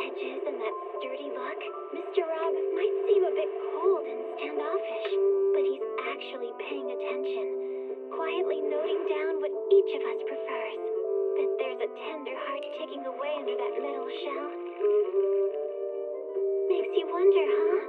edges and that sturdy look, Mr. Rob might seem a bit cold and standoffish, but he's actually paying attention, quietly noting down what each of us prefers. Bet there's a tender heart ticking away under that little shell. Makes you wonder, huh?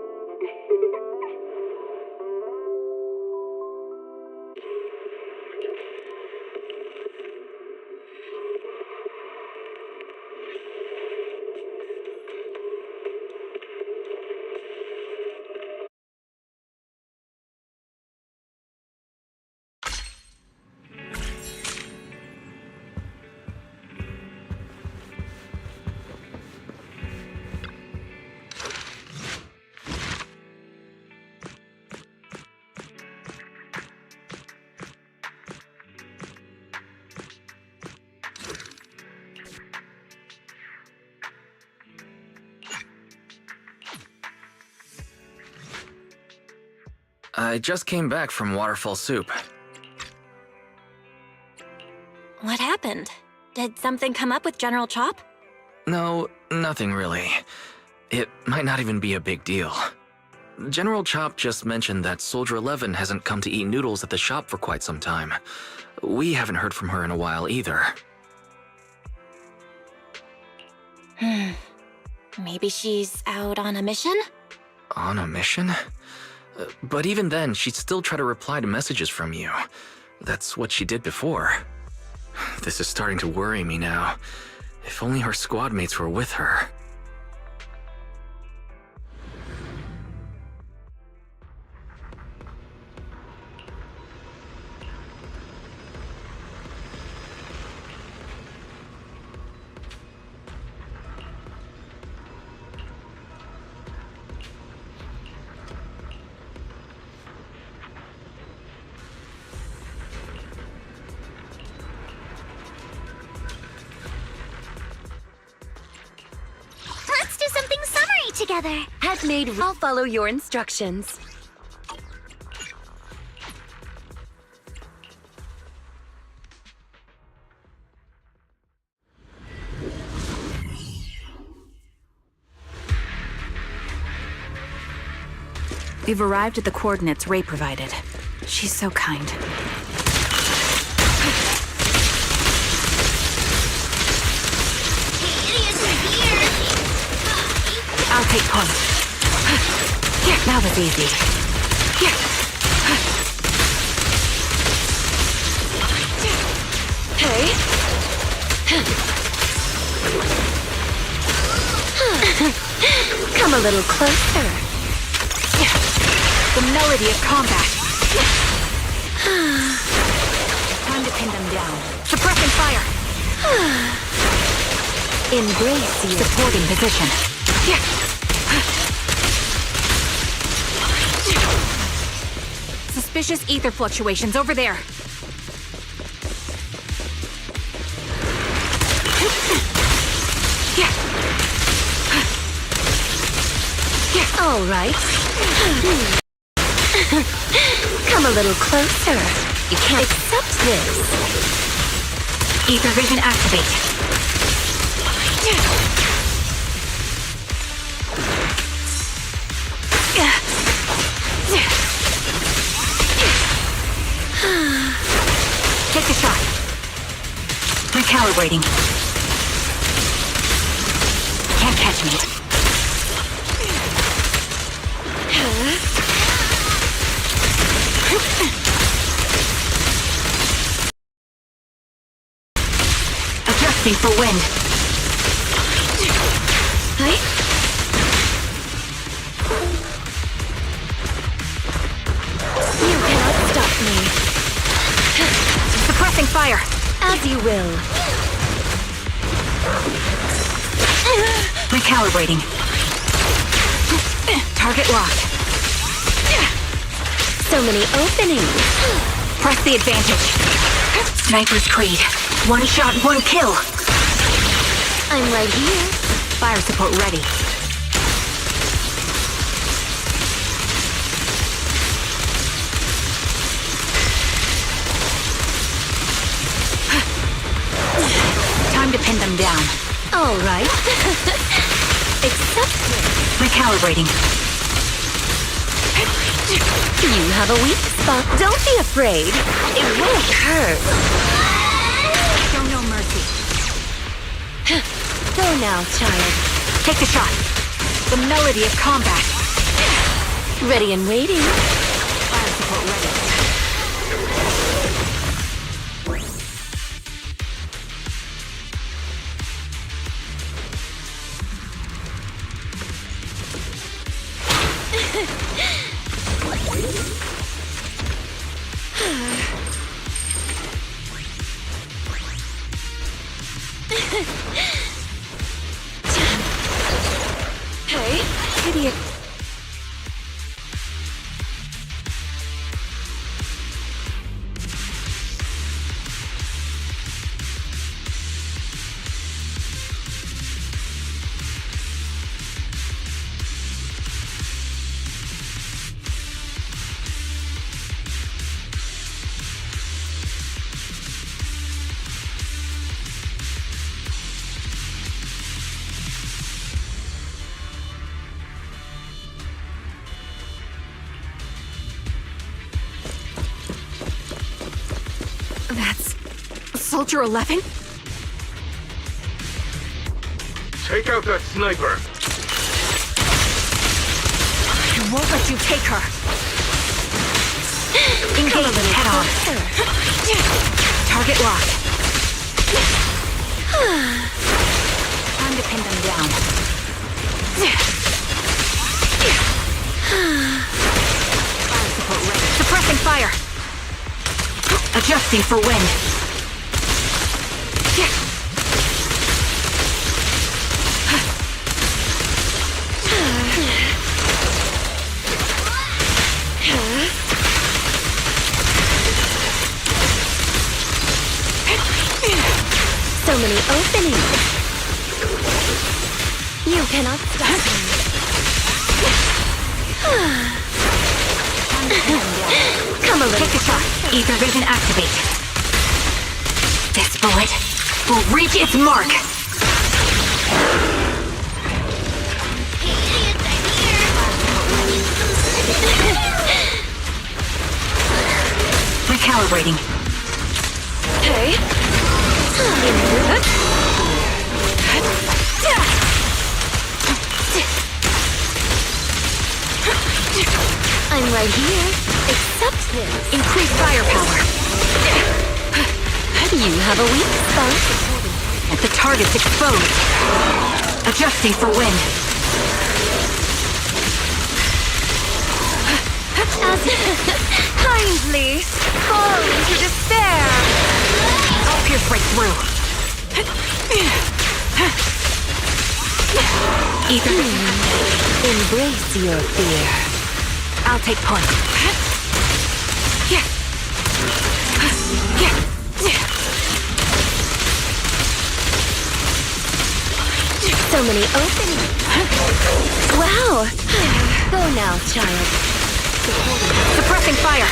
I just came back from Waterfall Soup. What happened? Did something come up with General Chop? No, nothing really. It might not even be a big deal. General Chop just mentioned that Soldier 11 hasn't come to eat noodles at the shop for quite some time. We haven't heard from her in a while either. Maybe she's out on a mission? On a mission? But even then, she'd still try to reply to messages from you. That's what she did before. This is starting to worry me now. If only her squad mates were with her. Let's do something summery together. I'll follow your instructions. We've arrived at the coordinates Ray provided. She's so kind. I'll take point. Yeah, that was easy. Yeah. Hey. Come a little closer. Yeah. The melody of combat. Time to pin them down. Suppressing fire. Embrace your Supporting position. Yeah. Suspicious ether fluctuations over there. Yeah. Yeah. All right. Come a little closer. You can't accept this. Ether vision activate. Take the shot. Recalibrating. Can't catch me. Adjusting for wind. You cannot stop me. Suppressing fire. As you will. Recalibrating. Target locked. So many openings. Press the advantage. Sniper's Creed. One shot, one kill. I'm right here. Fire support ready. Time to pin them down. All right. Accept this. Recalibrating. You have a weak spot. Don't be afraid. It won't hurt. Show no mercy. Go now, child. Take the shot. The melody of combat. Ready and waiting. Fire support ready. Hey, idiot. That's Soldier 11? Take out that sniper! I won't let you take her. Engage head on. Target locked. Time to pin them down. Fire support ready. Suppressing fire. Adjusting for wind. So many openings. You cannot stop me. Come a little. Take the shot. Ether vision activate. This bullet will reach its mark. Recalibrating. Okay. I'm right here. Accept this. Increase firepower. You have a weak spot. And the target's exposed. Adjusting for wind. Kindly fall into despair. I'll pierce right through. Ether vision. Embrace your fear. I'll take point. So many openings. Wow. Go now, child. Suppressing fire.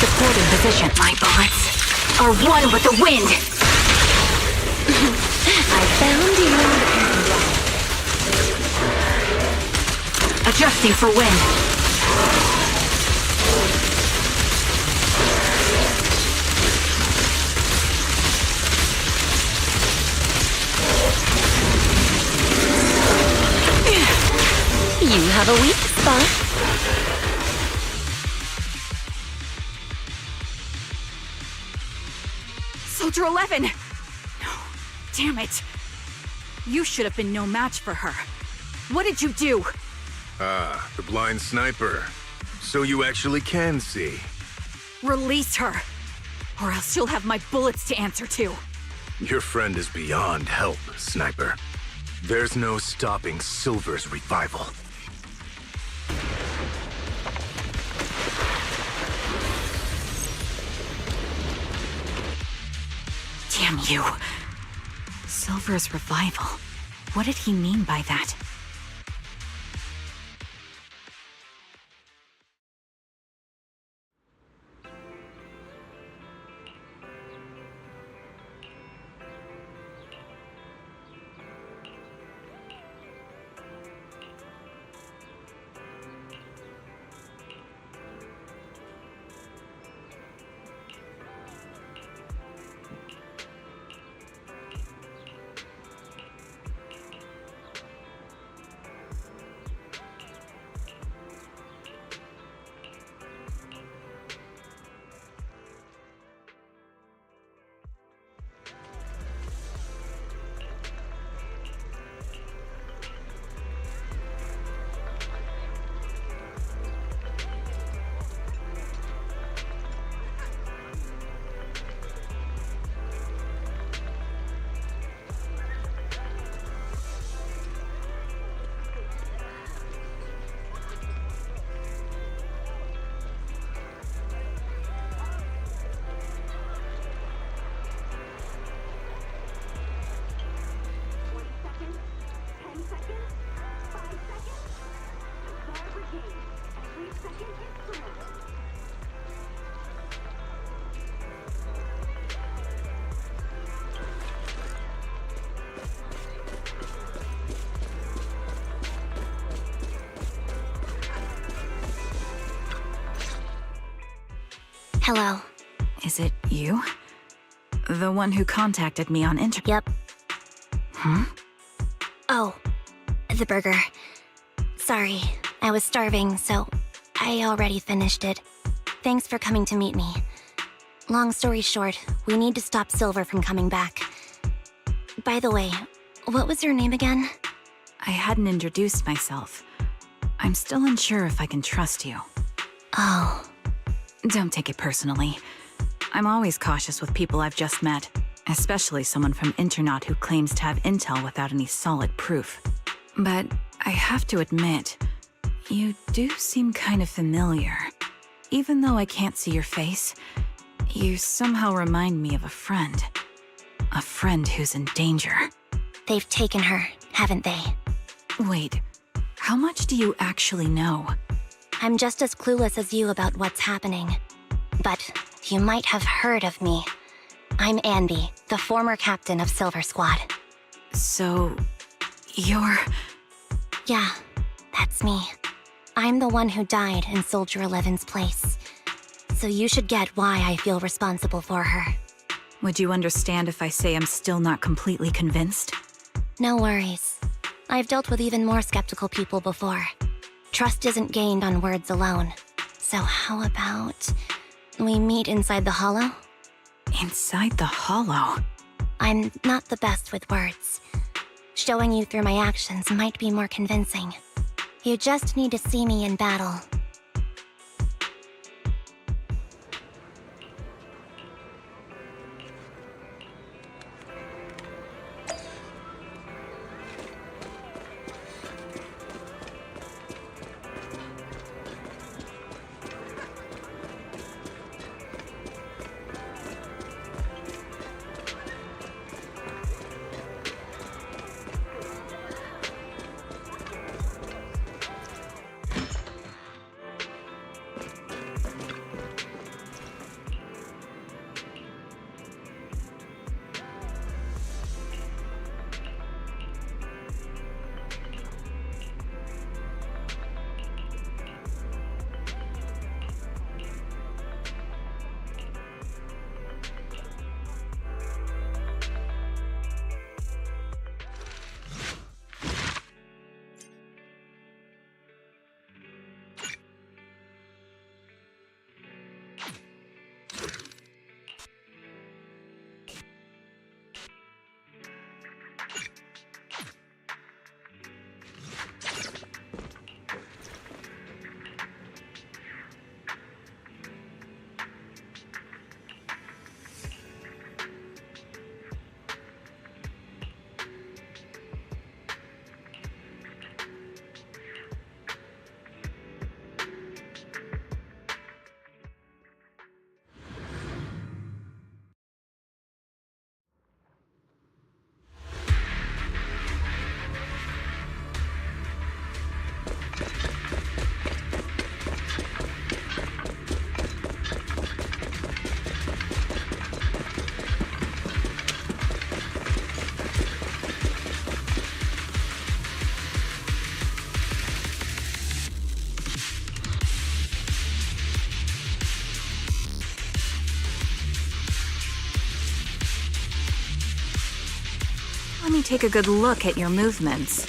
Supporting position. My bullets are one with the wind. I found you. Adjusting for wind. You have a weak spot. Soldier 11! No. Damn it. You should have been no match for her. What did you do? Ah, the blind sniper. So you actually can see. Release her. Or else you'll have my bullets to answer to. Your friend is beyond help, Sniper. There's no stopping Silver's revival. Damn you. Silver's revival. What did he mean by that? Hello. Is it you? The one who contacted me on Yep. Hmm? Oh, the burger. Sorry, I was starving, so I already finished it. Thanks for coming to meet me. Long story short, we need to stop Silver from coming back. By the way, what was your name again? I hadn't introduced myself. I'm still unsure if I can trust you. Oh. Don't take it personally. I'm always cautious with people I've just met, especially someone from Internaut who claims to have intel without any solid proof. But I have to admit, you do seem kind of familiar. Even though I can't see your face, you somehow remind me of a friend. A friend who's in danger. They've taken her, haven't they? Wait, how much do you actually know? I'm just as clueless as you about what's happening. But you might have heard of me. I'm Andy, the former captain of Silver Squad. So, you're... Yeah, that's me. I'm the one who died in Soldier 11's place. So you should get why I feel responsible for her. Would you understand if I say I'm still not completely convinced? No worries. I've dealt with even more skeptical people before. Trust isn't gained on words alone. So how about we meet inside the hollow? Inside the hollow? I'm not the best with words. Showing you through my actions might be more convincing. You just need to see me in battle. take a good look at your movements.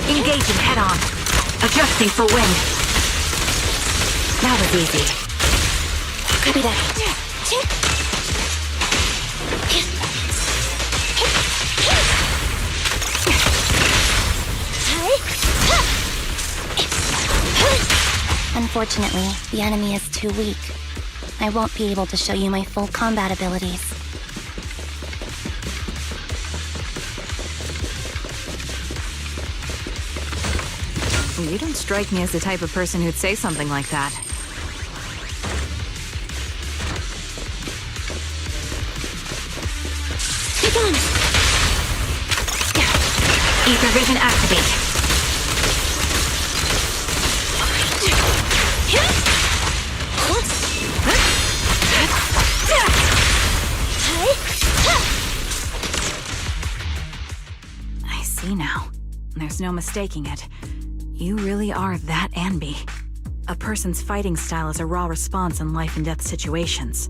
Engaging head-on. Adjusting for wind. That was easy. Copy that. Unfortunately, the enemy is too weak. I won't be able to show you my full combat abilities. You don't strike me as the type of person who'd say something like that. Take on! Ether vision activate. I see now. There's no mistaking it. You really are that Anby. A person's fighting style is a raw response in life and death situations.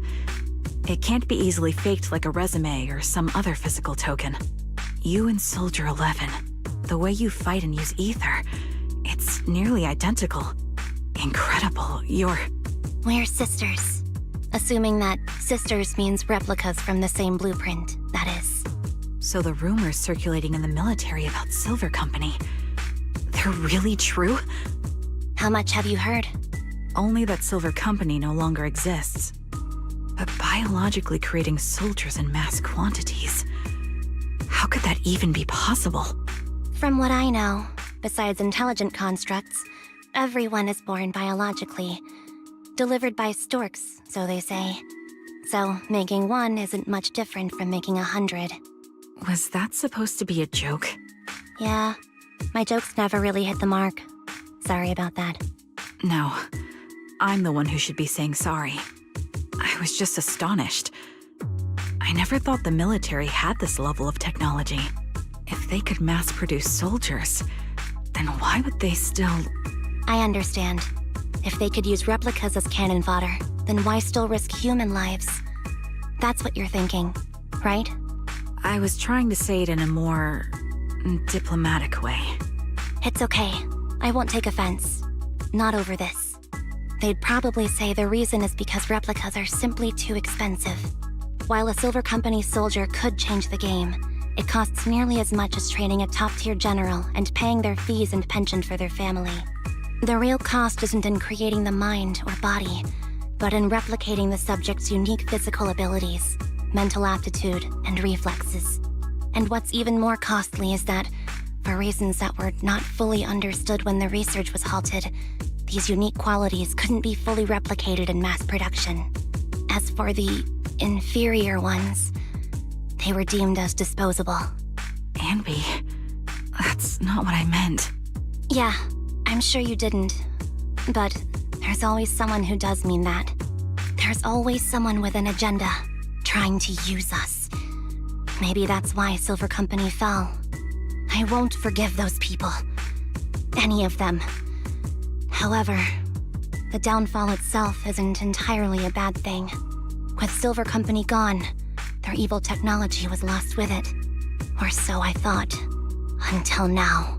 It can't be easily faked like a resume or some other physical token. You and Soldier 11, the way you fight and use ether, it's nearly identical. Incredible, We're sisters. Assuming that sisters means replicas from the same blueprint, that is. So the rumors circulating in the military about Silver Company, they're really true? How much have you heard? Only that Silver Company no longer exists. But biologically creating soldiers in mass quantities, how could that even be possible? From what I know, besides intelligent constructs, everyone is born biologically. Delivered by storks, so they say. So, making one isn't much different from making 100. Was that supposed to be a joke? Yeah, my jokes never really hit the mark. Sorry about that. No, I'm the one who should be saying sorry. I was just astonished. I never thought the military had this level of technology. If they could mass-produce soldiers, then why would they still... I understand. If they could use replicas as cannon fodder, then why still risk human lives? That's what you're thinking, right? I was trying to say it in a more... diplomatic way. It's okay. I won't take offense. Not over this. They'd probably say the reason is because replicas are simply too expensive. While a Silver Company soldier could change the game, it costs nearly as much as training a top-tier general and paying their fees and pension for their family. The real cost isn't in creating the mind or body, but in replicating the subject's unique physical abilities, mental aptitude, and reflexes. And what's even more costly is that, for reasons that were not fully understood when the research was halted, these unique qualities couldn't be fully replicated in mass production. As for the inferior ones, they were deemed as disposable. Anby, that's not what I meant. Yeah, I'm sure you didn't. But there's always someone who does mean that. There's always someone with an agenda, trying to use us. Maybe that's why Silver Company fell. I won't forgive those people. Any of them. However, the downfall itself isn't entirely a bad thing. With Silver Company gone, their evil technology was lost with it. Or so I thought. Until now.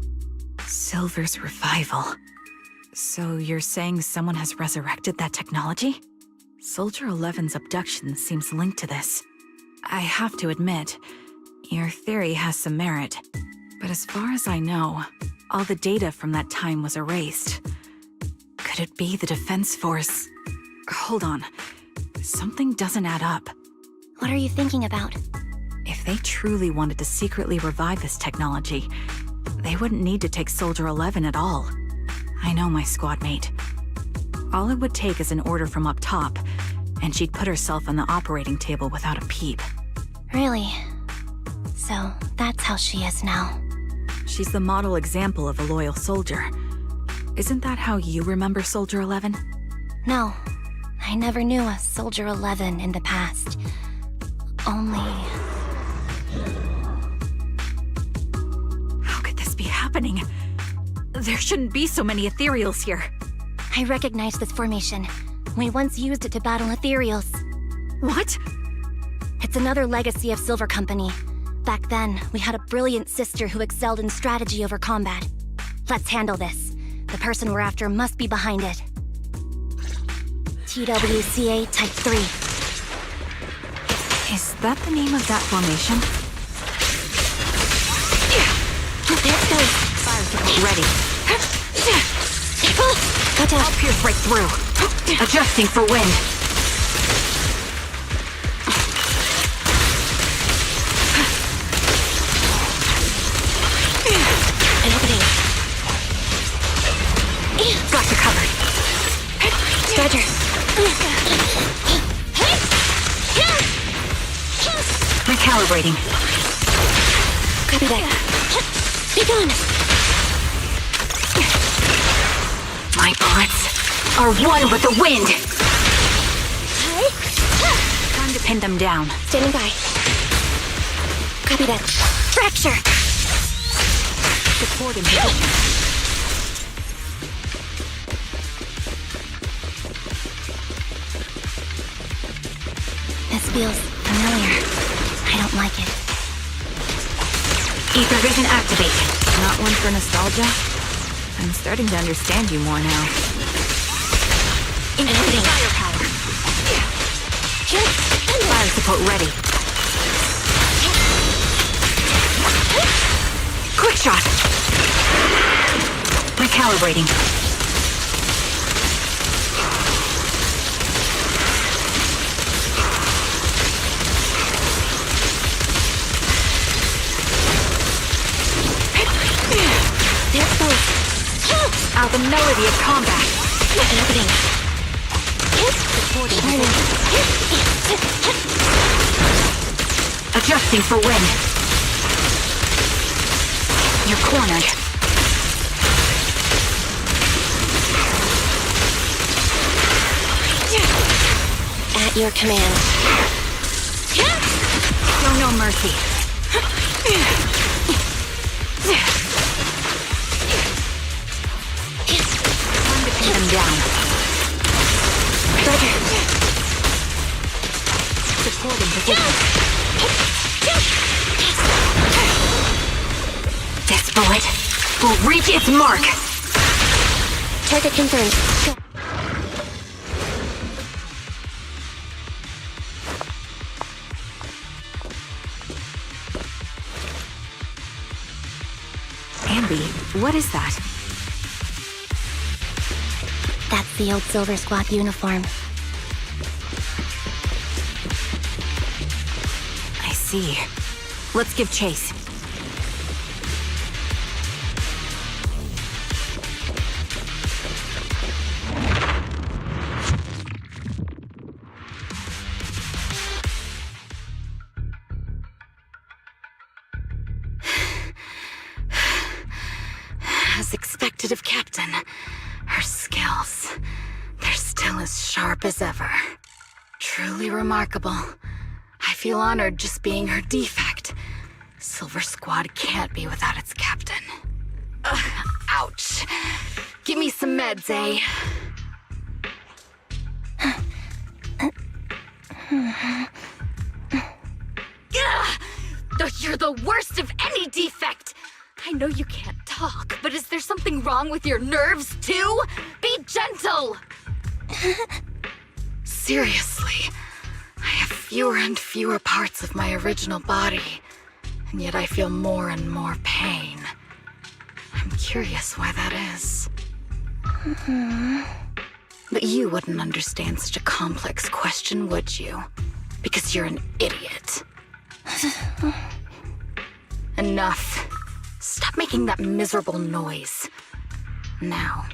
Silver's revival. So you're saying someone has resurrected that technology? Soldier 11's abduction seems linked to this. I have to admit, your theory has some merit. But as far as I know, all the data from that time was erased. Could it be the Defense Force? Hold on. Something doesn't add up. What are you thinking about? If they truly wanted to secretly revive this technology, they wouldn't need to take Soldier 11 at all. I know my squad mate. All it would take is an order from up top, and she'd put herself on the operating table without a peep. Really? So that's how she is now. She's the model example of a loyal soldier. Isn't that how you remember Soldier 11? No, I never knew a Soldier 11 in the past. Only... How could this be happening? There shouldn't be so many ethereals here. I recognize this formation. We once used it to battle ethereals. What? It's another legacy of Silver Company. Back then, we had a brilliant sister who excelled in strategy over combat. Let's handle this. The person we're after must be behind it. TWCA Type 3. Is that the name of that formation? There it goes. Fire support ready. Watch out. I'll pierce right through. Adjusting for wind. An opening. Got you covered. Roger. Recalibrating. Copy that. Be gone. My bullets are one with the wind. Time to pin them down. Standing by. Copy that. Fracture. Support in position. This feels familiar. I don't like it. Ether vision activate. Not one for nostalgia? I'm starting to understand you more now. Including Firepower. Fire support ready. Quick shot. Recalibrating. There goes. Out the melody of combat. An opening. Turning. Adjusting for wind. You're cornered. At your command. Show no mercy. Time to pin them down. Roger. Supporting position. This bullet will reach its mark. Target confirmed. Go. Ambi, what is that? That's the old Silver Squad uniform. I see. Let's give chase. As expected of Captain, her skills, they're still as sharp as ever. Truly remarkable. I feel honored just being her defect. Silver Squad can't be without its captain. Ouch. Give me some meds, eh? You're the worst of any defect! I know you can't talk, but is there something wrong with your nerves, too? Be gentle! Seriously, I have fewer and fewer parts of my original body, and yet I feel more and more pain. I'm curious why that is. But you wouldn't understand such a complex question, would you? Because you're an idiot. Enough. Stop making that miserable noise. Now,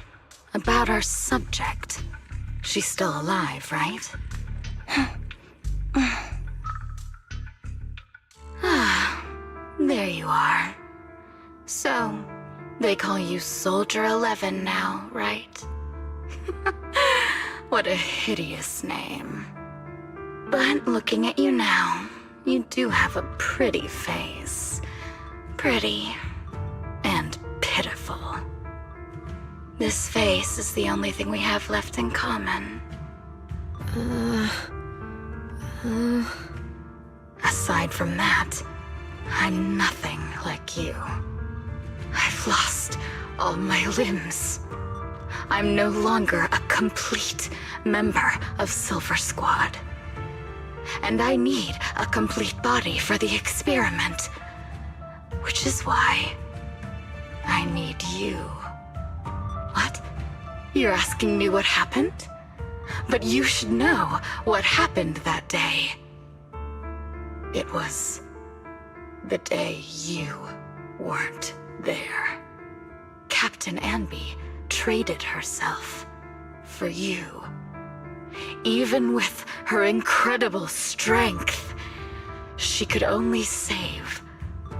about our subject. She's still alive, right? Ah, there you are. So, they call you Soldier 11 now, right? What a hideous name. But looking at you now, you do have a pretty face. Pretty and pitiful. This face is the only thing we have left in common. Aside from that, I'm nothing like you. I've lost all my limbs. I'm no longer a complete member of Silver Squad. And I need a complete body for the experiment. Which is why I need you. What? You're asking me what happened? But you should know what happened that day. It was the day you weren't there. Captain Anby traded herself for you. Even with her incredible strength, she could only save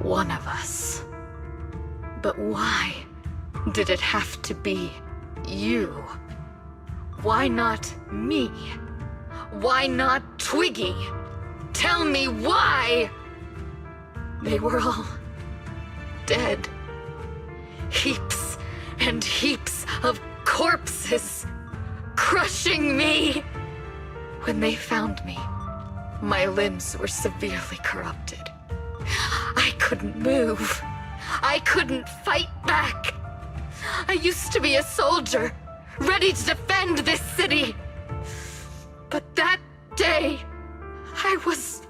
one of us. But why did it have to be you? Why not me? Why not Twiggy? Tell me why! They were all dead. Heaps and heaps of corpses crushing me. When they found me, my limbs were severely corrupted. I couldn't move. I couldn't fight back. I used to be a soldier, ready to defend this city. But that day, I was...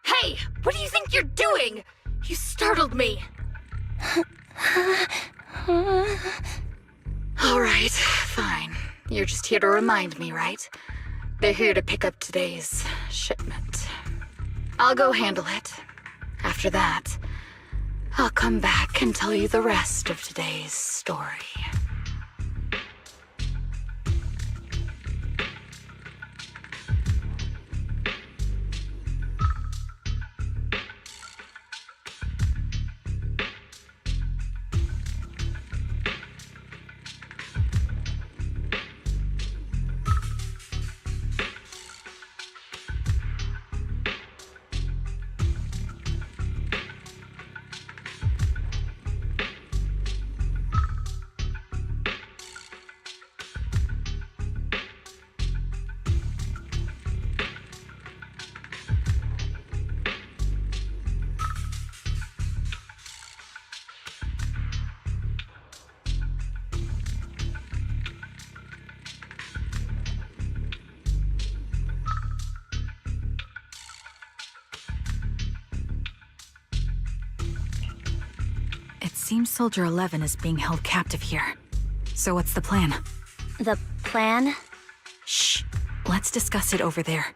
Hey, what do you think you're doing? You startled me. All right, fine. You're just here to remind me, right? They're here to pick up today's shipment. I'll go handle it. After that, I'll come back and tell you the rest of today's story. Seems Soldier 11 is being held captive here. So what's the plan? The plan? Shh. Let's discuss it over there.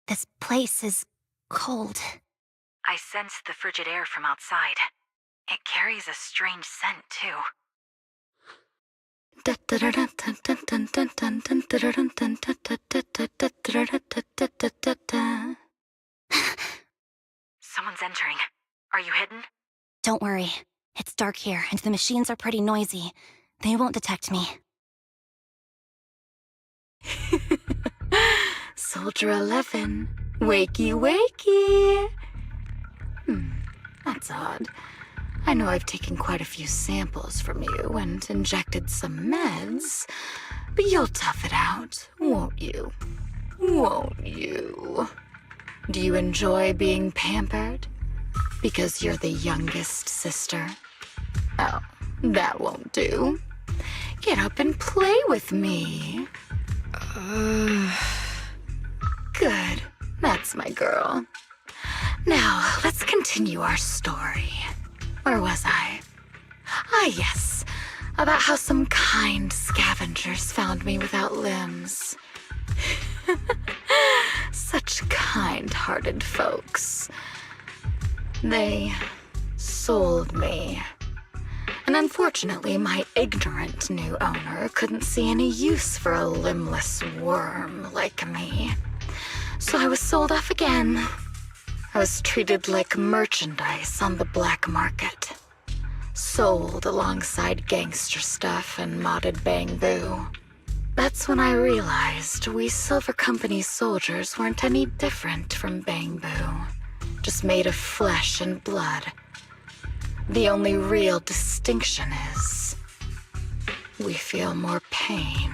This place is cold. I sensed the frigid air from outside. It carries a strange scent, too. Someone's entering. Are you hidden? Don't worry. It's dark here, and the machines are pretty noisy. They won't detect me. Soldier 11, wakey wakey. That's odd. I know I've taken quite a few samples from you and injected some meds, but you'll tough it out, won't you? Won't you? Do you enjoy being pampered? Because you're the youngest sister? Oh, that won't do. Get up and play with me. Good. That's my girl. Now, let's continue our story. Where was I? Ah, yes. About how some kind scavengers found me without limbs. Such kind-hearted folks. They sold me. And unfortunately, my ignorant new owner couldn't see any use for a limbless worm like me. So I was sold off again. I was treated like merchandise on the black market. Sold alongside gangster stuff and modded bamboo. That's when I realized we Silver Company soldiers weren't any different from bamboo. Just made of flesh and blood. The only real distinction is we feel more pain.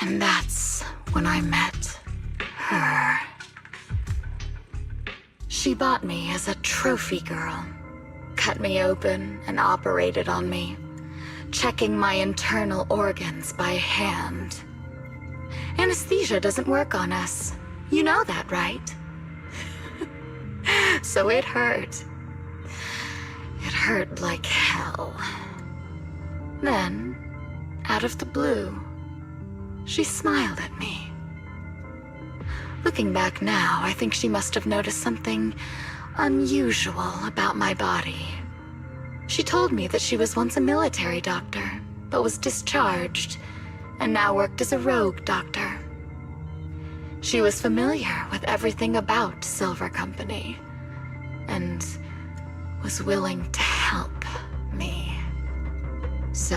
And that's when I met her. She bought me as a trophy girl. Cut me open and operated on me, checking my internal organs by hand. Anesthesia doesn't work on us. You know that, right? So it hurt. It hurt like hell. Then, out of the blue, she smiled at me. Looking back now, I think she must have noticed something unusual about my body. She told me that she was once a military doctor, but was discharged, and now worked as a rogue doctor. She was familiar with everything about Silver Company, and was willing to help me. So,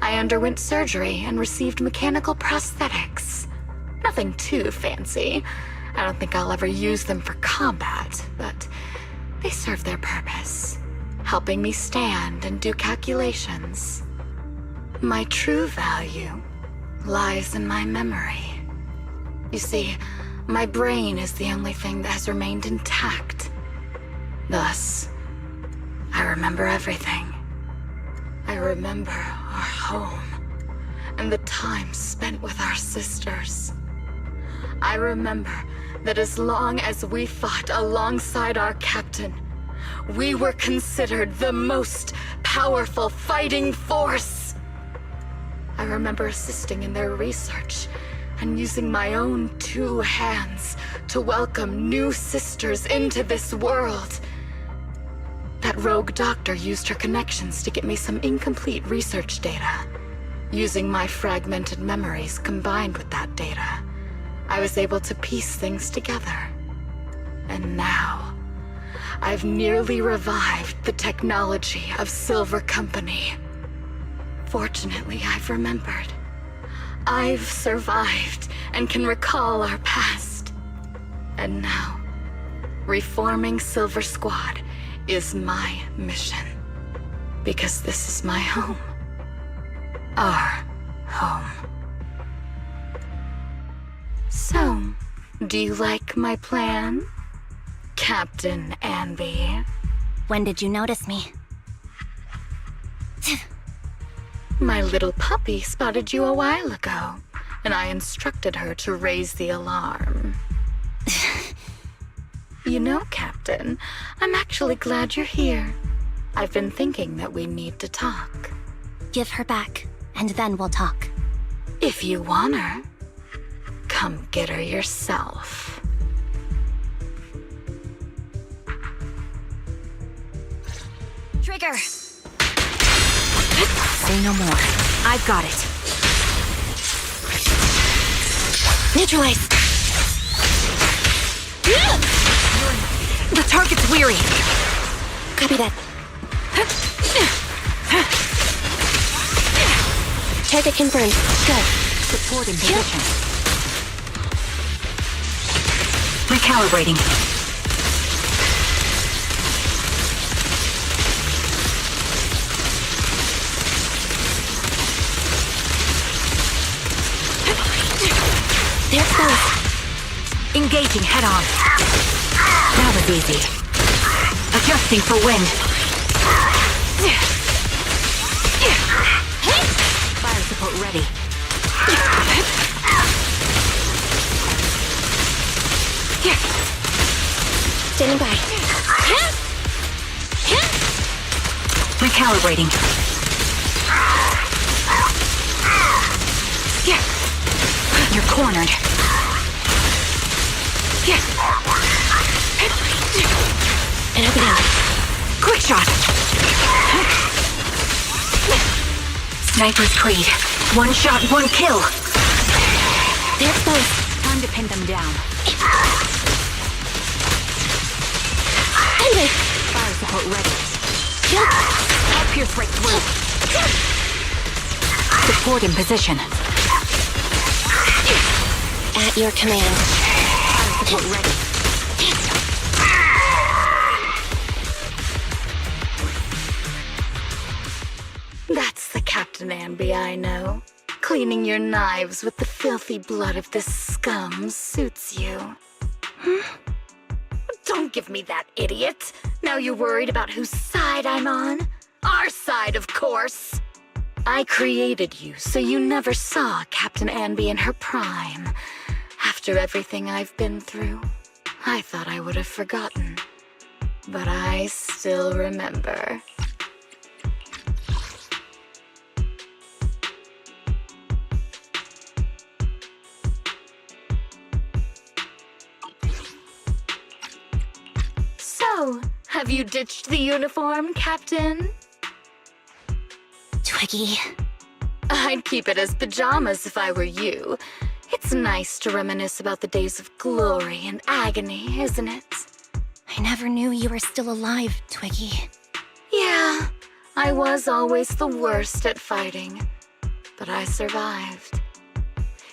I underwent surgery and received mechanical prosthetics. Nothing too fancy. I don't think I'll ever use them for combat, but they serve their purpose, helping me stand and do calculations. My true value lies in my memory. You see, my brain is the only thing that has remained intact. Thus, I remember everything. I remember our home and the time spent with our sisters. I remember that as long as we fought alongside our captain, we were considered the most powerful fighting force. I remember assisting in their research and using my own 2 hands to welcome new sisters into this world. That rogue doctor used her connections to get me some incomplete research data. Using my fragmented memories combined with that data, I was able to piece things together. And now, I've nearly revived the technology of Silver Company. Fortunately, I've remembered. I've survived and can recall our past. And now, reforming Silver Squad is my mission. Because this is my home. Our home. So, do you like my plan, Captain Anby? When did you notice me? My little puppy spotted you a while ago, and I instructed her to raise the alarm. You know, Captain, I'm actually glad you're here. I've been thinking that we need to talk. Give her back, and then we'll talk. If you want her, come get her yourself. Trigger! Say no more. I've got it. Neutralize! The target's weary. Copy that. Target confirmed. Go. Support in position. Recalibrating. There it goes. Engaging head on. That was easy. Adjusting for wind. ready. Standing by. Recalibrating. You're cornered. An opening. Quick shot. Sniper's Creed. One shot, one kill. They're exposed. Time to pin them down. Anyway. Fire support ready. Yep. I'll pierce right through. Support in position. At your command. Fire support ready. That's the Captain Anby I know. Cleaning your knives with the filthy blood of this scum suits you. Don't give me that, idiot. Now you're worried about whose side I'm on? Our side, of course. I created you so you never saw Captain Anby in her prime. After everything I've been through, I thought I would have forgotten. But I still remember. So, have you ditched the uniform, Captain? Twiggy. I'd keep it as pajamas if I were you. It's nice to reminisce about the days of glory and agony, isn't it? I never knew you were still alive, Twiggy. Yeah, I was always the worst at fighting, but I survived.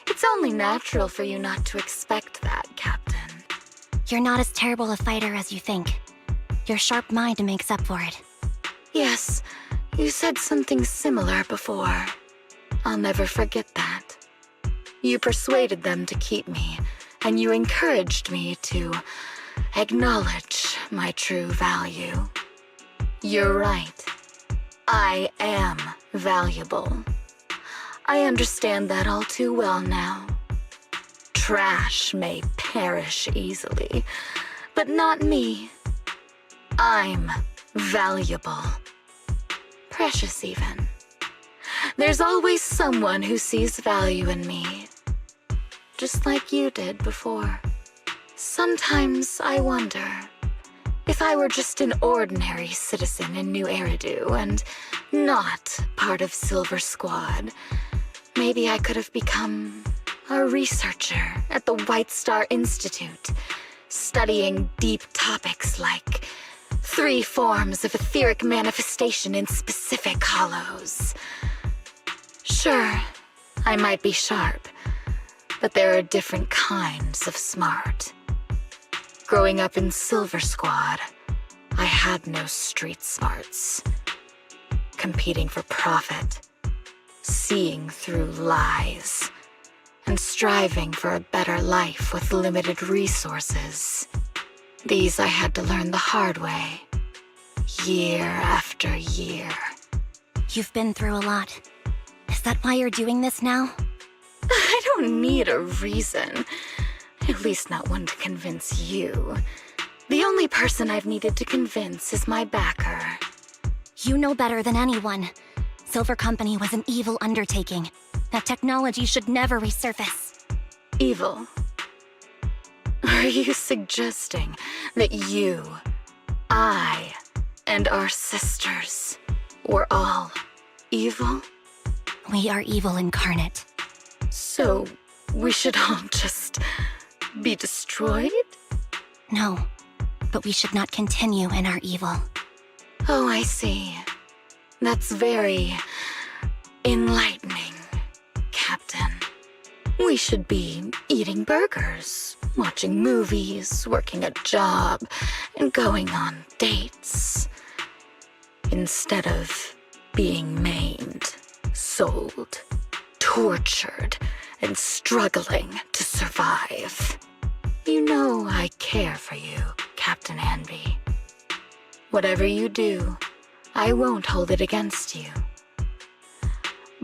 It's only natural for you not to expect that, Captain. You're not as terrible a fighter as you think. Your sharp mind makes up for it. Yes, you said something similar before. I'll never forget that. You persuaded them to keep me, and you encouraged me to acknowledge my true value. You're right. I am valuable. I understand that all too well now. Trash may perish easily, but not me. I'm valuable. Precious, even. There's always someone who sees value in me, just like you did before. Sometimes I wonder if I were just an ordinary citizen in New Eridu and not part of Silver Squad, maybe I could have become a researcher at the White Star Institute, studying deep topics like 3 forms of etheric manifestation in specific hollows. Sure, I might be sharp, but there are different kinds of smart. Growing up in Silver Squad, I had no street smarts. Competing for profit, seeing through lies, and striving for a better life with limited resources. These I had to learn the hard way, year after year. You've been through a lot. Is that why you're doing this now? I don't need a reason. At least not one to convince you. The only person I've needed to convince is my backer. You know better than anyone. Silver Company was an evil undertaking. That technology should never resurface. Evil? Are you suggesting that you, I, and our sisters were all evil? We are evil incarnate. So, we should all just be destroyed? No, but we should not continue in our evil. Oh, I see. That's very enlightening, Captain. We should be eating burgers, watching movies, working a job, and going on dates. Instead of being maimed, sold, tortured, and struggling to survive. You know I care for you, Captain Anby. Whatever you do, I won't hold it against you.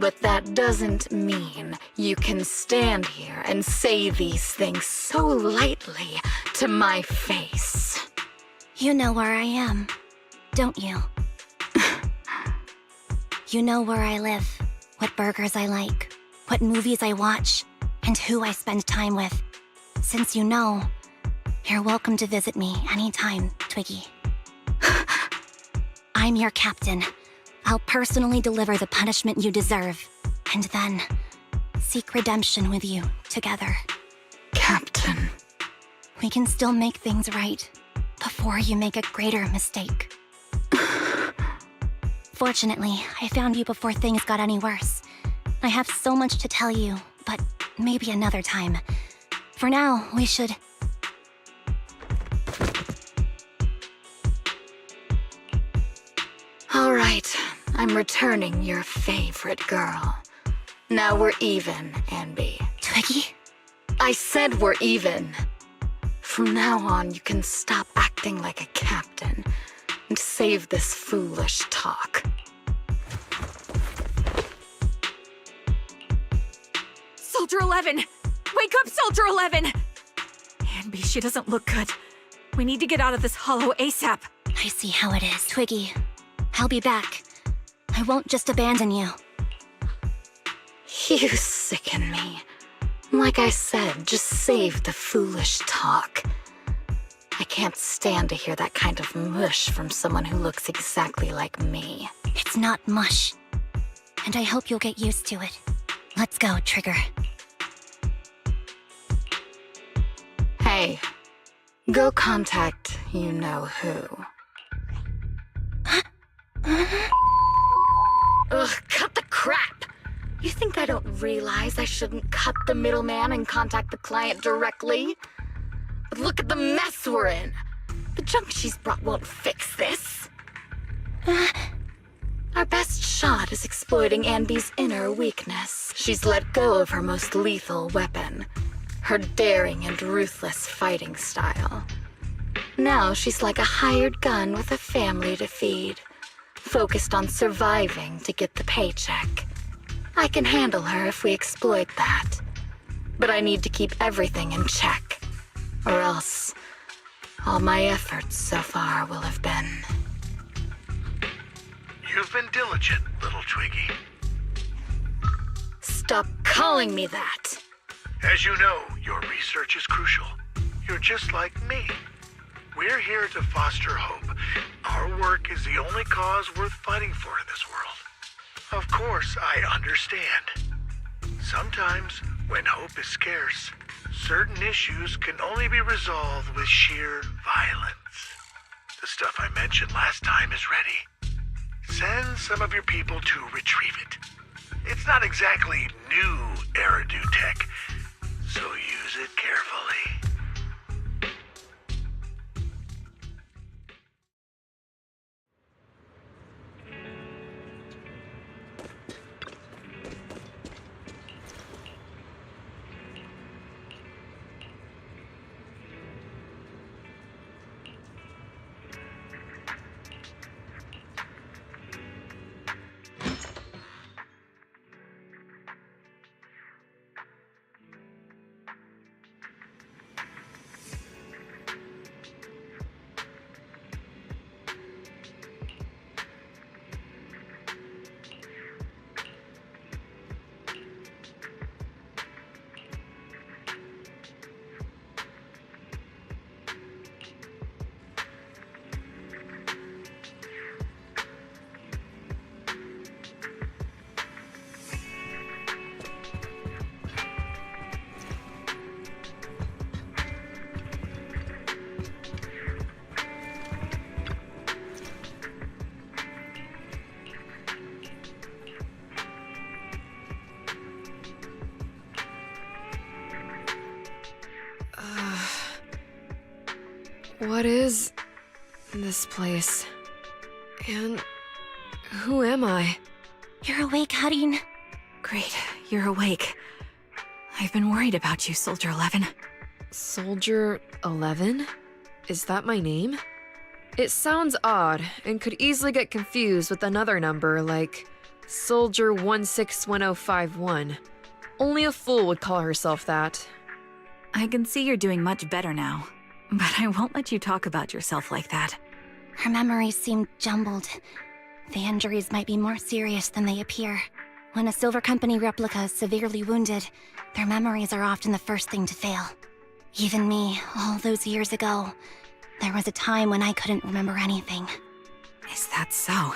But that doesn't mean you can stand here and say these things so lightly to my face. You know where I am, don't you? You know where I live, what burgers I like, what movies I watch, and who I spend time with. Since you know, you're welcome to visit me anytime, Twiggy. I'm your captain. I'll personally deliver the punishment you deserve, and then seek redemption with you together. Captain. We can still make things right before you make a greater mistake. Fortunately, I found you before things got any worse. I have so much to tell you, but maybe another time. For now, we should... All right, I'm returning your favorite girl. Now we're even, Anby. Twiggy? I said we're even. From now on, you can stop acting like a captain and save this foolish talk. Soldier 11! Wake up, Soldier 11! Anby, she doesn't look good. We need to get out of this hollow ASAP. I see how it is, Twiggy. I'll be back. I won't just abandon you. You sicken me. Like I said, just save the foolish talk. I can't stand to hear that kind of mush from someone who looks exactly like me. It's not mush. And I hope you'll get used to it. Let's go, Trigger. Hey, go contact you-know-who. Ugh, cut the crap! You think I don't realize I shouldn't cut the middleman and contact the client directly? But look at the mess we're in! The junk she's brought won't fix this. Our best shot is exploiting Anby's inner weakness. She's let go of her most lethal weapon, her daring and ruthless fighting style. Now she's like a hired gun with a family to feed, focused on surviving to get the paycheck. I can handle her if we exploit that. But I need to keep everything in check, or else all my efforts so far will have been... You've been diligent, little Twiggy. Stop calling me that! As you know, your research is crucial. You're just like me. We're here to foster hope. Our work is the only cause worth fighting for in this world. Of course, I understand. Sometimes, when hope is scarce, certain issues can only be resolved with sheer violence. The stuff I mentioned last time is ready. Send some of your people to retrieve it. It's not exactly new Eridu tech, so use it carefully. What is this place? And who am I? You're awake, Harin. Great, you're awake. I've been worried about you, Soldier 11. Soldier 11? Is that my name? It sounds odd and could easily get confused with another number like Soldier 161051. Only a fool would call herself that. I can see you're doing much better now, but I won't let you talk about yourself like that. Her memories seem jumbled. The injuries might be more serious than they appear. When a Silver Company replica is severely wounded, their memories are often the first thing to fail. Even me, all those years ago, there was a time when I couldn't remember anything. Is that so?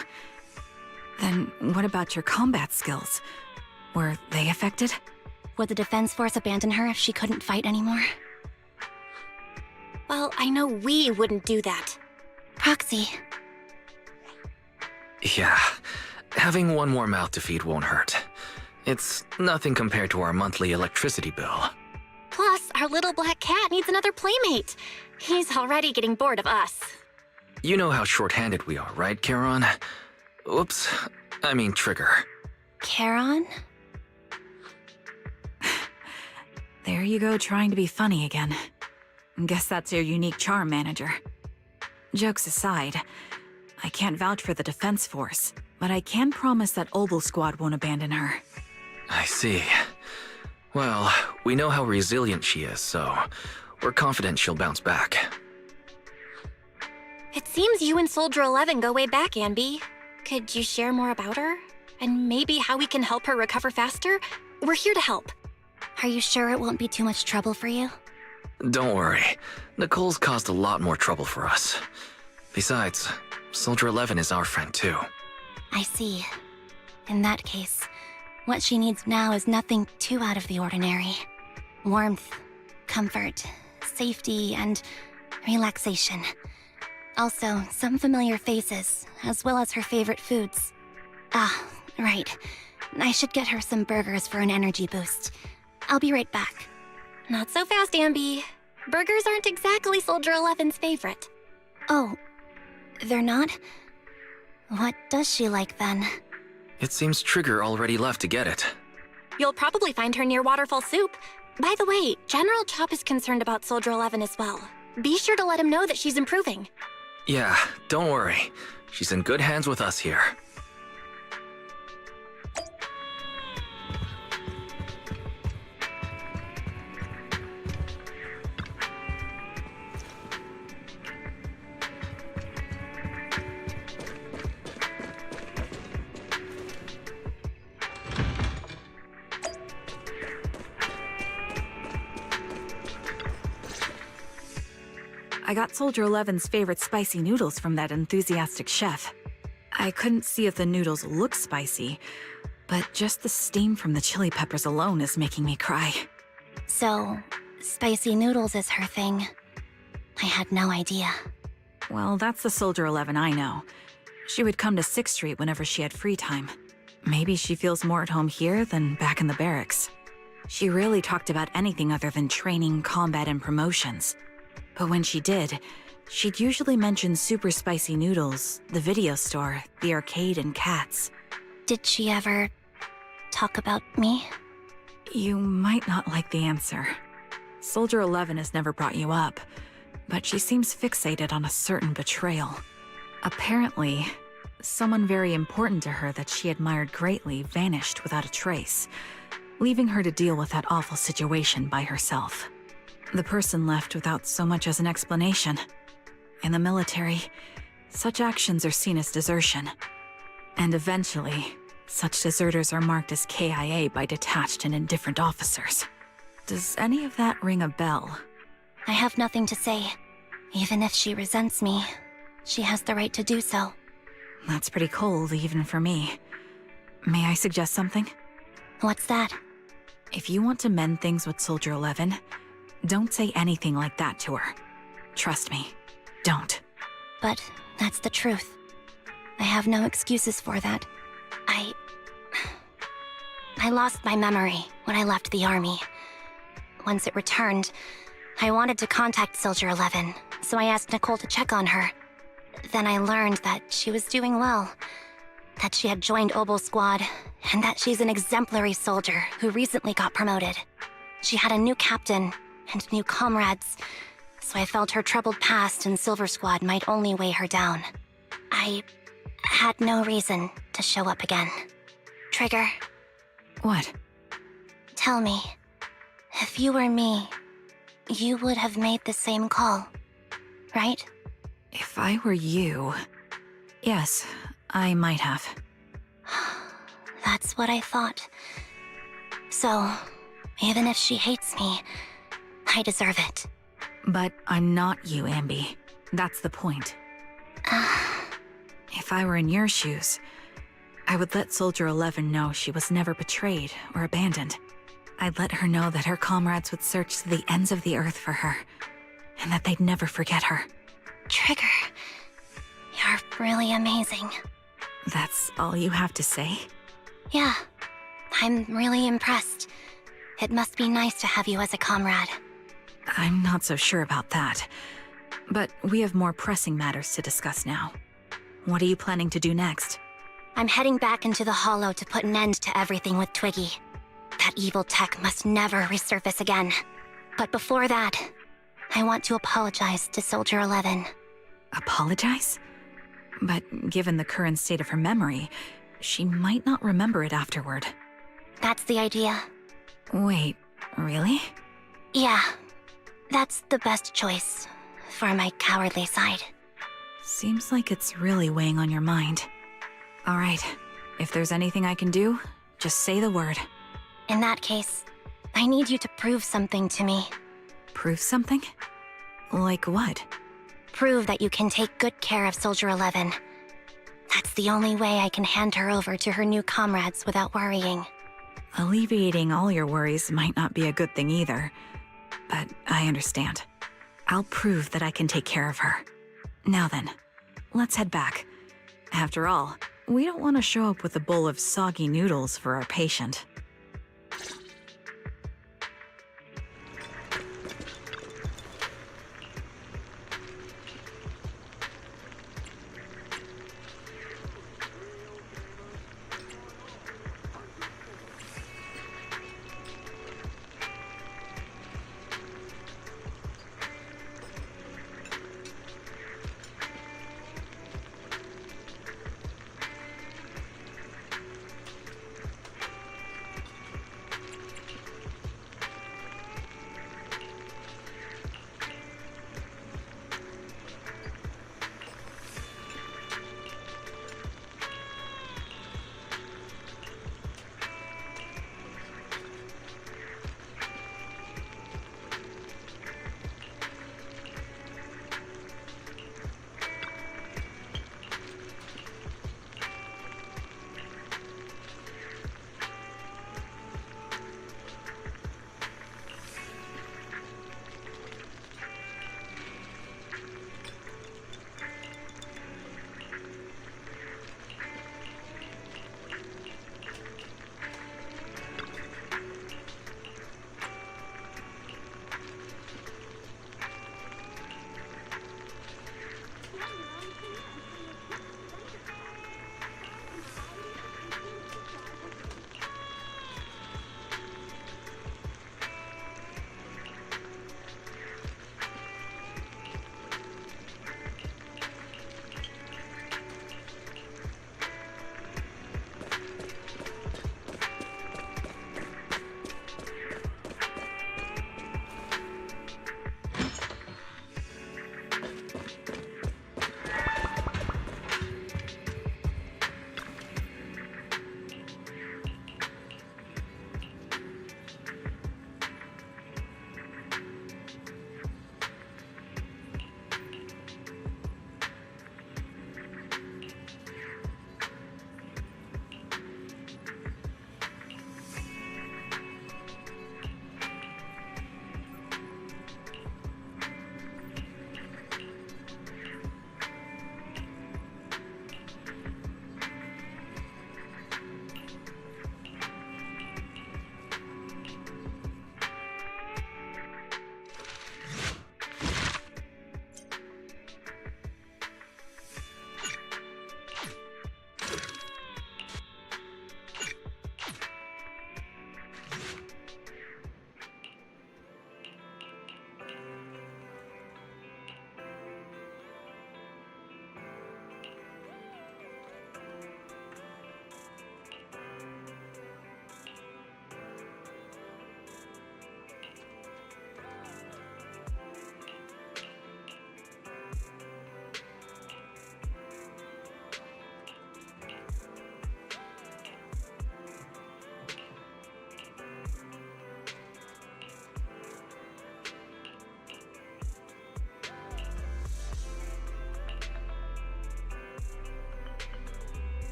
Then what about your combat skills? Were they affected? Would the Defense Force abandon her if she couldn't fight anymore? Well, I know we wouldn't do that. Proxy. Yeah, having one more mouth to feed won't hurt. It's nothing compared to our monthly electricity bill. Plus, our little black cat needs another playmate. He's already getting bored of us. You know how short-handed we are, right, Charon? Oops, I mean Trigger. Charon? There you go, trying to be funny again. Guess that's your unique charm, Manager. Jokes aside, I can't vouch for the Defense Force, but I can promise that Obel Squad won't abandon her. I see. Well, we know how resilient she is, so we're confident she'll bounce back. It seems you and Soldier 11 go way back, Anby. Could you share more about her? And maybe how we can help her recover faster? We're here to help. Are you sure it won't be too much trouble for you? Don't worry. Nicole's caused a lot more trouble for us. Besides, Soldier 11 is our friend too. I see. In that case, what she needs now is nothing too out of the ordinary. Warmth, comfort, safety, and relaxation. Also, some familiar faces, as well as her favorite foods. Ah, right. I should get her some burgers for an energy boost. I'll be right back. Not so fast, Anby. Burgers aren't exactly Soldier 11's favorite. Oh, they're not? What does she like then? It seems Trigger already left to get it. You'll probably find her near Waterfall Soup. By the way, General Chop is concerned about Soldier 11 as well. Be sure to let him know that she's improving. Yeah, don't worry. She's in good hands with us here. I got Soldier 11's favorite spicy noodles from that enthusiastic chef. I couldn't see if the noodles look spicy, but just the steam from the chili peppers alone is making me cry. So, spicy noodles is her thing. I had no idea. Well, that's the Soldier 11 I know. She would come to 6th Street whenever she had free time. Maybe she feels more at home here than back in the barracks. She rarely talked about anything other than training, combat, and promotions. But when she did, she'd usually mention super spicy noodles, the video store, the arcade, and cats. Did she ever talk about me? You might not like the answer. Soldier 11 has never brought you up, but she seems fixated on a certain betrayal. Apparently, someone very important to her that she admired greatly vanished without a trace, leaving her to deal with that awful situation by herself. The person left without so much as an explanation. In the military, such actions are seen as desertion. And eventually, such deserters are marked as KIA by detached and indifferent officers. Does any of that ring a bell? I have nothing to say. Even if she resents me, she has the right to do so. That's pretty cold, even for me. May I suggest something? What's that? If you want to mend things with Soldier 11, don't say anything like that to her. Trust me, don't. But that's the truth. I have no excuses for that. I lost my memory when I left the army. Once it returned, I wanted to contact Soldier 11, so I asked Nicole to check on her. Then I learned that she was doing well, that she had joined Obel Squad, and that she's an exemplary soldier who recently got promoted. She had a new captain and new comrades, so I felt her troubled past in Silver Squad might only weigh her down. I had no reason to show up again. Trigger, What? tell me, if you were me, you would have made the same call, right? If I were you... Yes, I might have. That's what I thought. So, even if she hates me, I deserve it. But I'm not you, Ambi. That's the point. If I were in your shoes, I would let Soldier 11 know she was never betrayed or abandoned. I'd let her know that her comrades would search to the ends of the earth for her, and that they'd never forget her. Trigger, you're really amazing. That's all you have to say? Yeah, I'm really impressed. It must be nice to have you as a comrade. I'm not so sure about that. But we have more pressing matters to discuss now. What are you planning to do next? I'm heading back into the Hollow to put an end to everything with Twiggy. That evil tech must never resurface again. But before that, I want to apologize to Soldier 11. Apologize? But given the current state of her memory, she might not remember it afterward. That's the idea. Wait, really? Yeah, that's the best choice for my cowardly side. Seems like it's really weighing on your mind. All right, if there's anything I can do, just say the word. In that case, I need you to prove something to me. Prove something? Like what? Prove that you can take good care of Soldier 11. That's the only way I can hand her over to her new comrades without worrying. Alleviating all your worries might not be a good thing either. But I understand. I'll prove that I can take care of her. Now then, let's head back. After all, we don't want to show up with a bowl of soggy noodles for our patient.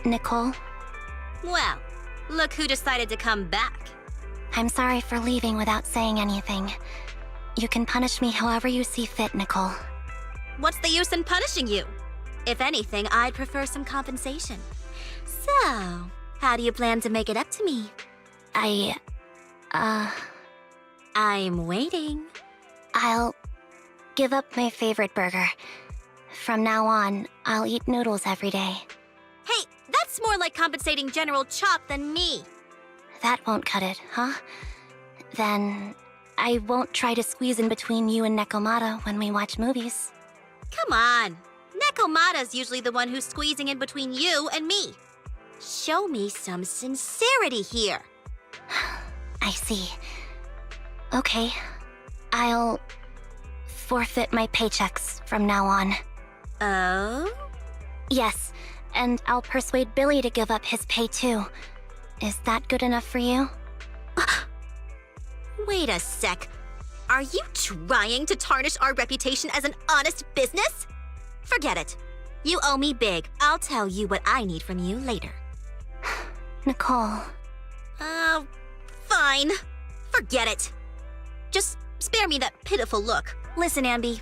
Nicole, Well, look who decided to come back. I'm sorry for leaving without saying anything. You can punish me however you see fit, Nicole. What's the use in punishing you? If anything, I'd prefer some compensation. So, how do you plan to make it up to me? I'm waiting. I'll give up my favorite burger. From now on, I'll eat noodles every day. Hey, that's more like compensating General Chop than me. That won't cut it, huh? Then I won't try to squeeze in between you and Nekomata when we watch movies. Come on. Nekomata's usually the one who's squeezing in between you and me. Show me some sincerity here. I see. Okay, I'll forfeit my paychecks from now on. Oh? Yes, and I'll persuade Billy to give up his pay too. Is that good enough for you? Wait a sec. Are you trying to tarnish our reputation as an honest business? Forget it. You owe me big. I'll tell you what I need from you later. Nicole. Fine. Forget it. Just spare me that pitiful look. Listen, Ambi.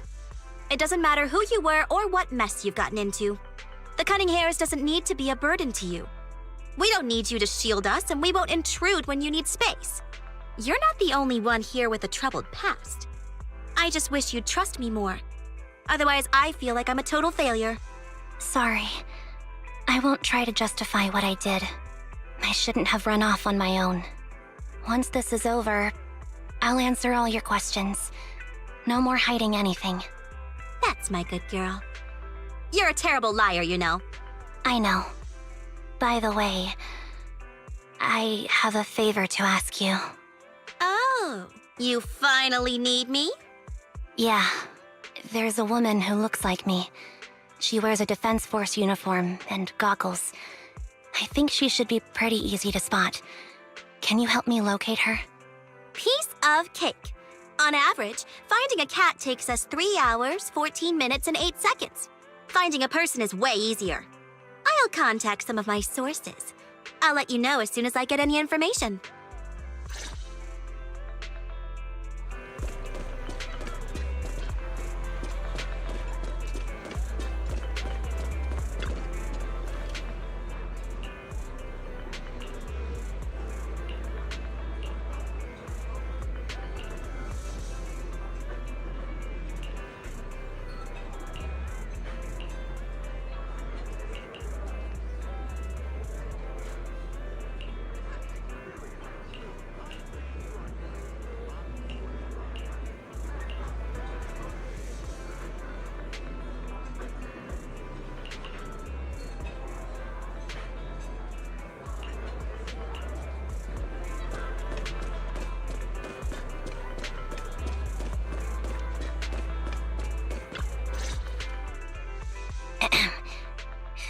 It doesn't matter who you were or what mess you've gotten into. The cunning hairs doesn't need to be a burden to you. We don't need you to shield us, and we won't intrude when you need space. You're not the only one here with a troubled past. I just wish you'd trust me more. Otherwise, I feel like I'm a total failure. Sorry. I won't try to justify what I did. I shouldn't have run off on my own. Once this is over, I'll answer all your questions. No more hiding anything. That's my good girl. You're a terrible liar, you know. I know. By the way, I have a favor to ask you. Oh, you finally need me? Yeah. There's a woman who looks like me. She wears a Defense Force uniform and goggles. I think she should be pretty easy to spot. Can you help me locate her? Piece of cake. On average, finding a cat takes us 3 hours, 14 minutes, and 8 seconds. Finding a person is way easier. I'll contact some of my sources. I'll let you know as soon as I get any information.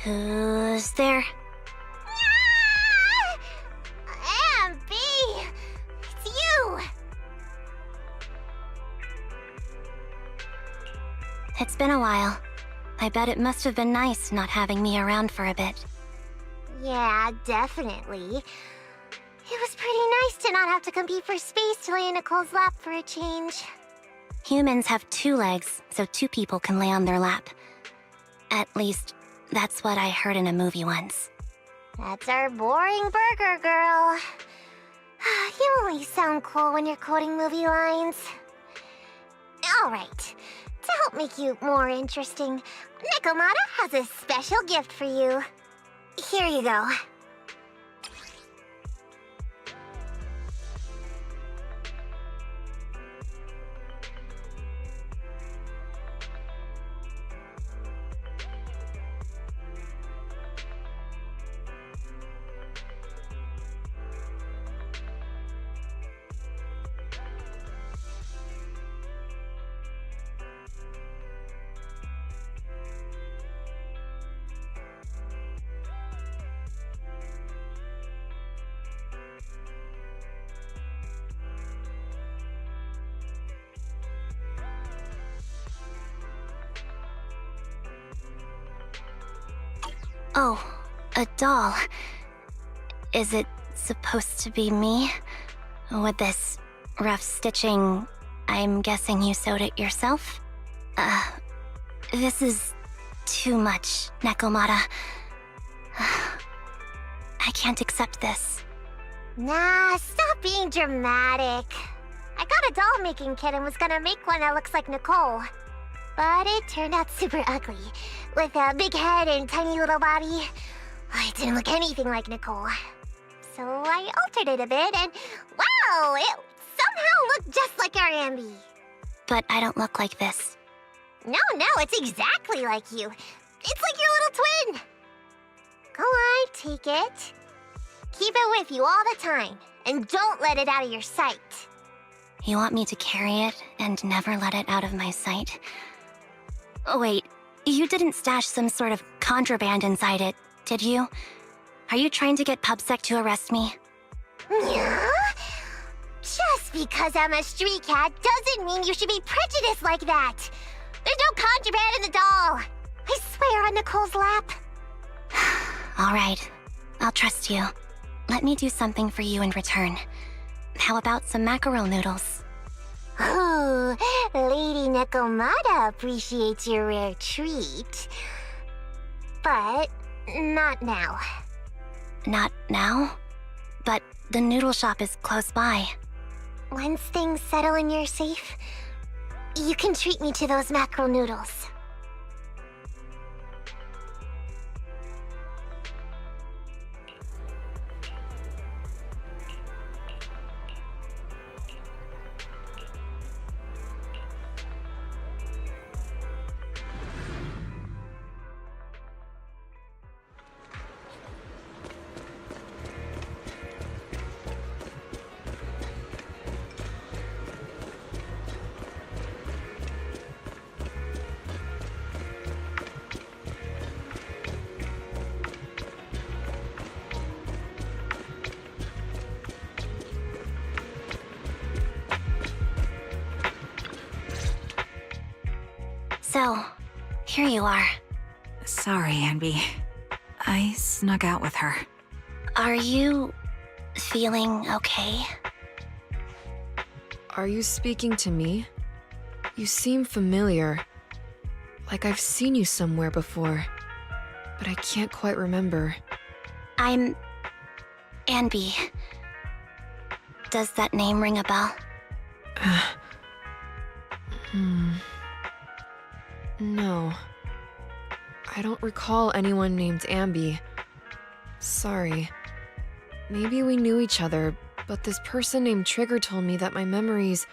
Who's there? Ambi! It's you! It's been a while. I bet it must have been nice not having me around for a bit. Yeah, definitely. It was pretty nice to not have to compete for space to lay in Nicole's lap for a change. Humans have 2 legs, so 2 people can lay on their lap. At least, that's what I heard in a movie once. That's our boring burger girl. You only sound cool when you're quoting movie lines. Alright, to help make you more interesting, Nekomata has a special gift for you. Here you go. Oh, A doll. Is it supposed to be me? With this rough stitching, I'm guessing you sewed it yourself? This is too much, Nekomata. I can't accept this. Nah, stop being dramatic. I got a doll-making kit and was gonna make one that looks like Nicole. But it turned out super ugly, with a big head and tiny little body. It didn't look anything like Nicole. So I altered it a bit and, wow, it somehow looked just like our Ambi. But I don't look like this. No, it's exactly like you. It's like your little twin. Go on, take it. Keep it with you all the time, and don't let it out of your sight. You want me to carry it and never let it out of my sight? Wait, you didn't stash some sort of contraband inside it, did you? Are you trying to get PubSec to arrest me? Yeah? Just because I'm a street cat doesn't mean you should be prejudiced like that. There's no contraband in the doll. I swear on Nicole's lap. All right, I'll trust you. Let me do something for you in return. How about some mackerel noodles? Ooh, Lady Nekomata appreciates your rare treat. But not now. Not now? But the noodle shop is close by. Once things settle and you're safe, you can treat me to those mackerel noodles. So, here you are. Sorry, Anby. I snuck out with her. Are you feeling okay? Are you speaking to me? You seem familiar. Like I've seen you somewhere before. But I can't quite remember. I'm Anby. Does that name ring a bell? No. I don't recall anyone named Ambi. Sorry. Maybe we knew each other, but this person named Trigger told me that my memory's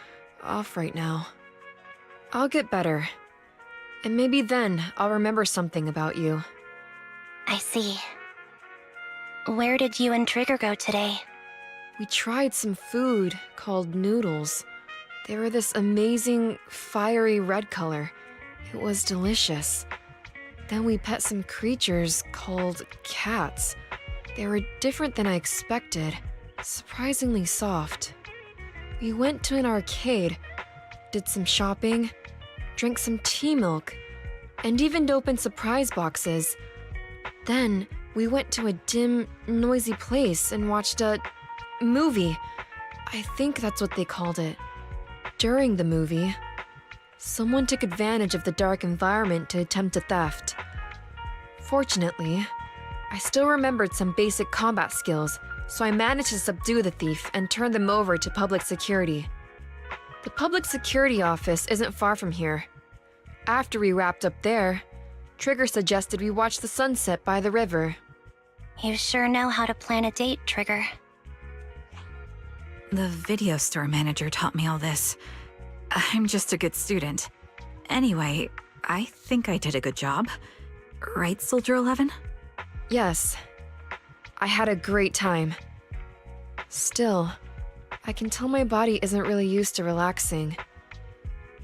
off right now. I'll get better. And maybe then I'll remember something about you. I see. Where did you and Trigger go today? We tried some food called noodles. They were this amazing, fiery red color. It was delicious. Then we pet some creatures called cats. They were different than I expected, surprisingly soft. We went to an arcade, did some shopping, drank some tea milk, and even opened surprise boxes. Then we went to a dim, noisy place and watched a movie. I think that's what they called it. During the movie, someone took advantage of the dark environment to attempt a theft. Fortunately, I still remembered some basic combat skills, so I managed to subdue the thief and turn them over to public security. The public security office isn't far from here. After we wrapped up there, Trigger suggested we watch the sunset by the river. You sure know how to plan a date, Trigger. The video store manager taught me all this. I'm just a good student. Anyway, I think I did a good job. Right, Soldier 11? Yes. I had a great time. Still, I can tell my body isn't really used to relaxing.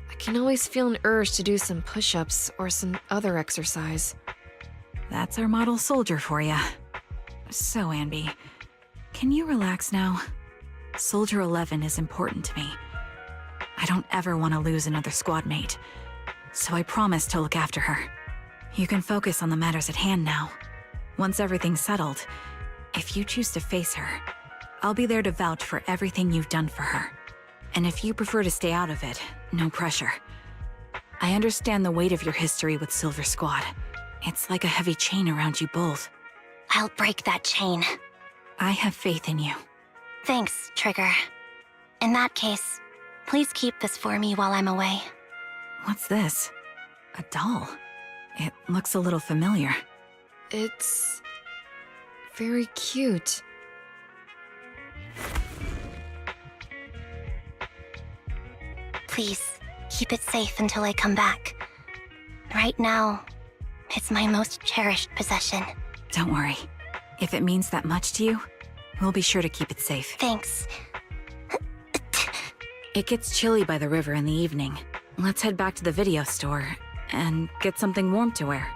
I can always feel an urge to do some push-ups or some other exercise. That's our model soldier for ya. So, Anby, can you relax now? Soldier 11 is important to me. I don't ever want to lose another squad mate, so I promise to look after her. You can focus on the matters at hand now. Once everything's settled, if you choose to face her, I'll be there to vouch for everything you've done for her. And if you prefer to stay out of it, no pressure. I understand the weight of your history with Silver Squad. It's like a heavy chain around you both. I'll break that chain. I have faith in you. Thanks, Trigger. In that case, please keep this for me while I'm away. What's this? A doll? It looks a little familiar. It's very cute. Please, keep it safe until I come back. Right now, it's my most cherished possession. Don't worry. If it means that much to you, we'll be sure to keep it safe. Thanks. It gets chilly by the river in the evening. Let's head back to the video store and get something warm to wear.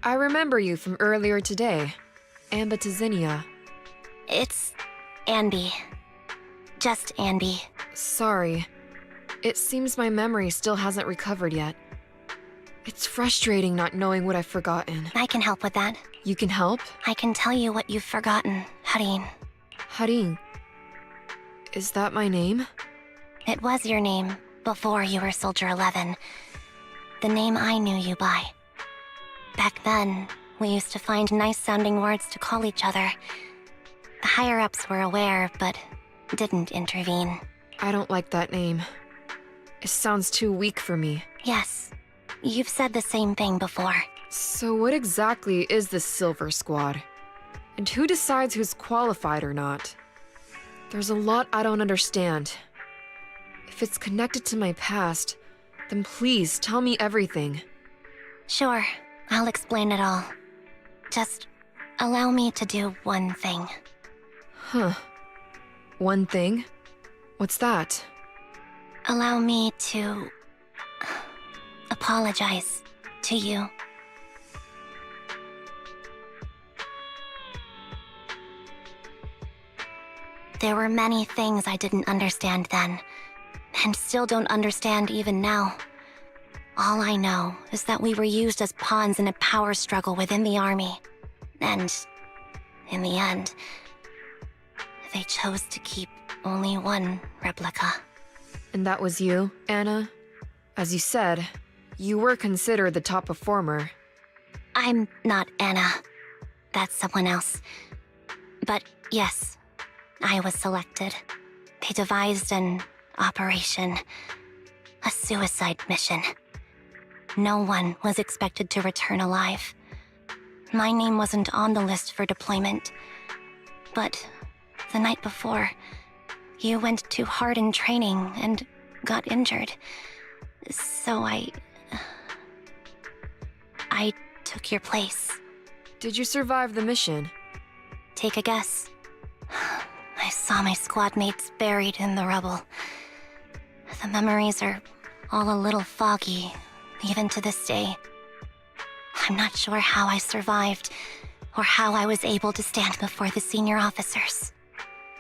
I remember you from earlier today. Ambitizinia. It's Anby. Just Anby. Sorry. It seems my memory still hasn't recovered yet. It's frustrating not knowing what I've forgotten. I can help with that. You can help? I can tell you what you've forgotten, Harin. Harin. Is that my name? It was your name before you were Soldier 11. The name I knew you by. Back then, we used to find nice-sounding words to call each other. The higher-ups were aware, but didn't intervene. I don't like that name. It sounds too weak for me. Yes, you've said the same thing before. So what exactly is the Silver Squad? And who decides who's qualified or not? There's a lot I don't understand. If it's connected to my past, then please tell me everything. Sure, I'll explain it all. Just allow me to do one thing. Huh. One thing? What's that? Allow me to apologize to you. There were many things I didn't understand then, and still don't understand even now. All I know is that we were used as pawns in a power struggle within the army. And, in the end, they chose to keep only one replica. And that was you, Anna? As you said, you were considered the top performer. I'm not Anna. That's someone else. But yes, I was selected. They devised an operation. A suicide mission. No one was expected to return alive. My name wasn't on the list for deployment. But the night before, you went too hard in training and got injured. So I took your place. Did you survive the mission? Take a guess. I saw my squad mates buried in the rubble. The memories are all a little foggy, even to this day. I'm not sure how I survived, or how I was able to stand before the senior officers.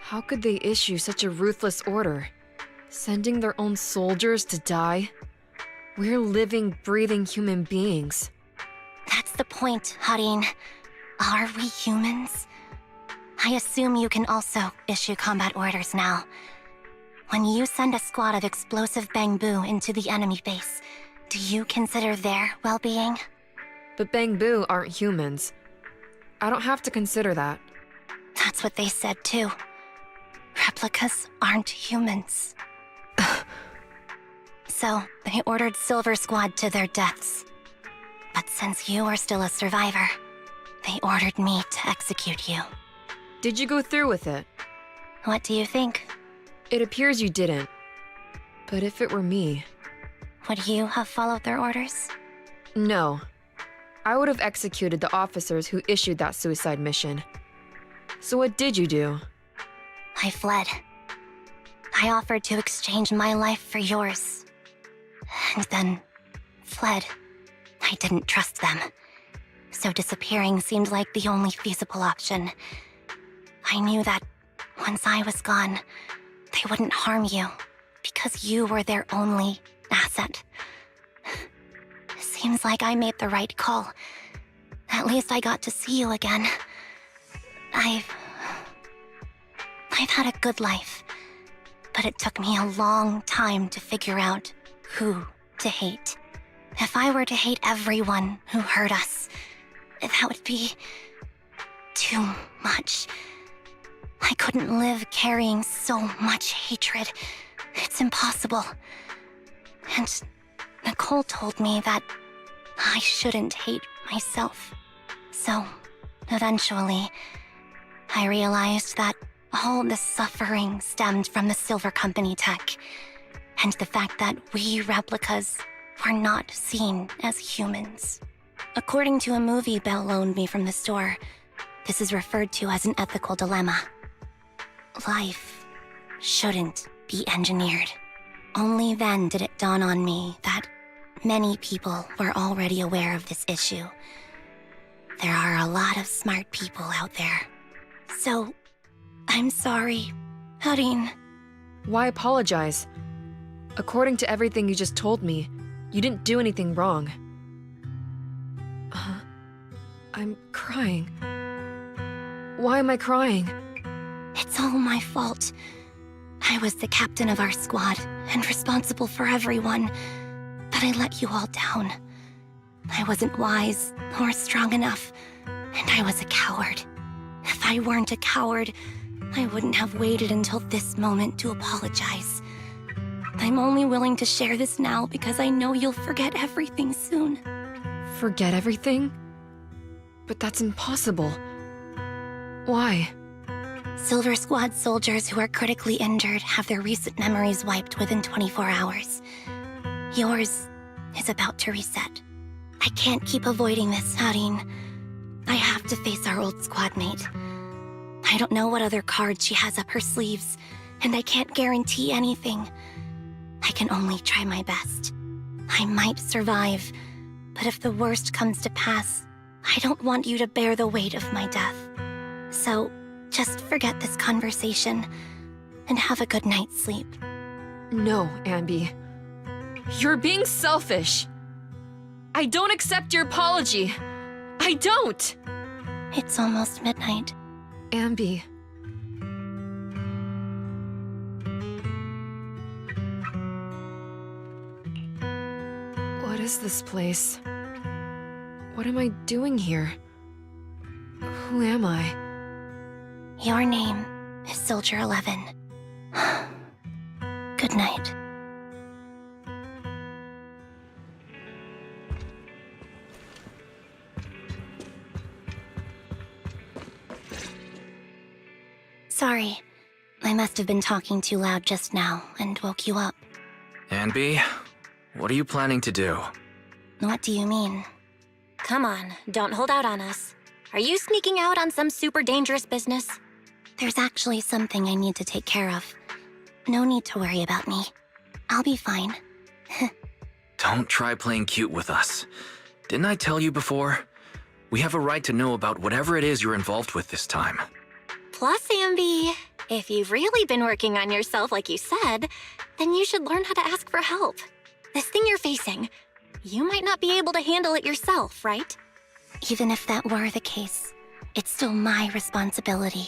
How could they issue such a ruthless order? Sending their own soldiers to die? We're living, breathing human beings. That's the point, Harin. Are we humans? I assume you can also issue combat orders now. When you send a squad of explosive bamboo into the enemy base, do you consider their well-being? But Bangbu aren't humans. I don't have to consider that. That's what they said too. Replicas aren't humans. So, they ordered Silver Squad to their deaths. But since you are still a survivor, they ordered me to execute you. Did you go through with it? What do you think? It appears you didn't. But if it were me... Would you have followed their orders? No. I would have executed the officers who issued that suicide mission. So what did you do? I fled. I offered to exchange my life for yours. And then fled. I didn't trust them. So disappearing seemed like the only feasible option. I knew that once I was gone, they wouldn't harm you because you were their only asset. Seems like I made the right call. At least I got to see you again. I've had a good life, but it took me a long time to figure out who to hate. If I were to hate everyone who hurt us, that would be too much. I couldn't live carrying so much hatred. It's impossible. And Nicole told me that I shouldn't hate myself. So, eventually, I realized that all the suffering stemmed from the Silver Company tech, and the fact that we replicas were not seen as humans. According to a movie Belle loaned me from the store, this is referred to as an ethical dilemma. Life shouldn't be engineered. Only then did it dawn on me that many people were already aware of this issue. There are a lot of smart people out there. So, I'm sorry, Harin. Why apologize? According to everything you just told me, you didn't do anything wrong. I'm crying. Why am I crying? It's all my fault. I was the captain of our squad and responsible for everyone, but I let you all down. I wasn't wise or strong enough, and I was a coward. If I weren't a coward, I wouldn't have waited until this moment to apologize. I'm only willing to share this now because I know you'll forget everything soon. Forget everything? But that's impossible. Why? Silver Squad soldiers who are critically injured have their recent memories wiped within 24 hours. Yours is about to reset. I can't keep avoiding this, Harin. I have to face our old squad mate. I don't know what other cards she has up her sleeves, and I can't guarantee anything. I can only try my best. I might survive, but if the worst comes to pass, I don't want you to bear the weight of my death. So, just forget this conversation, and have a good night's sleep. No, Ambi. You're being selfish. I don't accept your apology. I don't! It's almost midnight. Ambi. What is this place? What am I doing here? Who am I? Your name is Soldier 11. Good night. Sorry. I must have been talking too loud just now and woke you up. Anby, what are you planning to do? What do you mean? Come on, don't hold out on us. Are you sneaking out on some super dangerous business? There's actually something I need to take care of. No need to worry about me. I'll be fine. Don't try playing cute with us. Didn't I tell you before? We have a right to know about whatever it is you're involved with this time. Plus, Amby, if you've really been working on yourself like you said, then you should learn how to ask for help. This thing you're facing, you might not be able to handle it yourself, right? Even if that were the case, it's still my responsibility,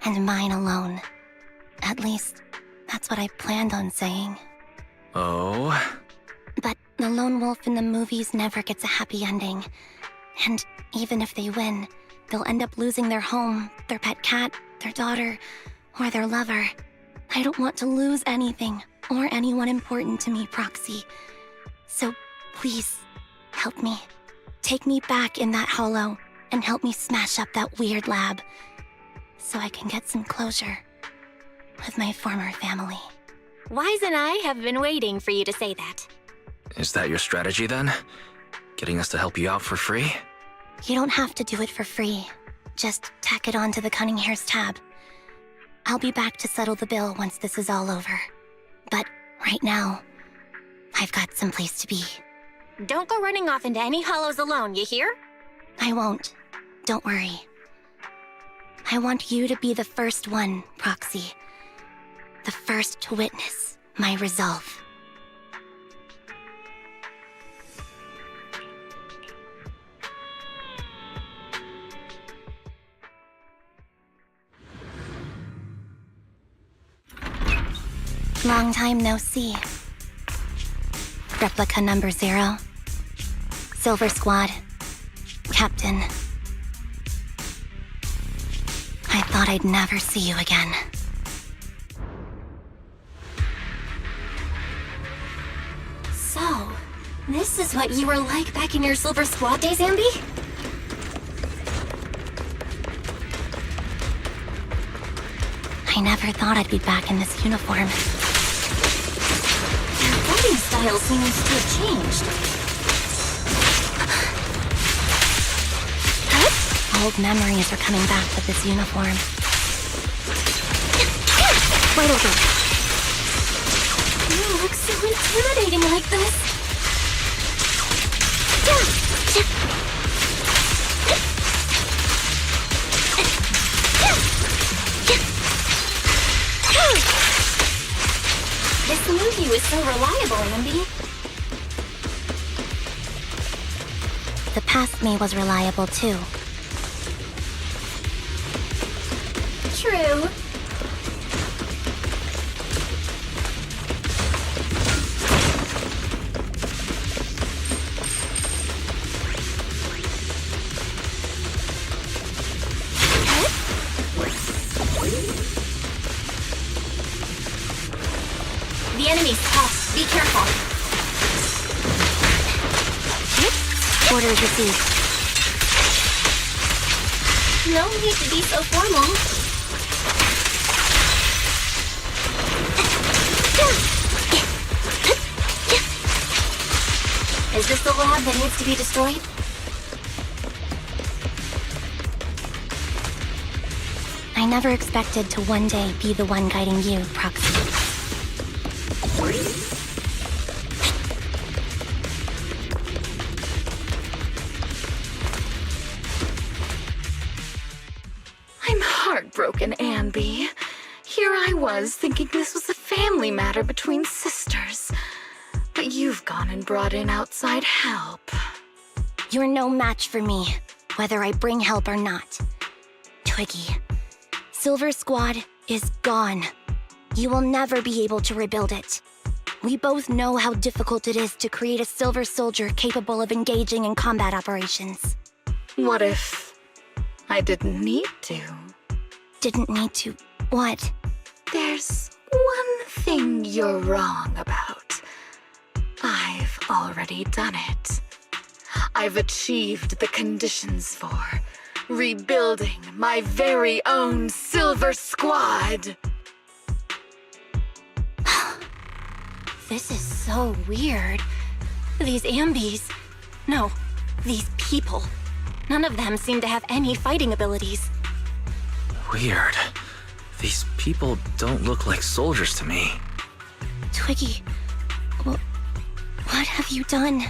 and mine alone. At least, that's what I planned on saying. Oh? But the lone wolf in the movies never gets a happy ending. And even if they win, they'll end up losing their home, their pet cat, their daughter, or their lover. I don't want to lose anything or anyone important to me, Proxy. So please, help me. Take me back in that hollow and help me smash up that weird lab so I can get some closure with my former family. Wise and I have been waiting for you to say that. Is that your strategy then? Getting us to help you out for free? You don't have to do it for free. Just tack it onto the Cunning Hair's tab. I'll be back to settle the bill once this is all over. But right now, I've got someplace to be. Don't go running off into any hollows alone, you hear? I won't. Don't worry. I want you to be the first one, Proxy. The first to witness my resolve. Long time no see. Replica number 0. Silver Squad. Captain. I thought I'd never see you again. So, this is what you were like back in your Silver Squad days, Ambi? I never thought I'd be back in this uniform. Your fighting style seems to have changed. Old memories are coming back with this uniform. Wait over. You look so intimidating like this. This movie was so reliable, Ambi. The past me was reliable too. True. The enemy's tough. Be careful. Orders received. No need to be so formal. Is this the lab that needs to be destroyed? I never expected to one day be the one guiding you, Proxy. I'm heartbroken, Ambi. Here I was thinking this was a family matter between sisters. But you've gone and brought in outside help. You're no match for me, whether I bring help or not. Twiggy, Silver Squad is gone. You will never be able to rebuild it. We both know how difficult it is to create a Silver Soldier capable of engaging in combat operations. What if I didn't need to? Didn't need to. What? There's one thing you're wrong about. I've already done it. I've achieved the conditions for rebuilding my very own Silver Squad. This is so weird. These Ambis. No, these people. None of them seem to have any fighting abilities. Weird. These people don't look like soldiers to me. Twiggy, what have you done?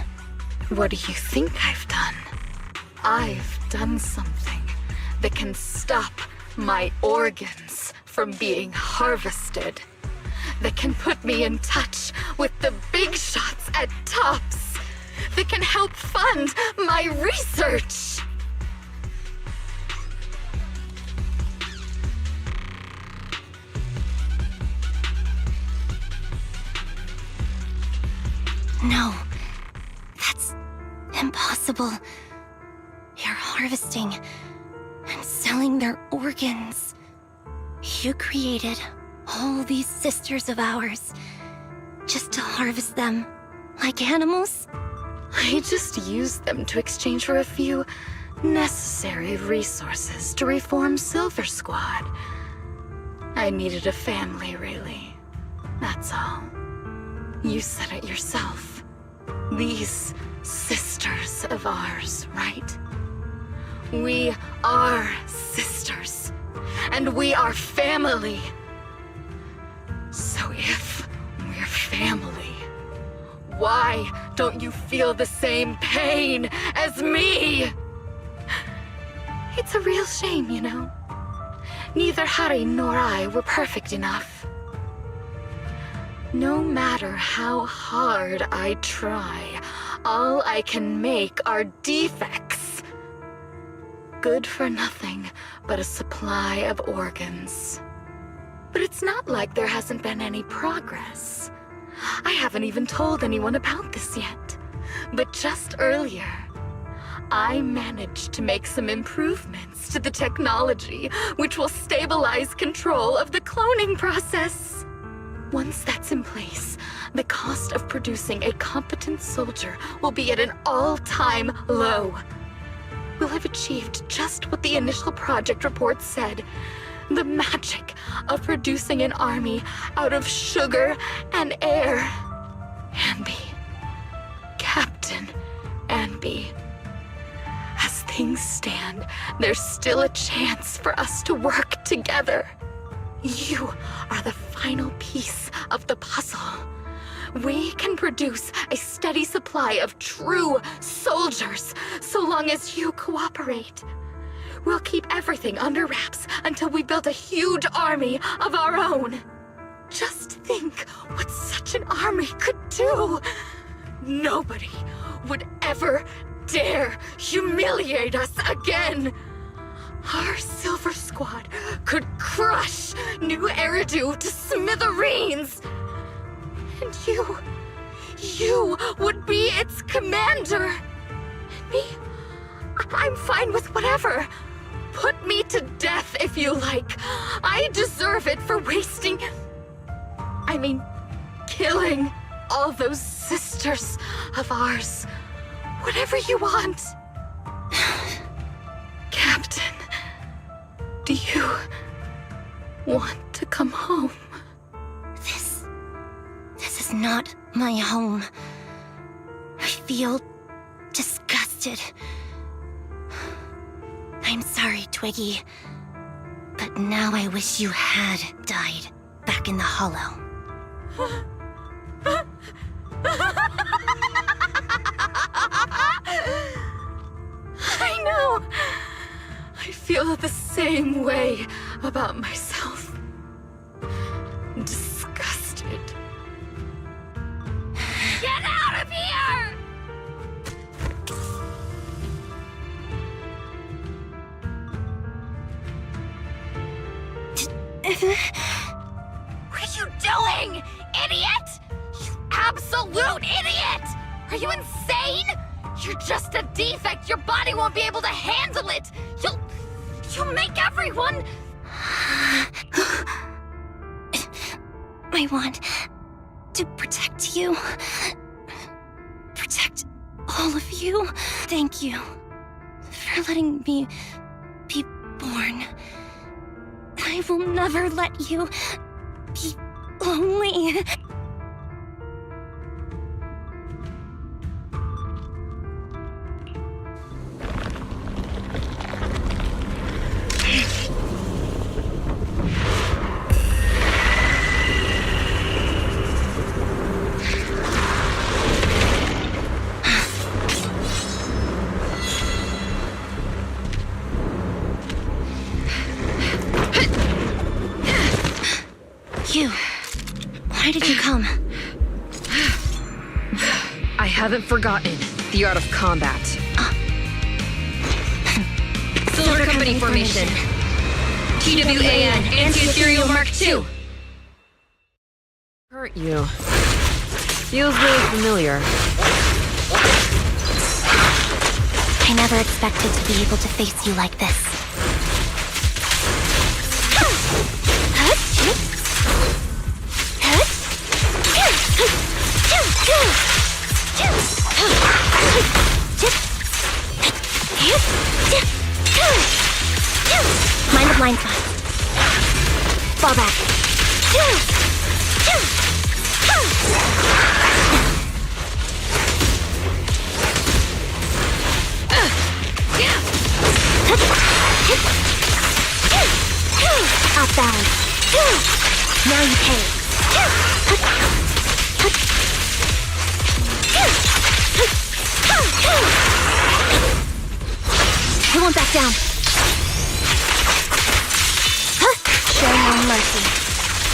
What do you think I've done? I've done something that can stop my organs from being harvested. That can put me in touch with the big shots at TOPS. That can help fund my research. No, that's impossible. harvesting and selling their organs. You created all these sisters of ours just to harvest them like animals? I just used them to exchange for a few necessary resources to reform Silver Squad. I needed a family, really. That's all. You said it yourself. These sisters of ours, right? We are sisters, and we are family. So if we're family, why don't you feel the same pain as me? It's a real shame, you know. Neither Harry nor I were perfect enough. No matter how hard I try, all I can make are defects. Good for nothing but a supply of organs. But it's not like there hasn't been any progress. I haven't even told anyone about this yet. But just earlier, I managed to make some improvements to the technology which will stabilize control of the cloning process. Once that's in place, the cost of producing a competent soldier will be at an all-time low. We'll have achieved just what the initial project report said. The magic of producing an army out of sugar and air. Anby. Captain Anby. As things stand, there's still a chance for us to work together. You are the final piece of the puzzle. We can produce a steady supply of true soldiers so long as you cooperate. We'll keep everything under wraps until we build a huge army of our own. Just think what such an army could do. Nobody would ever dare humiliate us again. Our Silver Squad could crush New Eridu to smithereens. And you would be its commander. And me, I'm fine with whatever. Put me to death if you like. I deserve it for killing all those sisters of ours. Whatever you want. Captain, do you want to come home? This is not my home. I feel disgusted. I'm sorry, Twiggy. But now I wish you had died back in the Hollow. I know. I feel the same way about myself. Disgusted. Get out of here! What are you doing, idiot? You absolute idiot! Are you insane? You're just a defect. Your body won't be able to handle it. You'll make everyone... I want to protect you. Protect all of you. Thank you for letting me be born. I will never let you be lonely. Why did you come? I haven't forgotten the art of combat. Silver Company formation. TWAN, Anti-Ethereal Mark II. Hurt you. Feels really familiar. I never expected to be able to face you like this. Mind the blind spot. Fall back. Off balance. Now you pay. I won't back down. Show no mercy,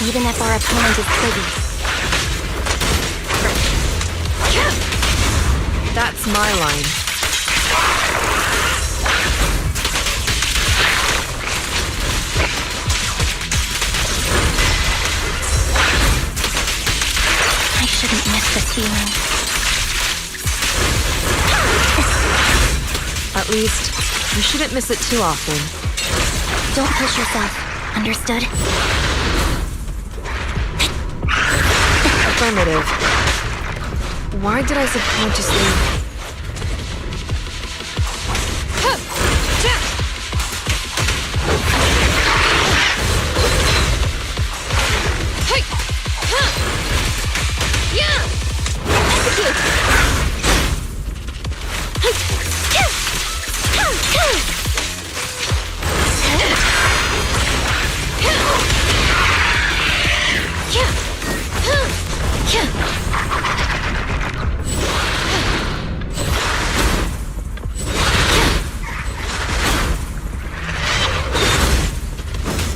even if our opponent is pretty. That's my line. I shouldn't miss this feeling. At least, you shouldn't miss it too often. Don't push yourself. Understood? Affirmative. Why did I subconsciously...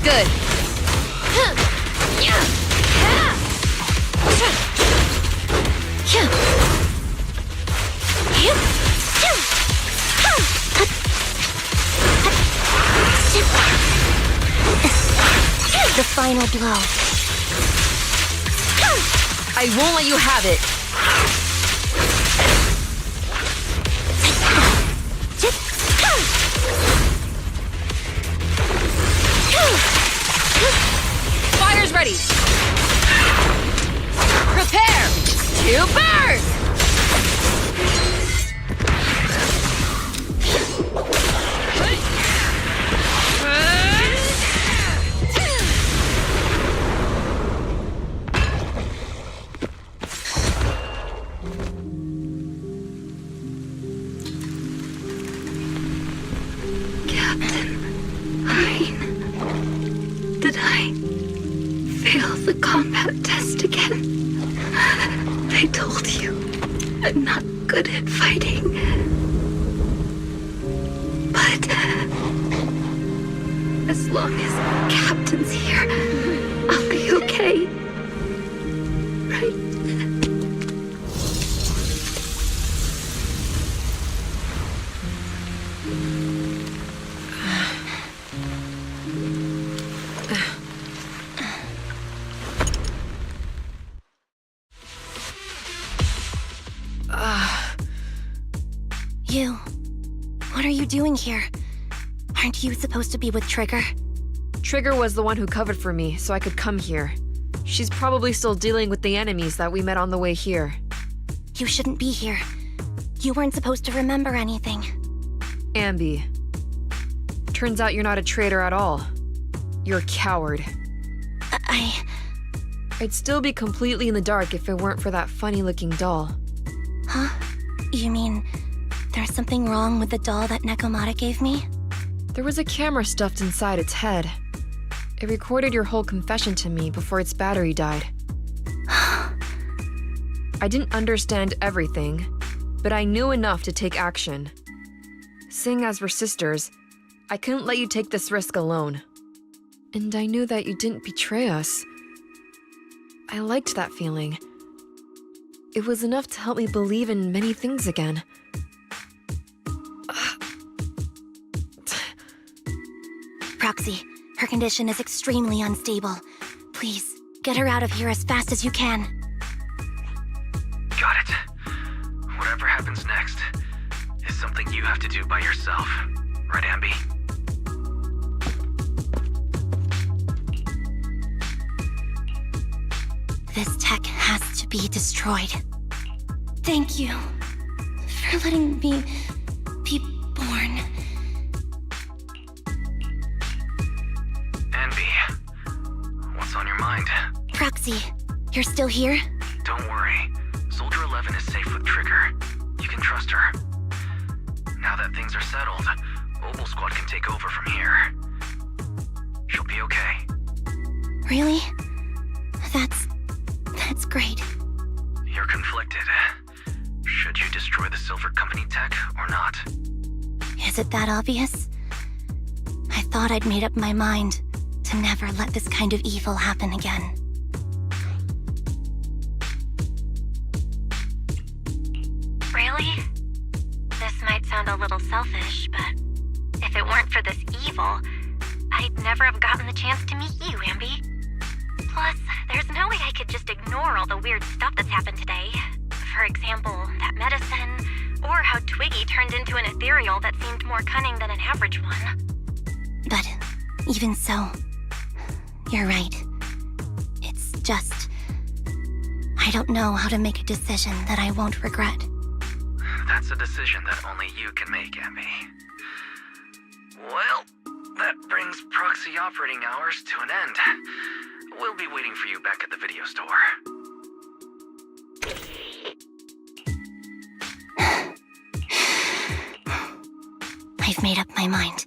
Good. The final blow. I won't let you have it. Fire's ready! Prepare to burn! Did I fail the combat test again? I told you, I'm not good at fighting. But as long as Captain's here, I'll be okay. Right? You. What are you doing here? Aren't you supposed to be with Trigger? Trigger was the one who covered for me, so I could come here. She's probably still dealing with the enemies that we met on the way here. You shouldn't be here. You weren't supposed to remember anything. Ambi. Turns out you're not a traitor at all. You're a coward. I'd still be completely in the dark if it weren't for that funny-looking doll. Huh? You mean there's something wrong with the doll that Nekomata gave me? There was a camera stuffed inside its head. It recorded your whole confession to me before its battery died. I didn't understand everything, but I knew enough to take action. Seeing as we're sisters, I couldn't let you take this risk alone. And I knew that you didn't betray us. I liked that feeling. It was enough to help me believe in many things again. Proxy, her condition is extremely unstable. Please, get her out of here as fast as you can. Got it. Whatever happens next is something you have to do by yourself. Right, Ambi? This tech has to be destroyed. Thank you for letting me be born. Ambi, what's on your mind? Proxy, you're still here? Don't worry. Soldier 11 is safe with Trigger. You can trust her. Now that things are settled, Mobile Squad can take over from here. She'll be okay. Really? That's great. You're conflicted. Should you destroy the Silver Company tech or not? Is it that obvious? I thought I'd made up my mind to never let this kind of evil happen again. Really? This might sound a little selfish, but if it weren't for this evil, I'd never have gotten the chance to meet you, Ambi. Plus, there's no way I could just ignore all the weird stuff that's happened today. For example, that medicine, or how Twiggy turned into an ethereal that seemed more cunning than an average one. But even so, you're right. It's just... I don't know how to make a decision that I won't regret. That's a decision that only you can make, Ambi. Well, that brings proxy operating hours to an end. We'll be waiting for you back at the video store. I've made up my mind.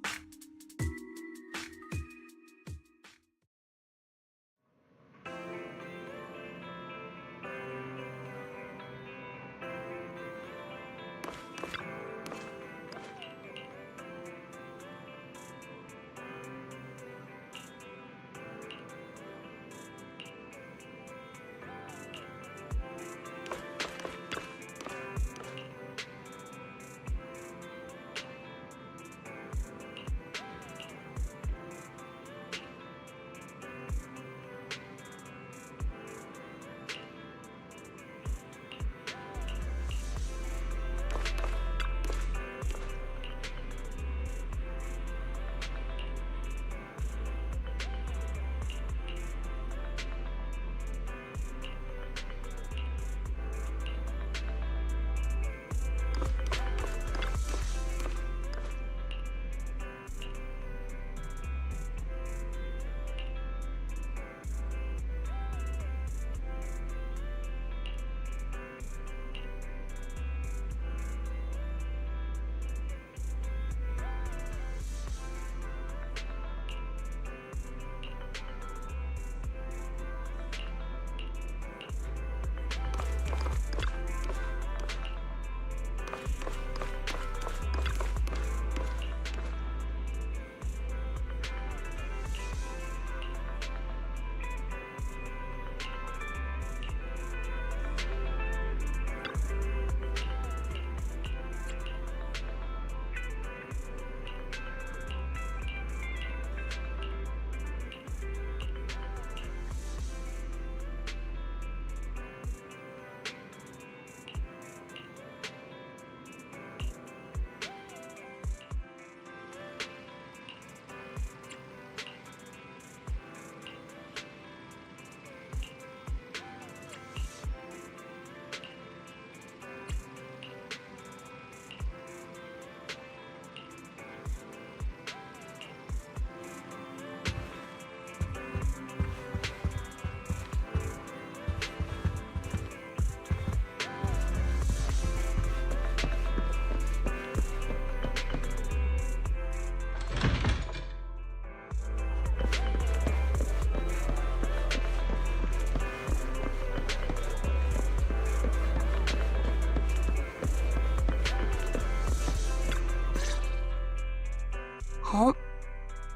Oh,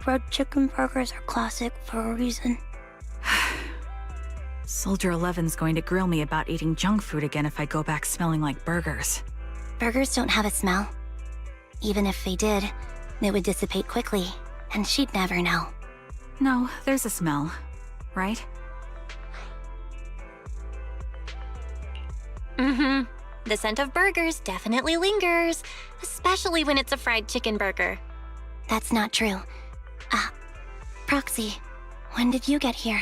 red chicken burgers are classic for a reason. Soldier 11's going to grill me about eating junk food again if I go back smelling like burgers. Burgers don't have a smell. Even if they did, it would dissipate quickly, and she'd never know. No, there's a smell, right? Mm-hmm. The scent of burgers definitely lingers, especially when it's a fried chicken burger. That's not true. Proxy, when did you get here?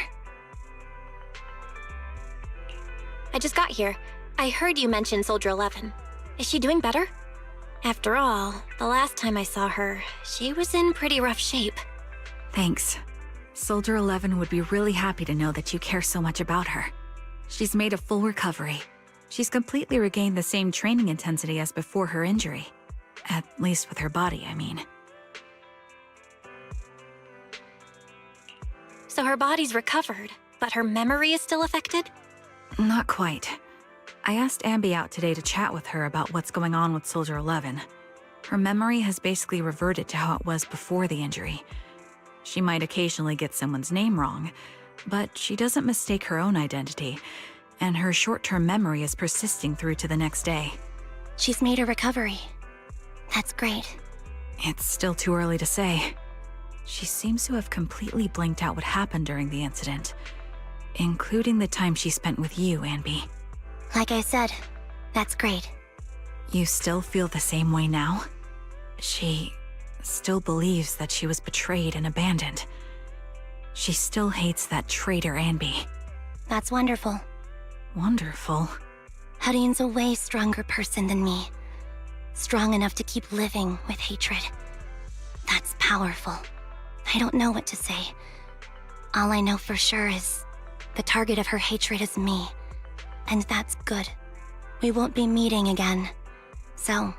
I just got here. I heard you mention Soldier 11. Is she doing better? After all, the last time I saw her, she was in pretty rough shape. Thanks. Soldier 11 would be really happy to know that you care so much about her. She's made a full recovery. She's completely regained the same training intensity as before her injury. At least with her body, I mean. So her body's recovered, but her memory is still affected? Not quite. I asked Ambi out today to chat with her about what's going on with Soldier 11. Her memory has basically reverted to how it was before the injury. She might occasionally get someone's name wrong, but she doesn't mistake her own identity, and her short-term memory is persisting through to the next day. She's made a recovery. That's great. It's still too early to say. She seems to have completely blanked out what happened during the incident, including the time she spent with you, Ambi. Like I said, that's great. You still feel the same way now? She still believes that she was betrayed and abandoned. She still hates that traitor Ambi. That's wonderful. Wonderful? Hudion's a way stronger person than me. Strong enough to keep living with hatred. That's powerful. I don't know what to say. All I know for sure is the target of her hatred is me. And that's good. We won't be meeting again. So,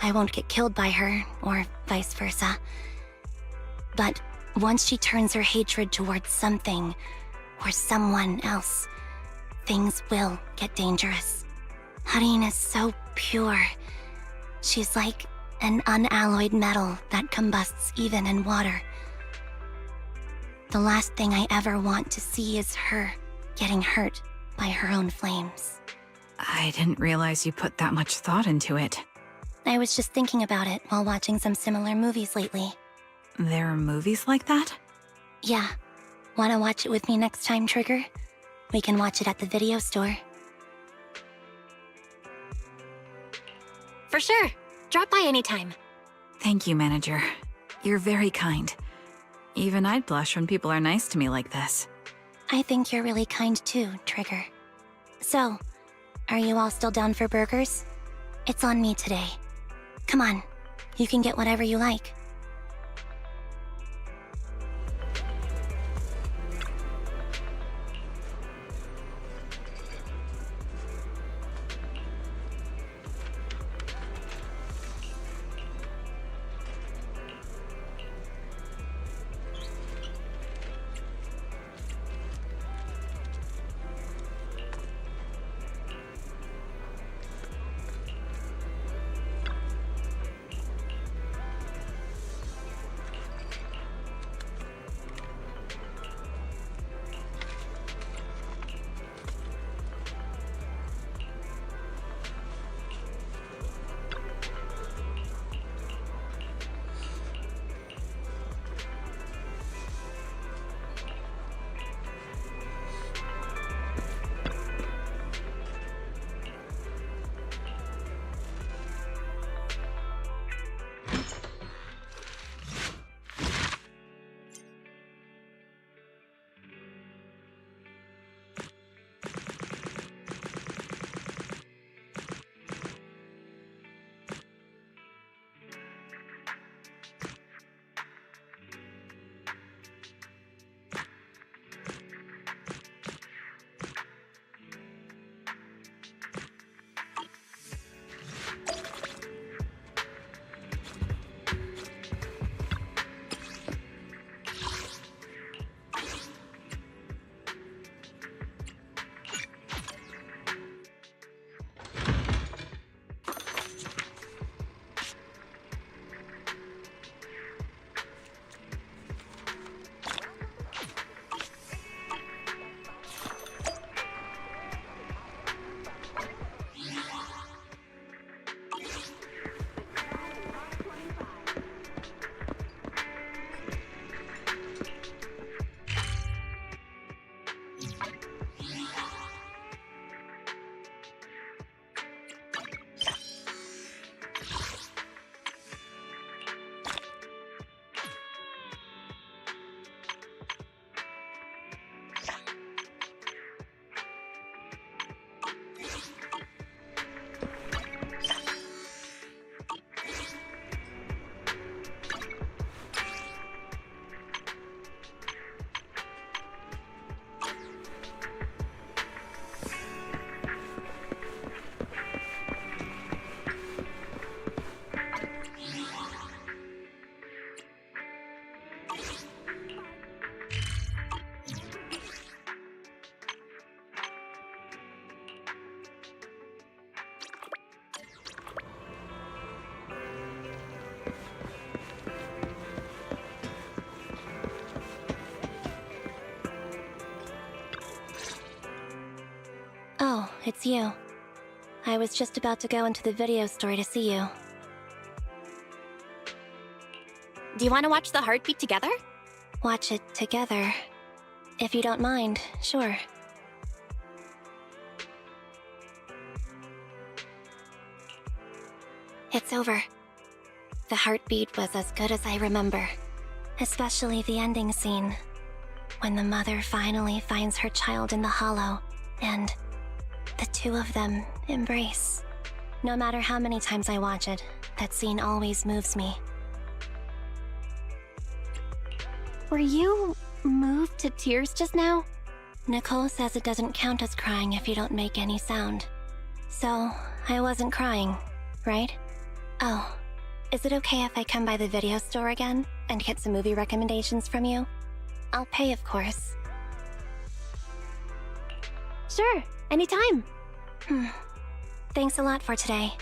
I won't get killed by her, or vice versa. But once she turns her hatred towards something, or someone else, things will get dangerous. Hudion is so pure. She's like an unalloyed metal that combusts even in water. The last thing I ever want to see is her getting hurt by her own flames. I didn't realize you put that much thought into it. I was just thinking about it while watching some similar movies lately. There are movies like that? Yeah. Wanna watch it with me next time, Trigger? We can watch it at the video store. For sure. Drop by anytime. Thank you, Manager. You're very kind. Even I'd blush when people are nice to me like this. I think you're really kind too, Trigger. So, are you all still down for burgers? It's on me today. Come on, you can get whatever you like. it's you. I was just about to go into the video store to see you. Do you want to watch the heartbeat together? Watch it together. If you don't mind, sure. It's over. The heartbeat was as good as I remember. Especially the ending scene. When the mother finally finds her child in the hollow, and the two of them embrace. No matter how many times I watch it, that scene always moves me. Were you moved to tears just now? Nicole says it doesn't count as crying if you don't make any sound. So, I wasn't crying, right? Oh, is it okay if I come by the video store again and get some movie recommendations from you? I'll pay, of course. Sure, anytime. Thanks a lot for today.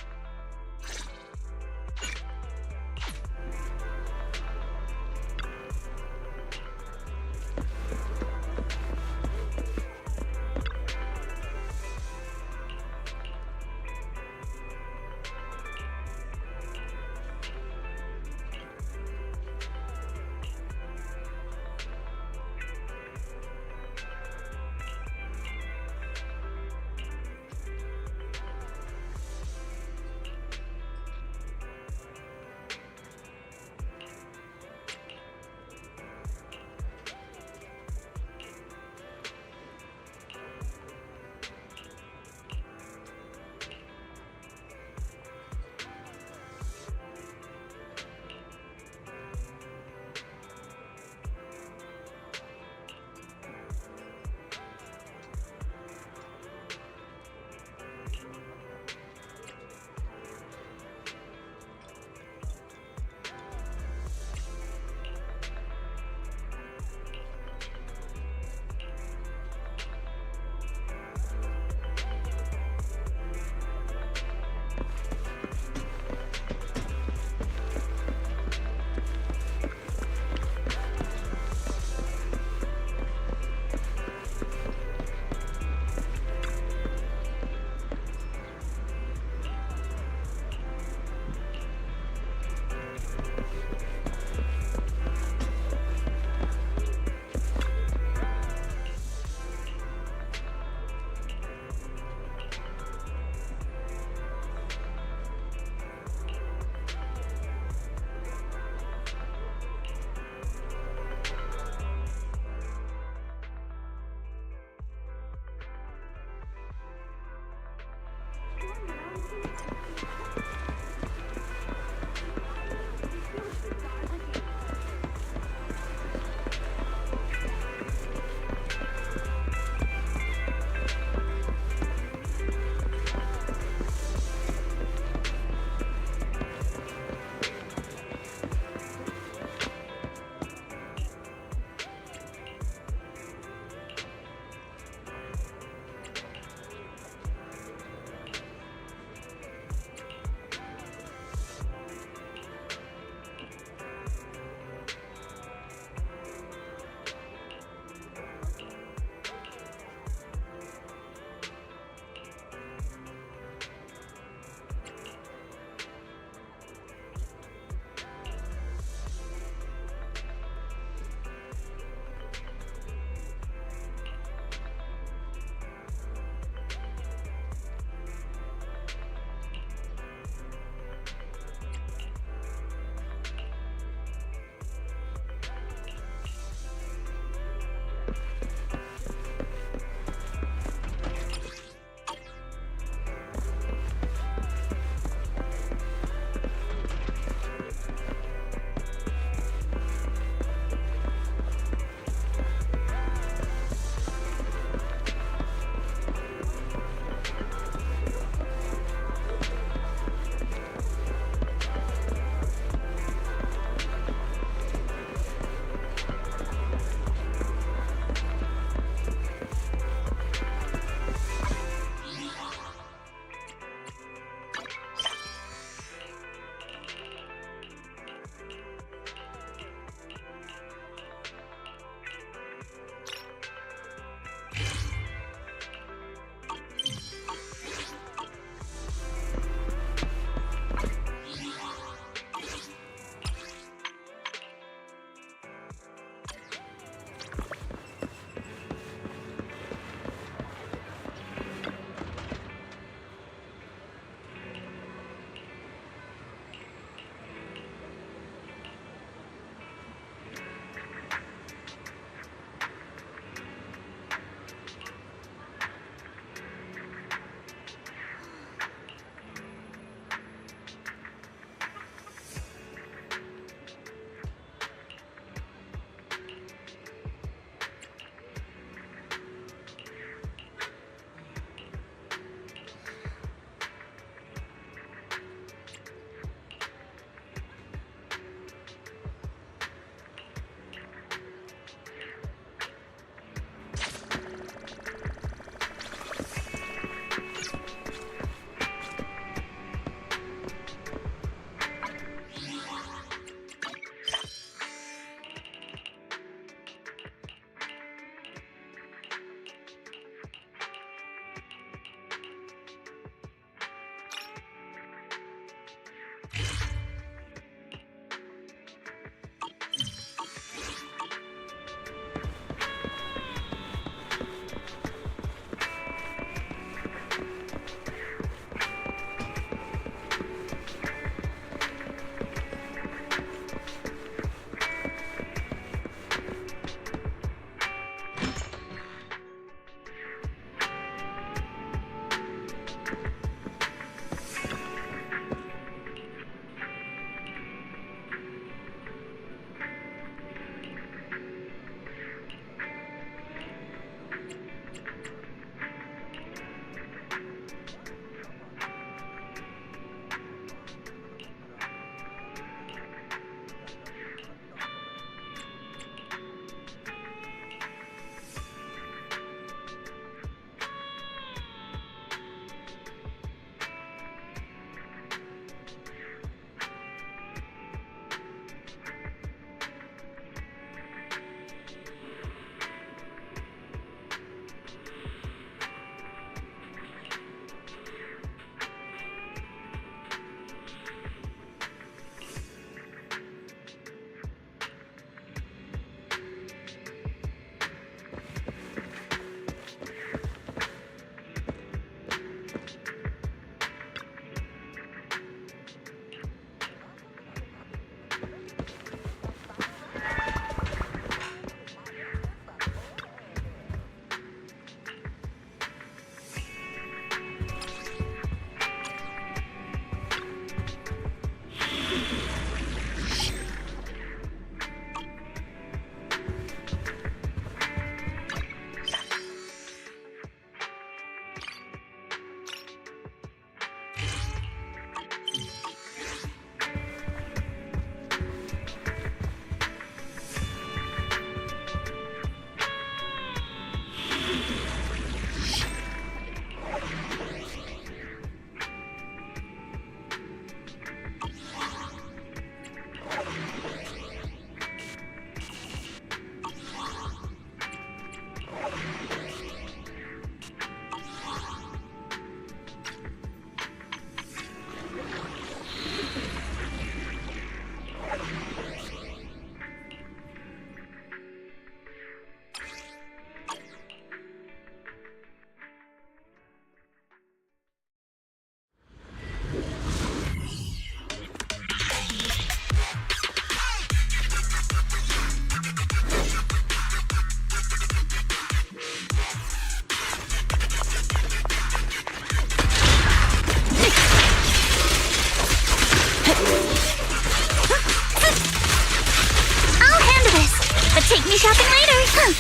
critter!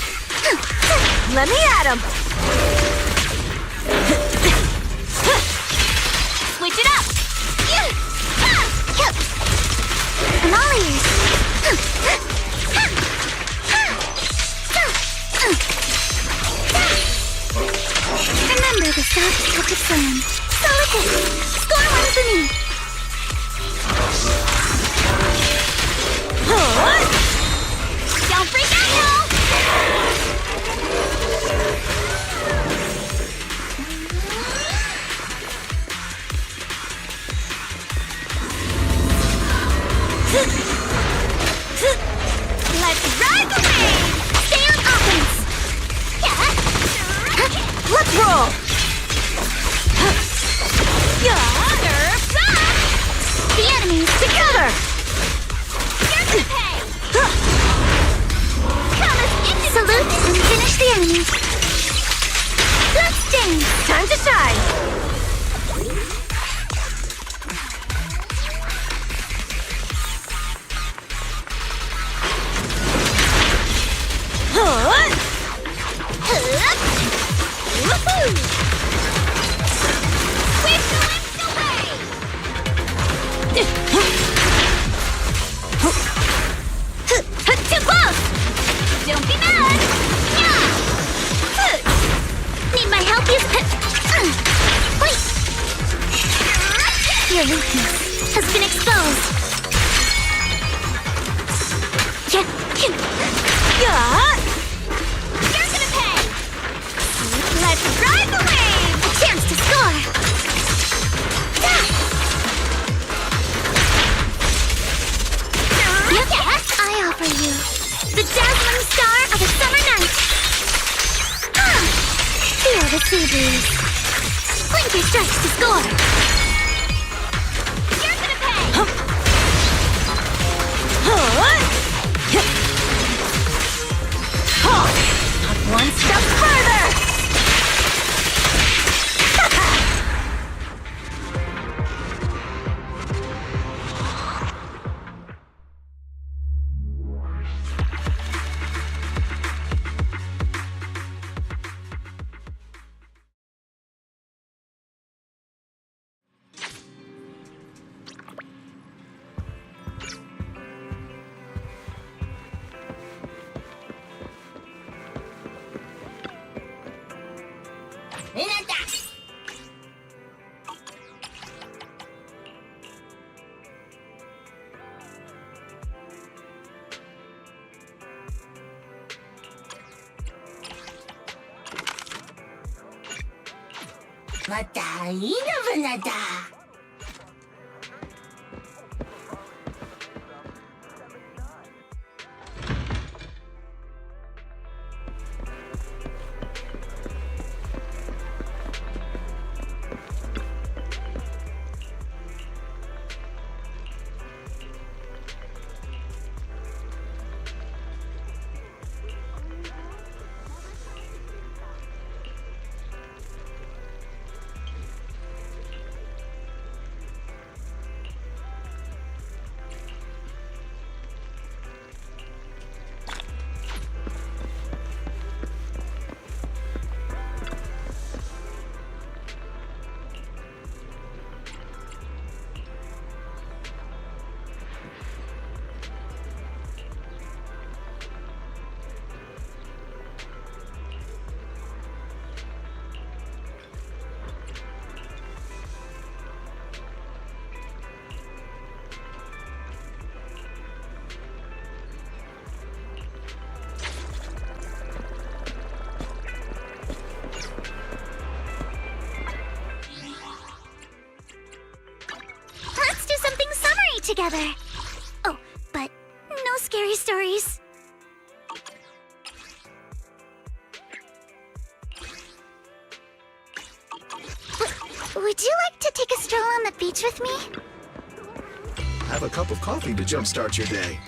Let me at him! Switch it up! I'm all ears! Remember the soft touch of sand. Solid hit! Score one for me! Don't freak out, y'all! Let's ride the wave! Stay on offense! Let's roll! The enemies together! You're gonna pay! Salute and finish the enemy! Bloodstained! Time to shine! Woohoo! Sweep the lips away! Too close! Don't be mad! Need my help, wait! Your weakness has been exposed! You're gonna pay! Let's ride the wave! A chance to score! I offer you the dazzling star of a summer night! Feel the sea breeze. Blink your strikes to score! You're gonna pay! Not one step further! Together. Oh, but no scary stories. Would you like to take a stroll on the beach with me? Have a cup of coffee to jumpstart your day.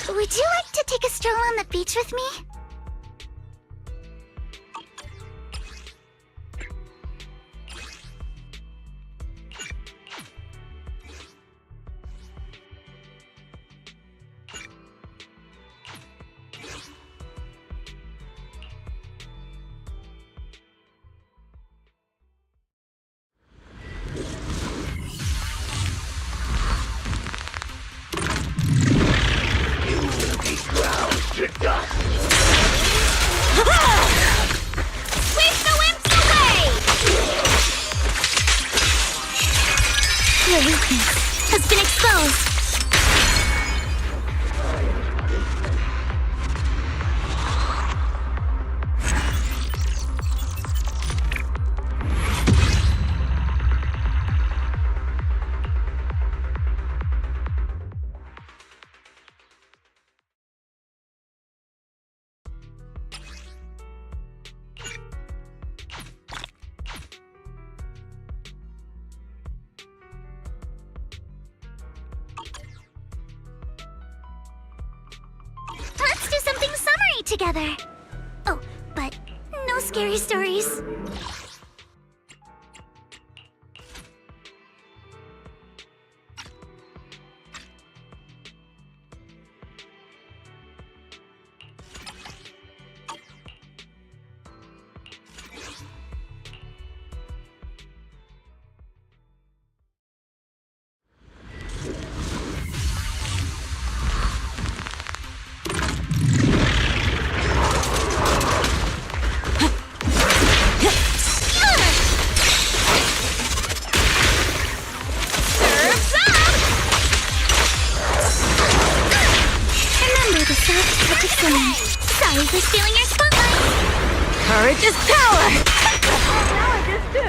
Would you like to take a stroll on the beach with me? Sweep the wimps away! Your weakness has been exposed. Let's do something summery together. Oh, but no scary stories. Remember the soft touch of singing. Sorry for stealing your spotlight. Courage is power! Now I just do.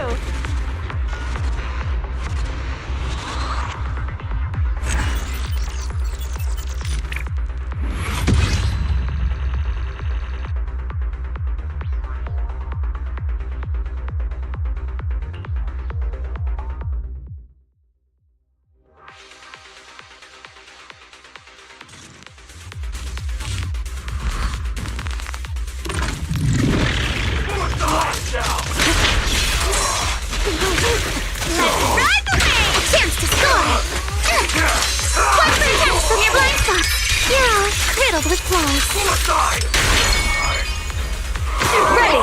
Riddled with flaws. Ready!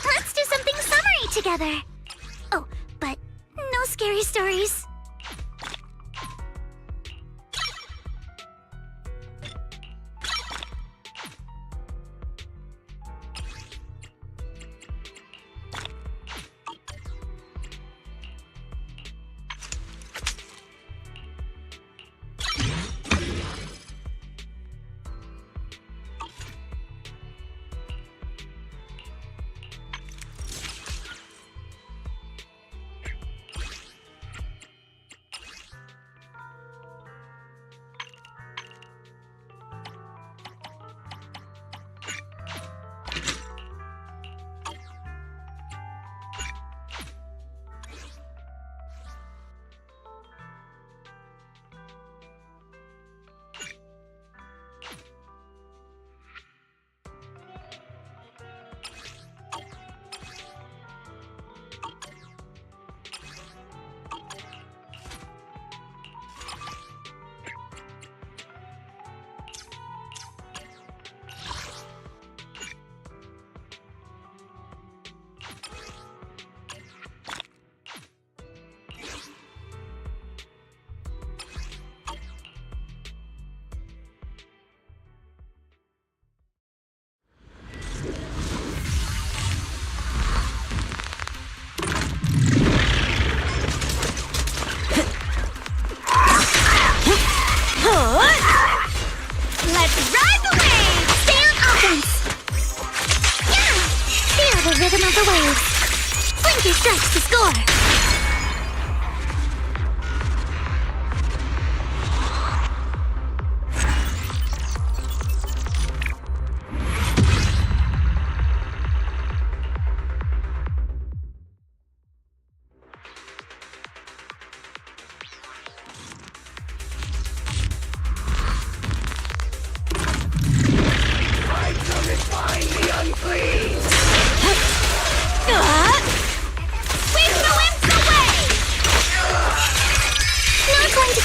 Let's do something summery together. Oh, but no scary stories.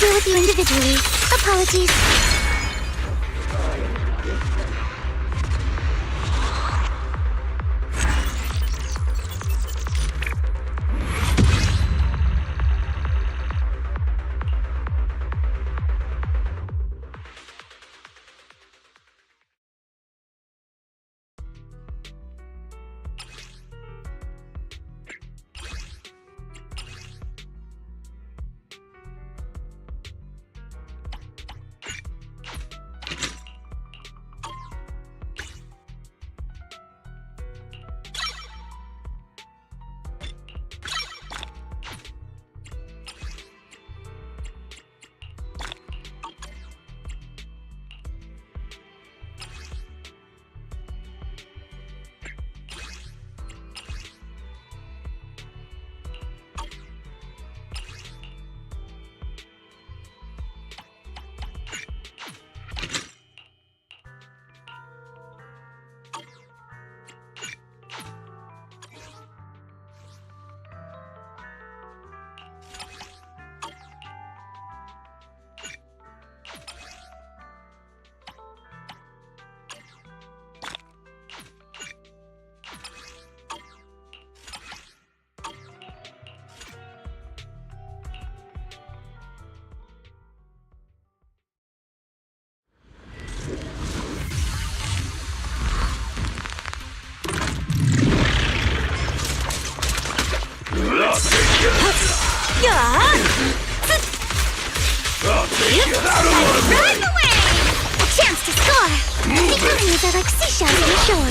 deal with you individually. Apologies. Right away! A chance to score! The enemies are like seashells on the shore.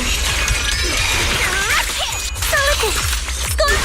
Solid hit! Score!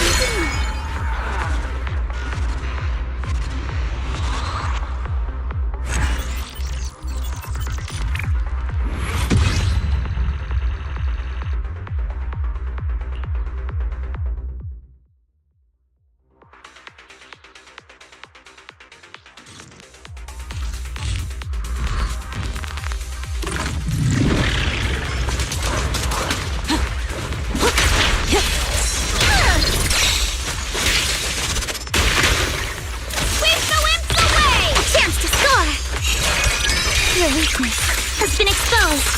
Your weakness has been exposed.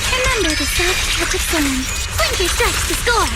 Remember the soft touch of someone. Blinker strikes to score!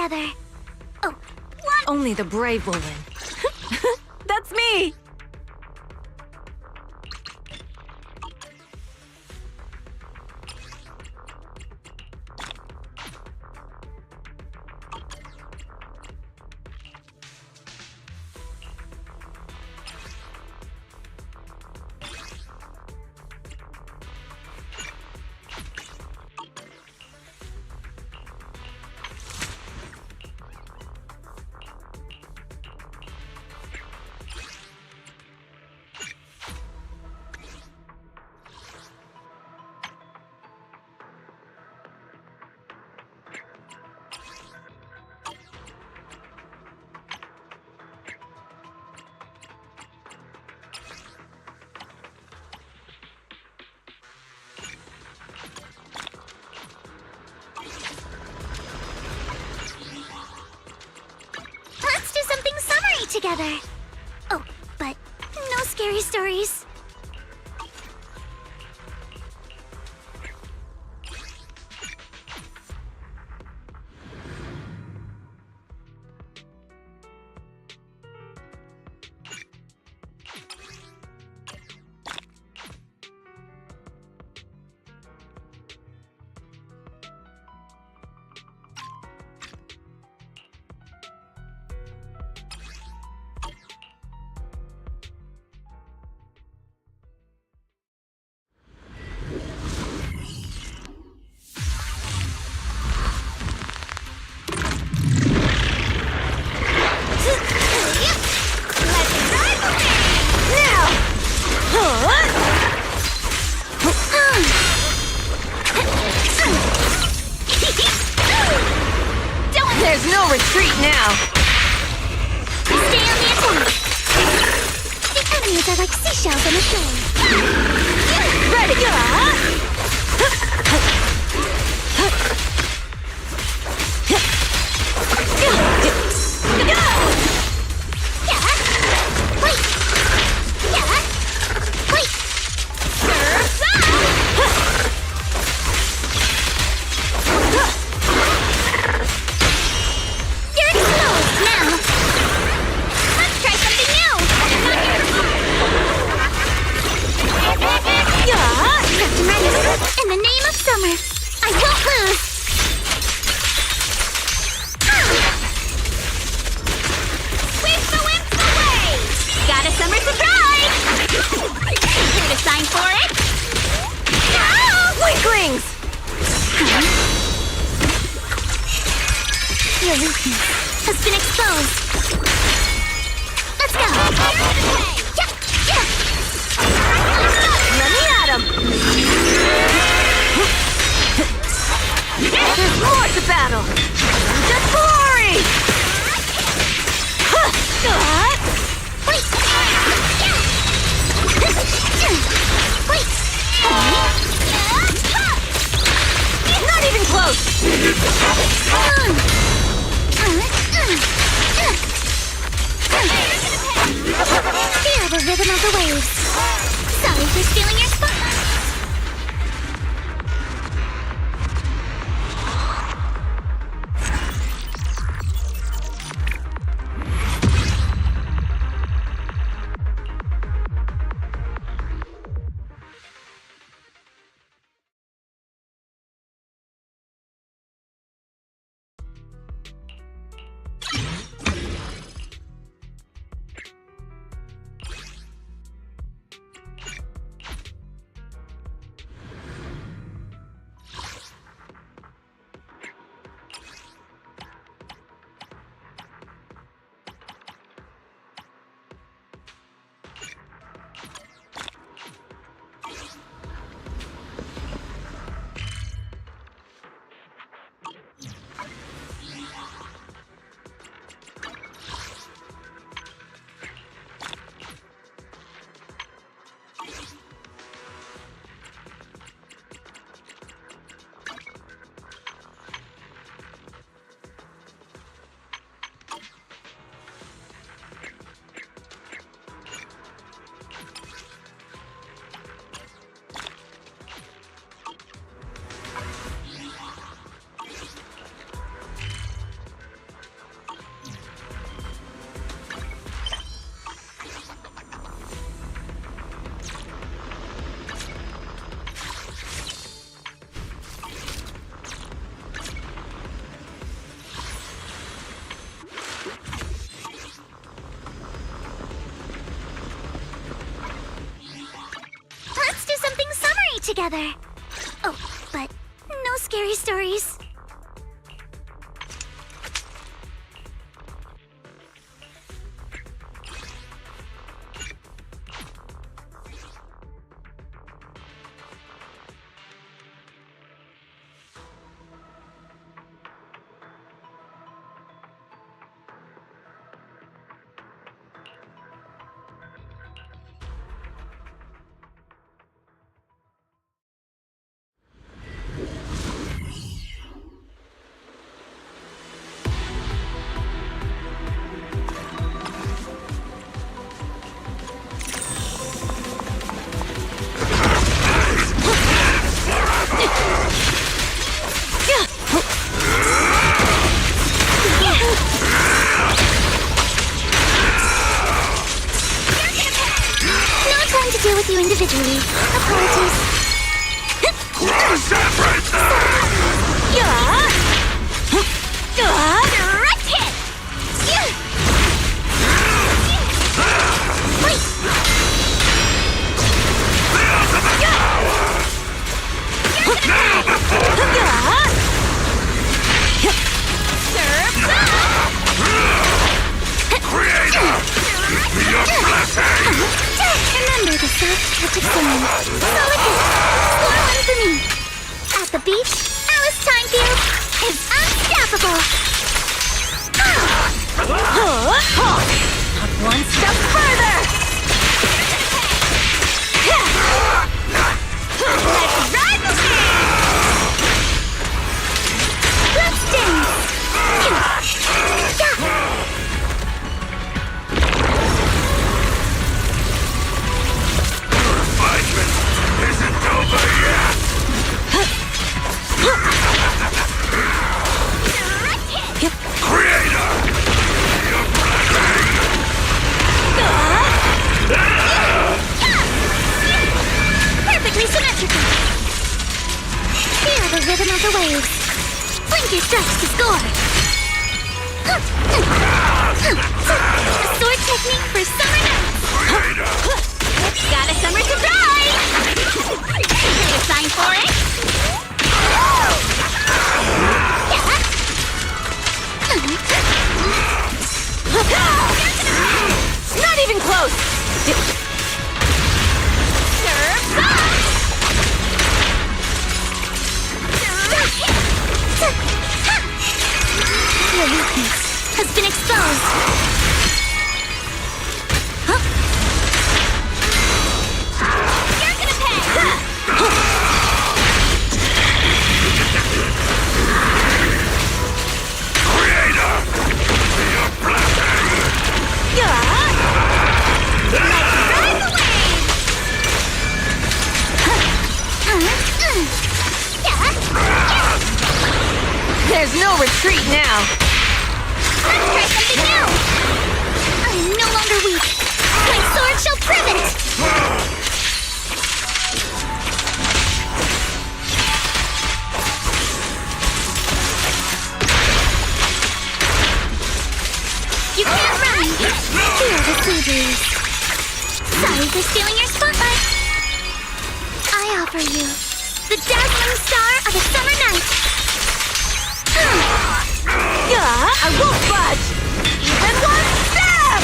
together. Oh, Only the brave will win. That's me! let's do something summery together. Oh, but no scary stories. There's no retreat now. Stay on the attack. The enemies are like seashells on the shore. Ready, You're exposed now. Let's try something new. Captain Ready. In the name of summer, I won't lose. Sweep the winds away. Got a summer surprise. Here to sign for it. Weaklings! Your weakness has been exposed. Let's go. Let me at 'em! There's more to battle! Just glory! Not even close! Feel the rhythm of the waves. Sorry for stealing your spotlight. together. Oh, but no scary stories. Deal with you individually. Apologies. Crush everything! Direct hit! Wait! Serve up! Creator! Give me your blessing! Remember the soft touch of sand. Solid hit. Score one for me. At the beach, Alice Timefield is unstoppable. Not one step further. Let's ride the wave. Let's dance. Isn't over yet! Creator! Your blessing! Perfectly symmetrical! Feel the rhythm of the waves. Blink your strikes to score! A sword technique for summer nights! Got a summer to try! Get a sign for it? Not even close! Serve up! Your weakness has been exposed! There's no retreat now. Let's try something new. I am no longer weak. My sword shall prove it. You can't run. Feel the sea breeze. Sorry for stealing your spotlight. I offer you the dazzling star of a summer night. I won't budge! Even one step!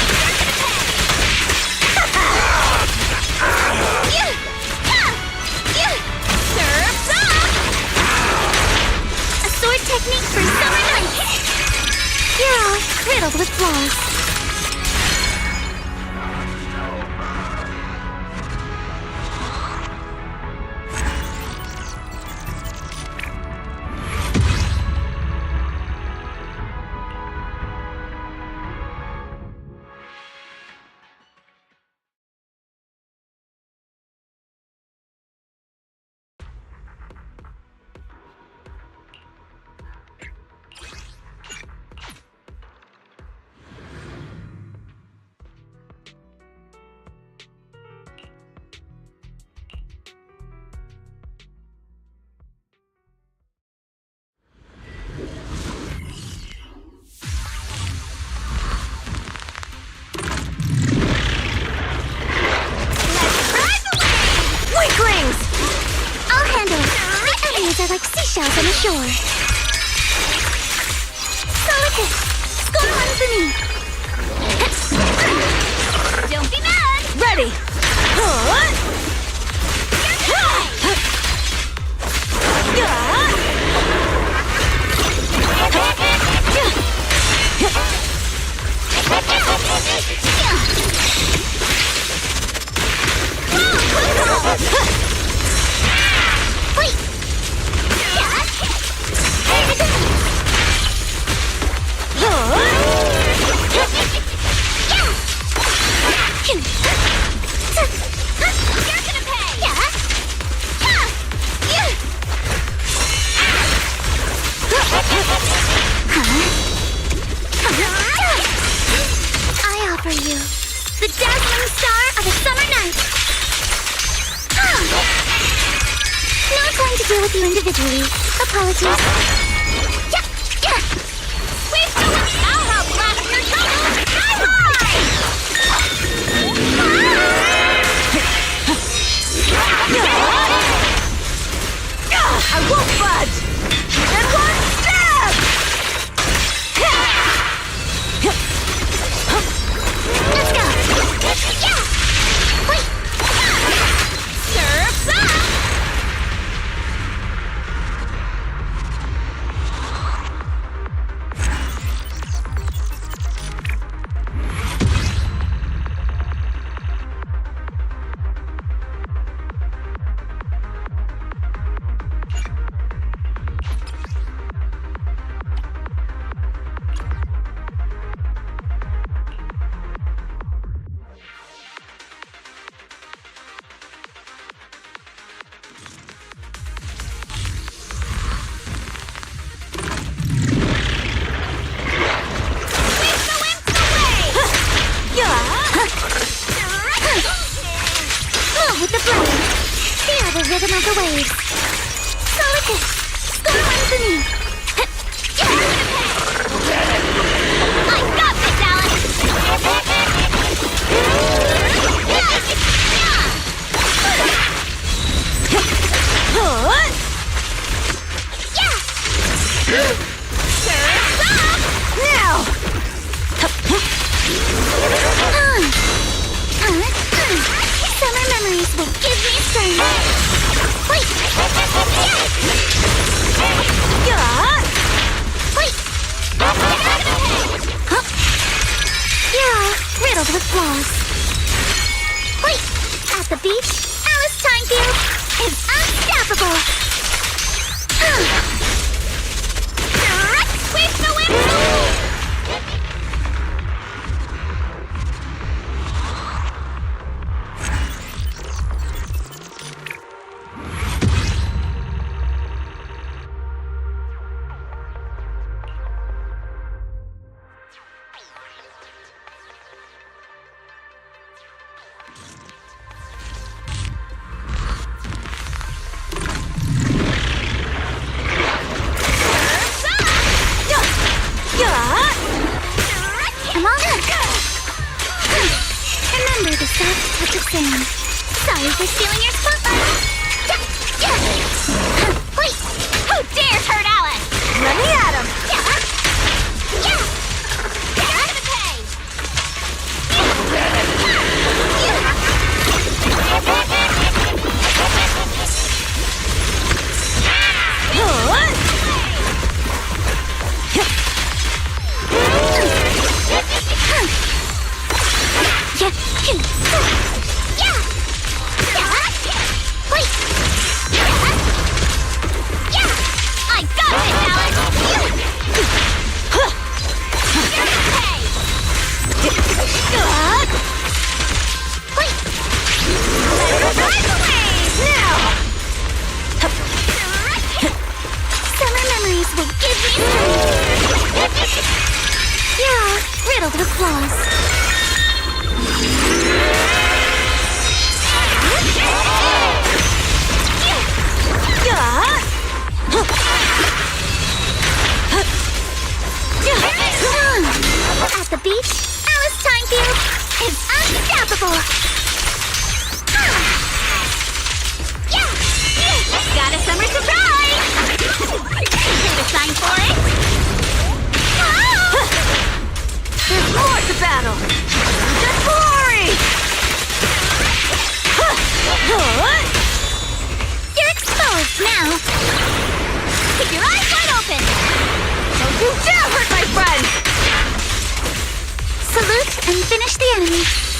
Serves up! A sword technique for summer nights! You're all riddled with flaws. seashells on the shore. Solid. Score one for me. Don't be mad. Ready! I offer you the dazzling star of a summer night. Not going to deal with you individually. Apologies. We've no one. I'll help blast your trouble. Sky I won't budge! And one stab! Let's go. Yeah. Wait. Surf's up. Move with the blade. Feel the rhythm of the waves. Solid hit. Score one for me. I got this, Alex. Summer memories will give me strength. Wait! Wait! Huh? You're all riddled with flaws. Wait! At the beach, Alice Timefield is unstoppable. Direct sweep the wind. I'm all done. Remember the soft touch of sand. Sorry for stealing your spotlight. Wait! Who dares hurt Alice? Let me at him! Get to the pay! I got it, Alex! Summer memories will give me strength. You're all riddled with flaws. At the beach, Alice Timefield is unstoppable. Got a summer surprise! and finish the enemy.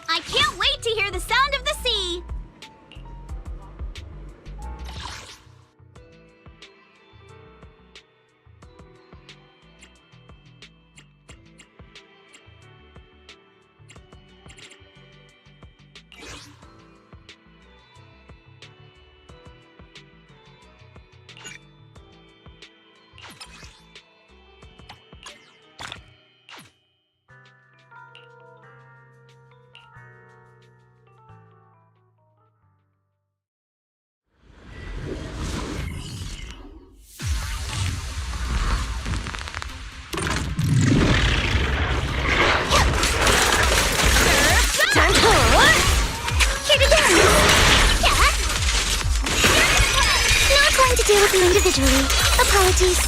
I can't wait to hear the sound of the sea! Deal with you individually. Apologies.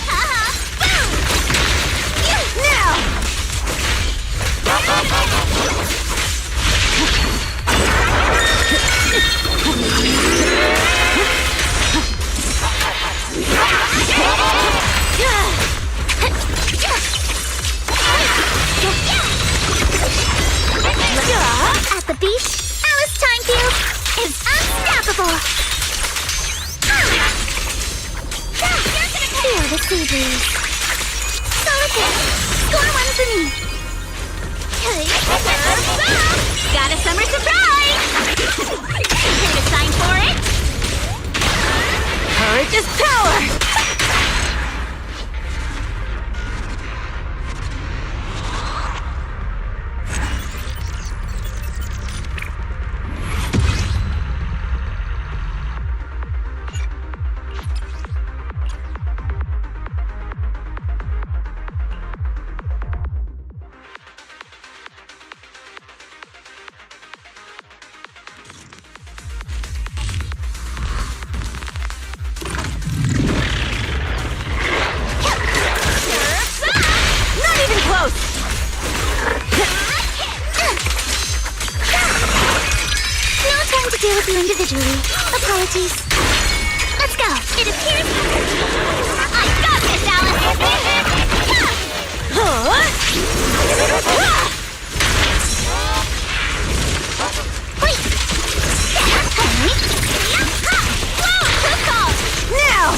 Haha! deal with you individually. Apologies. Let's go. It appears... I got this, Alice! Wait! Whoa! Who called? Now!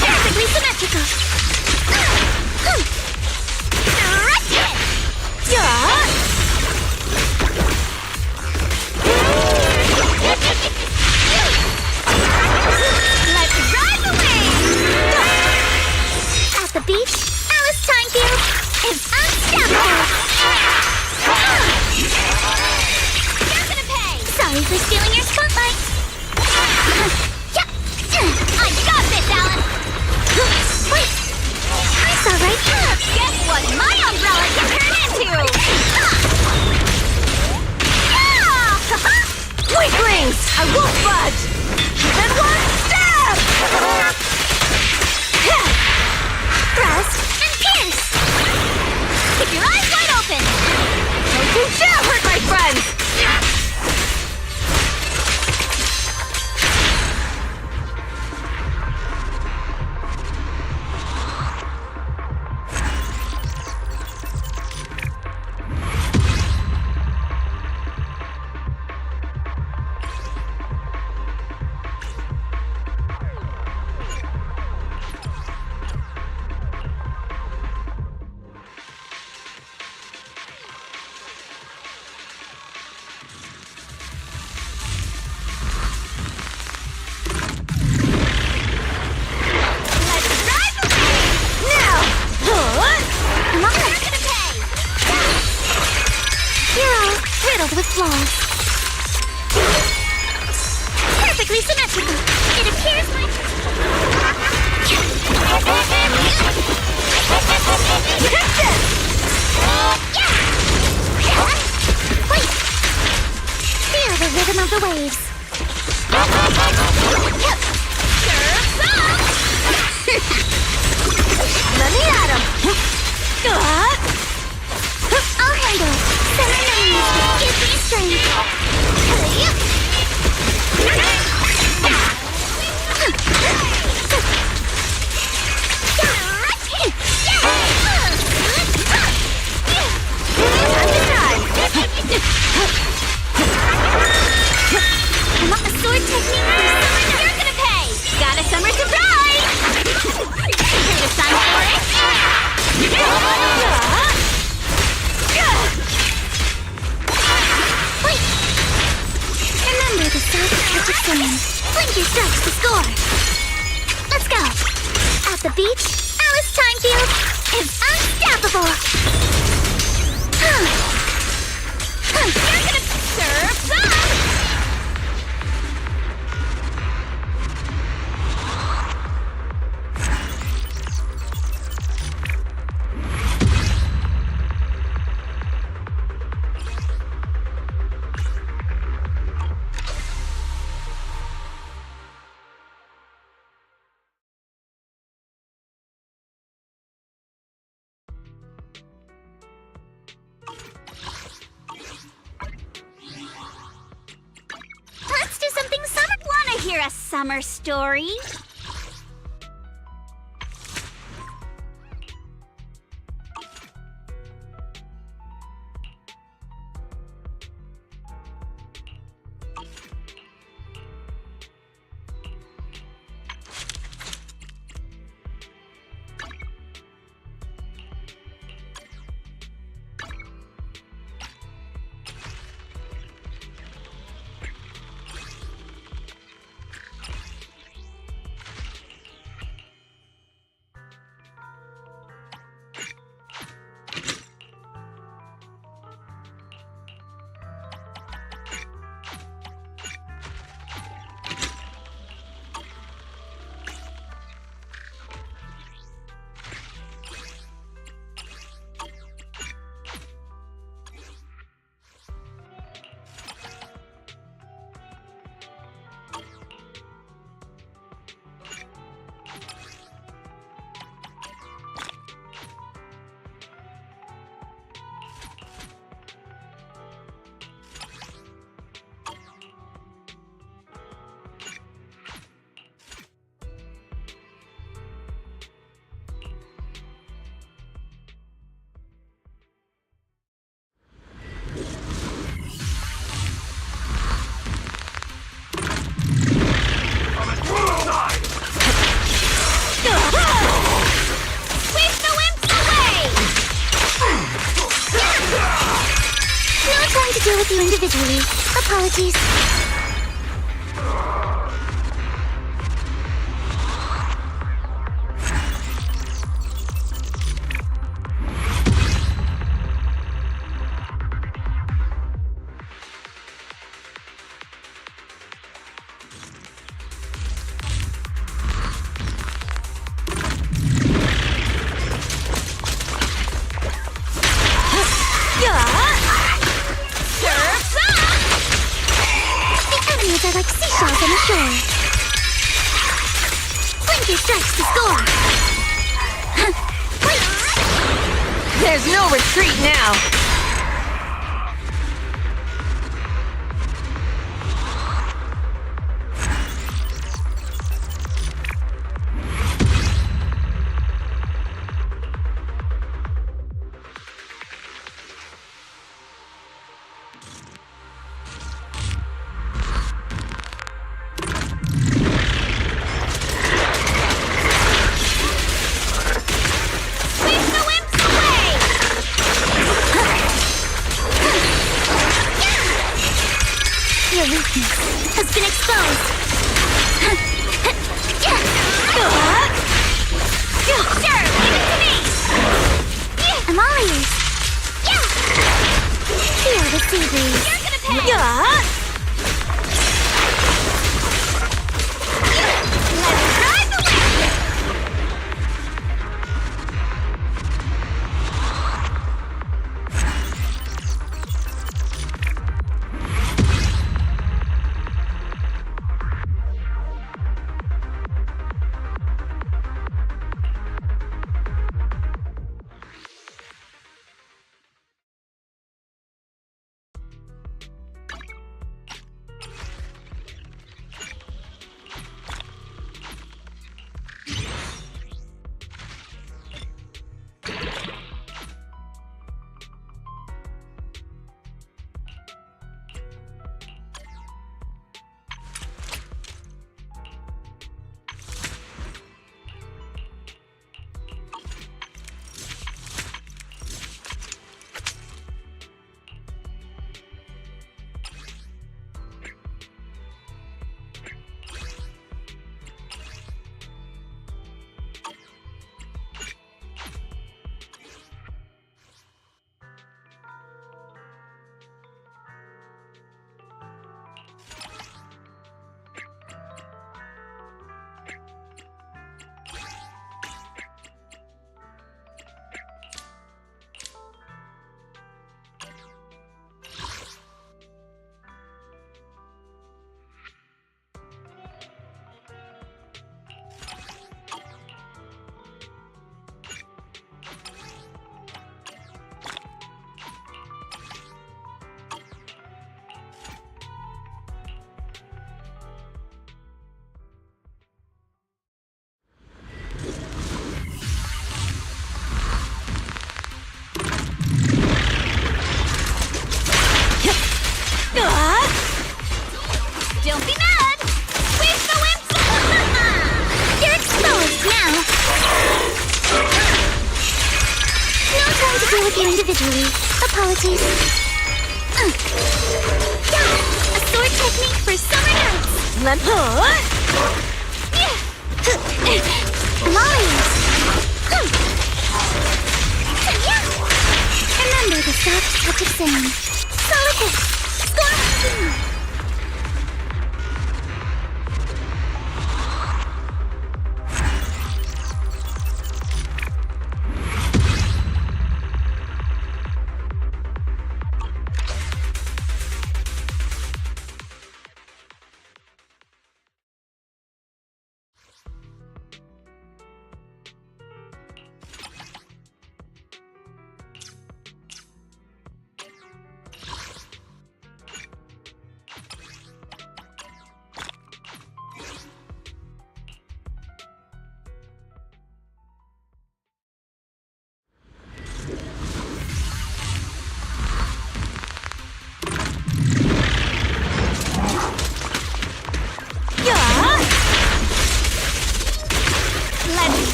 Perfectly symmetrical. Stretch it! Let's ride the wave! At the beach, Alice Timefield is unstoppable! You're gonna pay! Sorry for stealing your spotlight. I got this, Alice! Wait! That's all right. Guess what my umbrella can turn into? Weaklings! I won't budge! And one stab! Thrust and pierce! Keep your eyes wide open! Don't you dare hurt my friends! With flaws. Perfectly symmetrical. It appears my... Wait! Feel the rhythm of the waves. Let me at him! I'll handle it. Send give me strength. I want the sword technique for summer. You're gonna pay. Got a summer surprise. Here to sign for it. Wait! Remember the South Pacific saying, Winter strikes the score! Let's go! At the beach, Alice Timefield is unstoppable! You're gonna serve that! Hear a summer story? with you individually. Apologies. Enemies are like seashells on the shore. Blinker strikes to score. There's no retreat now. Your weakness has been exposed. Sure, leave it to me. I'm all ears. Feel the sea breeze. You're gonna pay. Let's ride the wind. Don't be mad! Sweep the whips! You're exposed now. No time to deal with you individually. Apologies. A sword technique for summer nights. Let's I'm all ears. Remember the soft touch of sand. Solid hit. Score!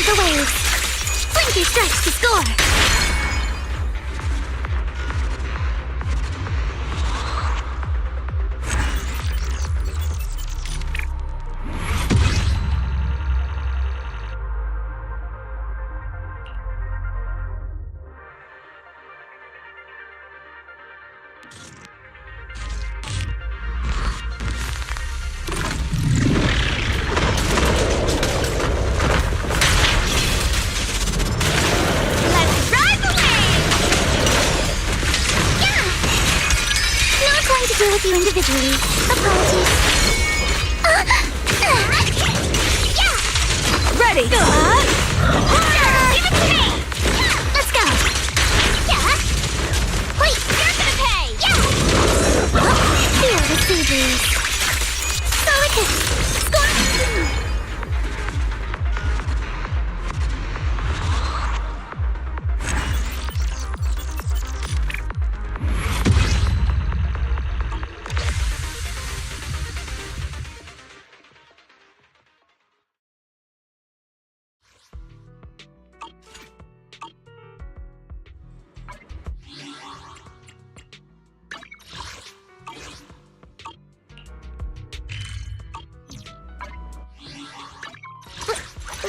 the waves. Blinky strikes to score. Deal with you individually. Apologies. Yeah! Ready! Leave it to me! Let's go! Yeah! Wait! You're gonna pay! Yeah! Feel the sea breeze. Solid hit! Score!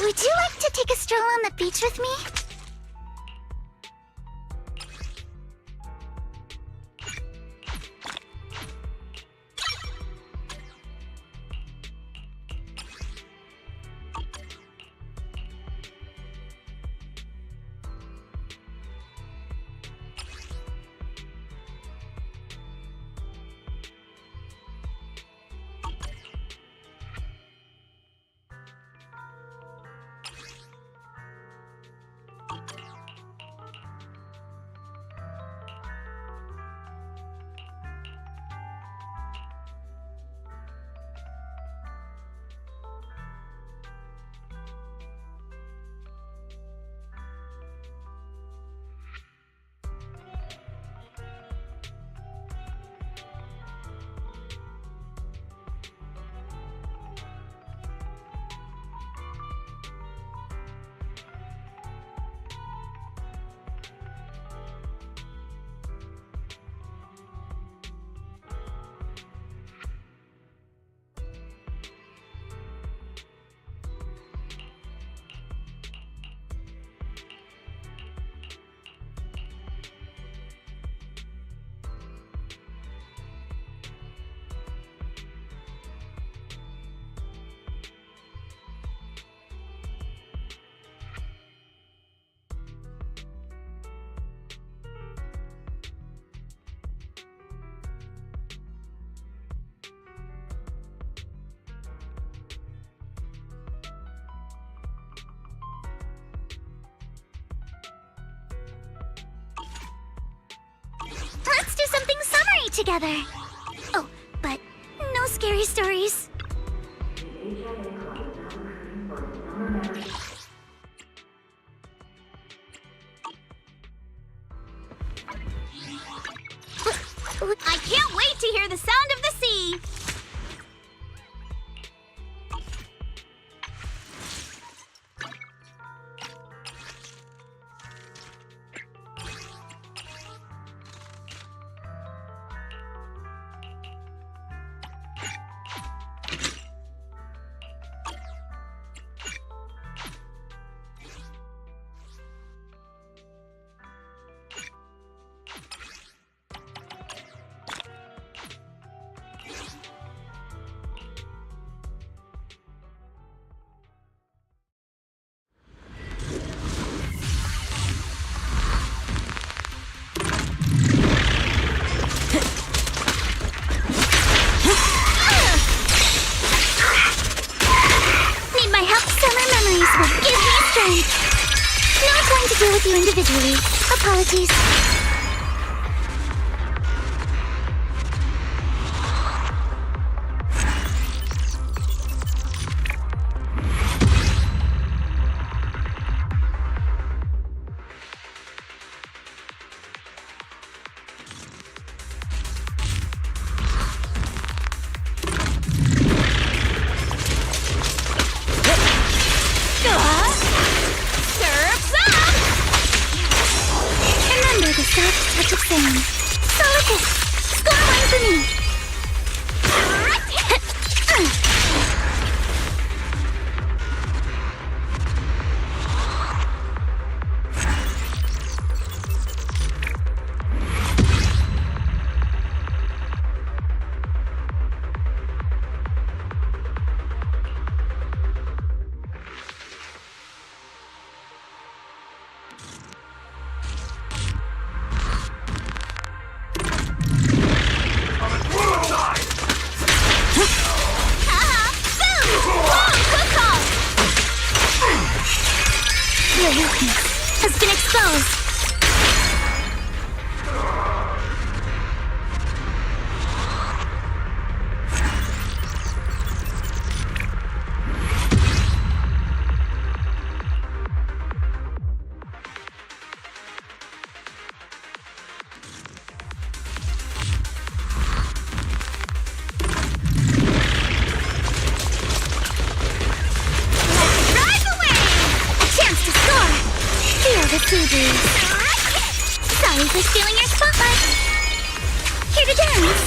Would you like to take a stroll on the beach with me? Let's do something summery together. Oh, but no scary stories. I can't wait to hear the sound of the sea! Deal with you individually. Apologies. down. Delicate. Scoreline for me. Your weakness has been exposed. Sorry for stealing your spotlight. Here to dance.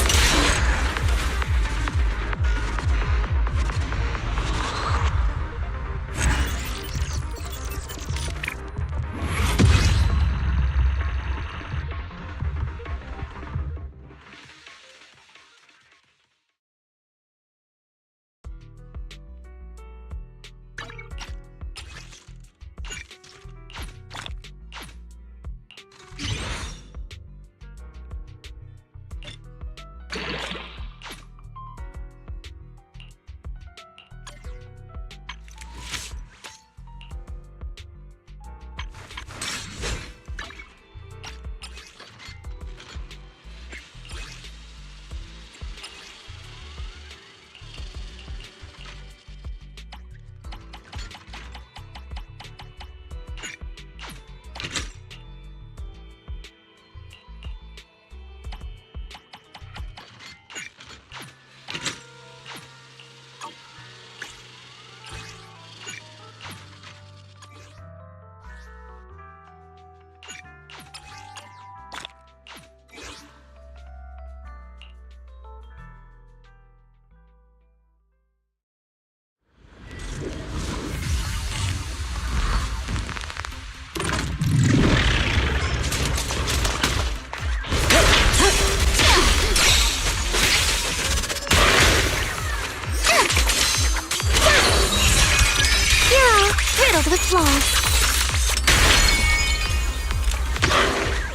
Riddled with flaws.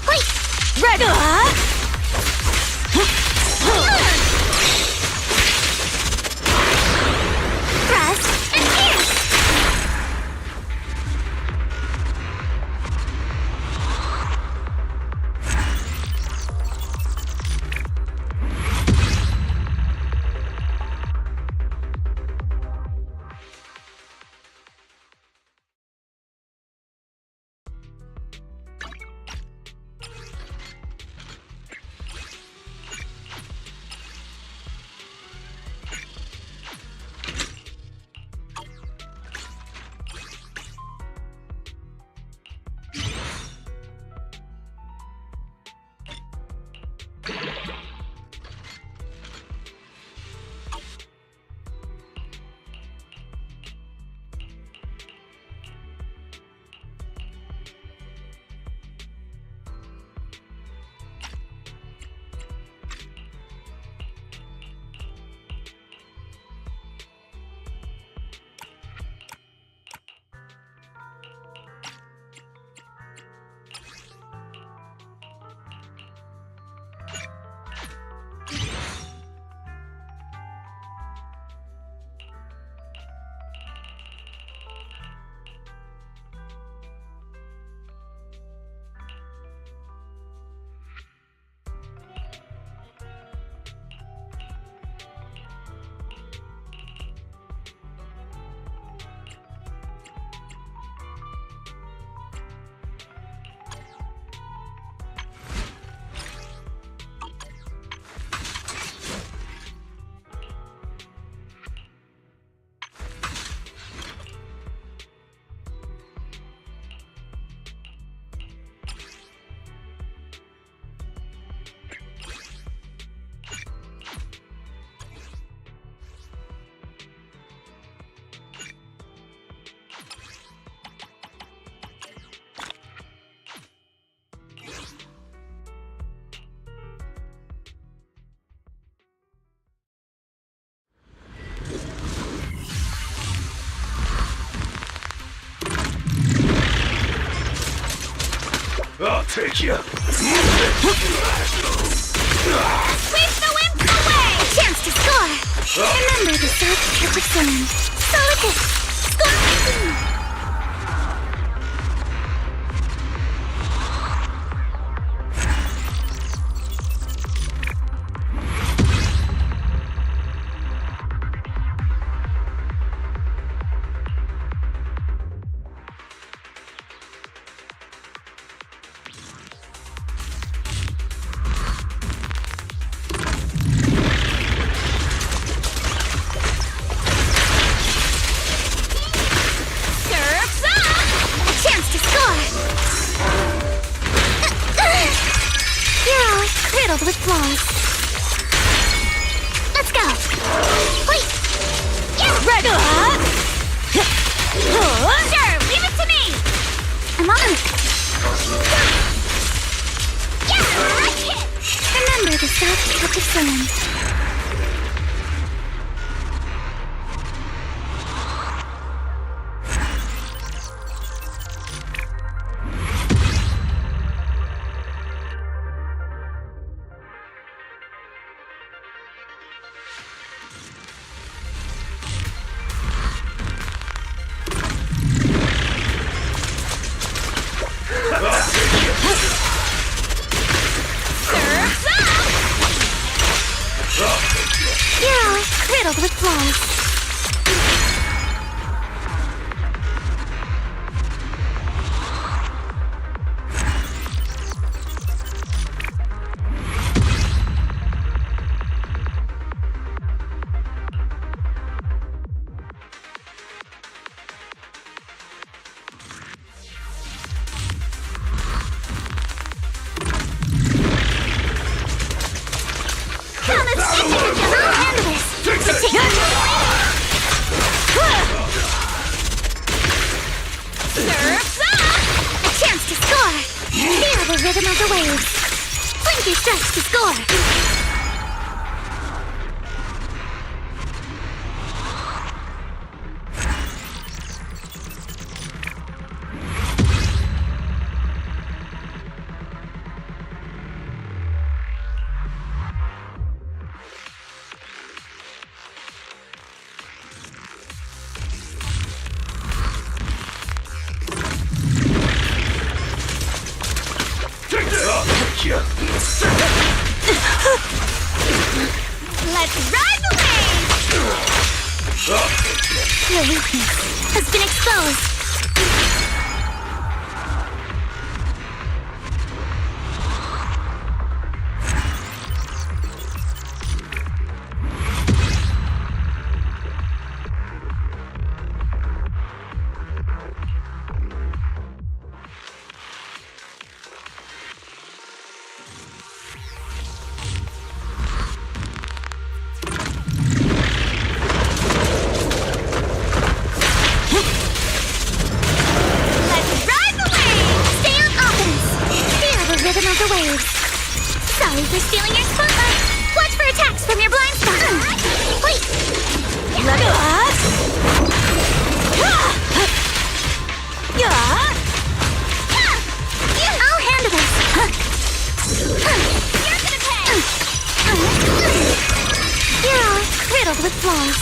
Wait! Red! take you. Sweep the wimp away! Chance to score! Remember the soft touch of sand. Solid hit! Score! With flaws. Let's go. Wait. Yeah. Ready. Sure, leave it to me. I'm on it. Yeah, right hit. Remember the soft touch of sand. Riddled with flaws. Rhythm of the waves. Blinky strikes to score. Let's ride the wave! Your weakness has been exposed. The waves. Sorry for stealing your spotlight. Watch for attacks from your blind spot. Wait. Let go. I'll handle this. You're gonna pay. You're all riddled with flaws.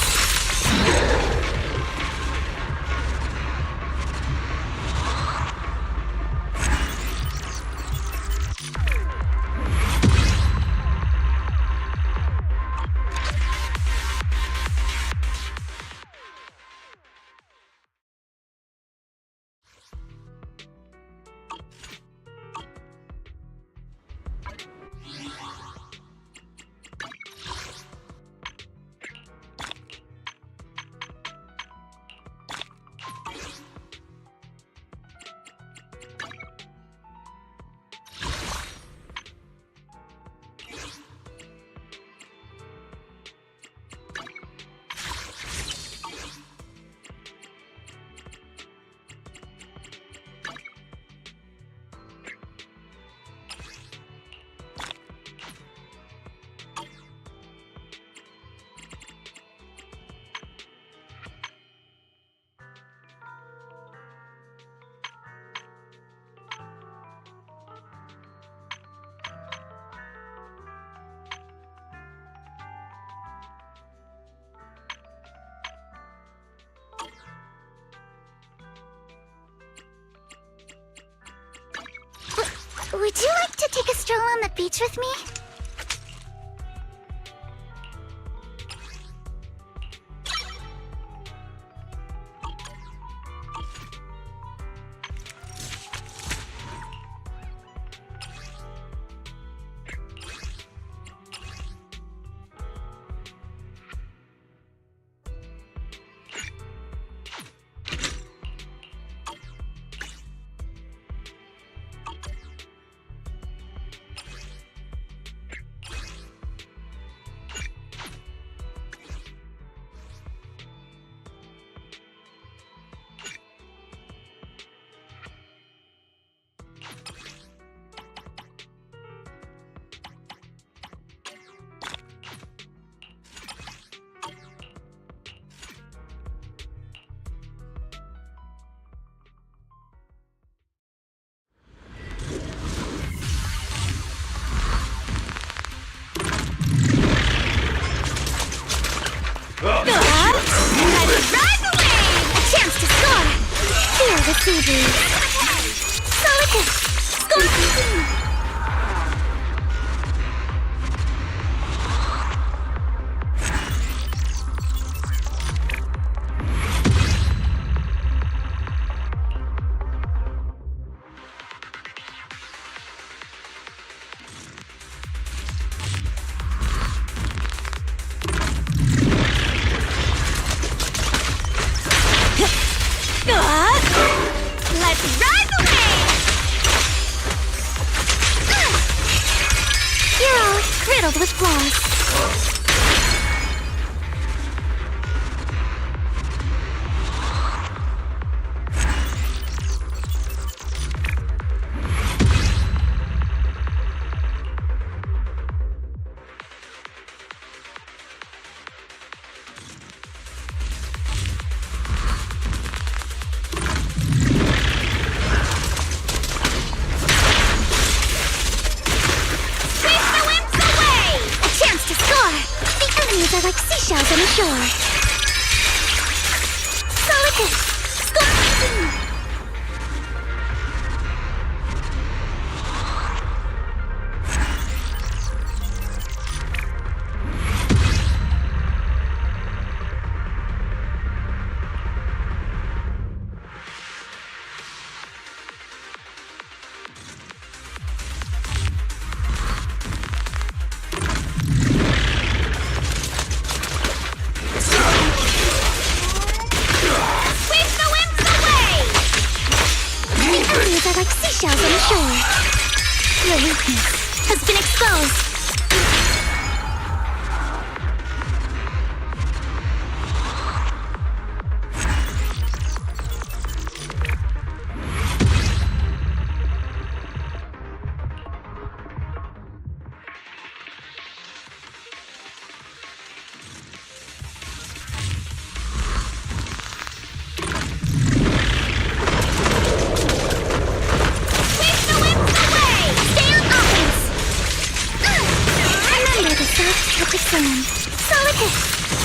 Would you like to take a stroll on the beach with me? Riddled with flaws. Are like seashells on the shore. Solid hit! Score! Are like seashells on the shore. Your weakness has been exposed. Solid hit!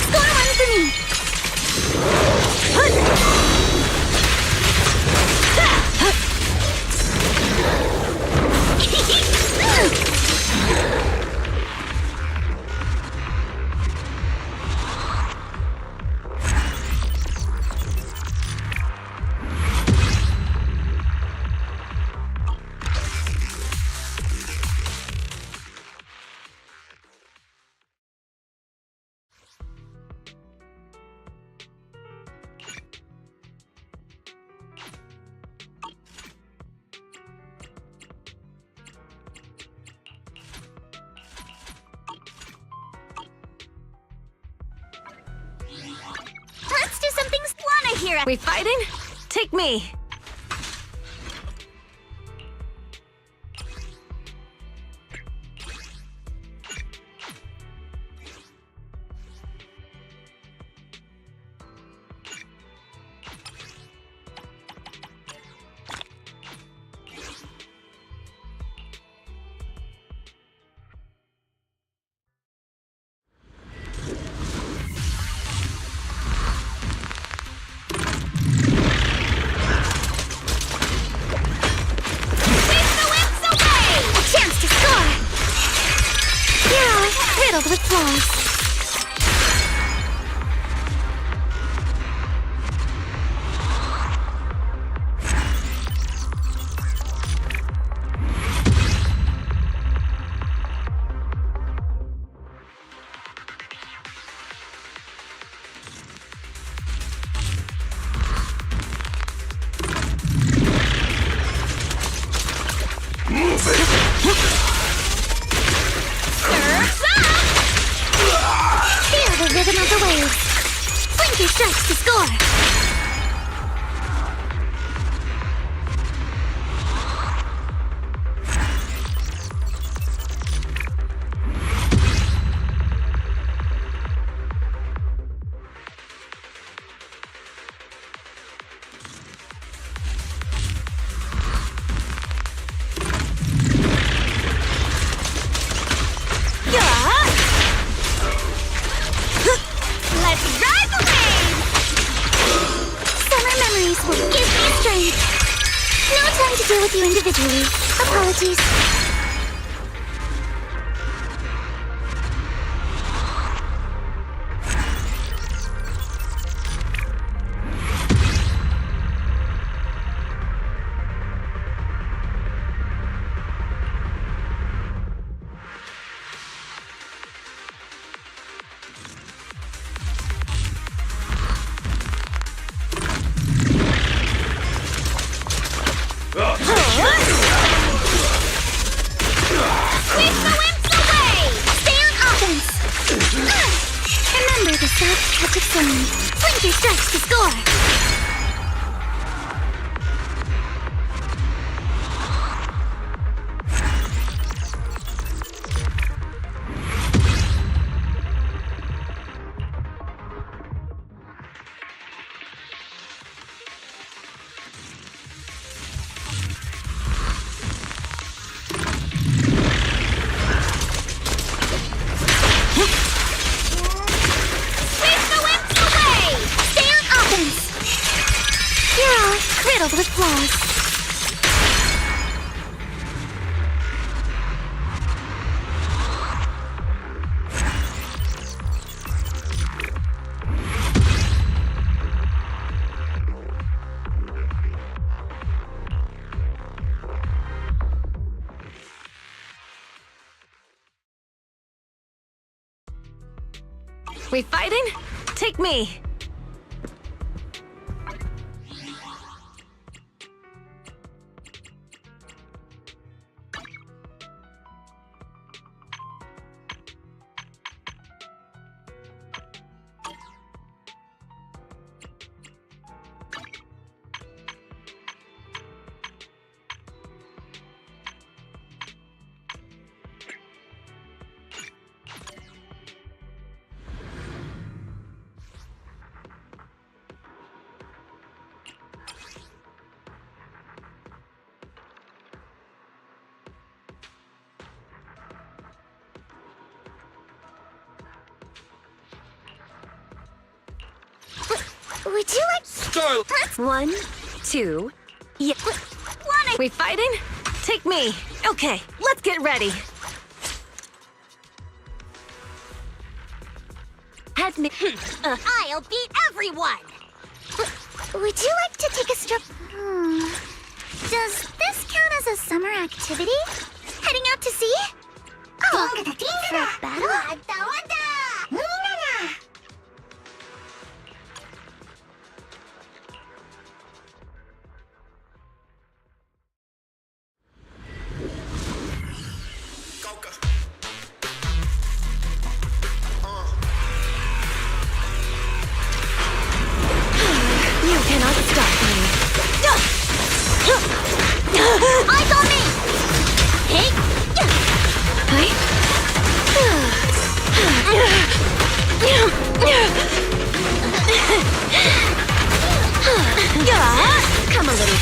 Score one for me! Let's do something Slana here. We fighting? Take me. rhythm of the waves. Blink your strikes to score. Let's ride the wave! Summer memories will give me strength. No time to deal with you individually. Apologies. Remember the soft touch of sand. Blink your strikes to score. Riddled with flaws. We fighting? Take me. Would you like... Style! 1, 2, yeah. We fighting? Take me. Okay, let's get ready. Head me. I'll beat everyone! Would you like to take a stroll? Does this count as a summer activity? Heading out to sea? Oh, for a battle? You cannot stop me. Eyes on me! Hey! Come a little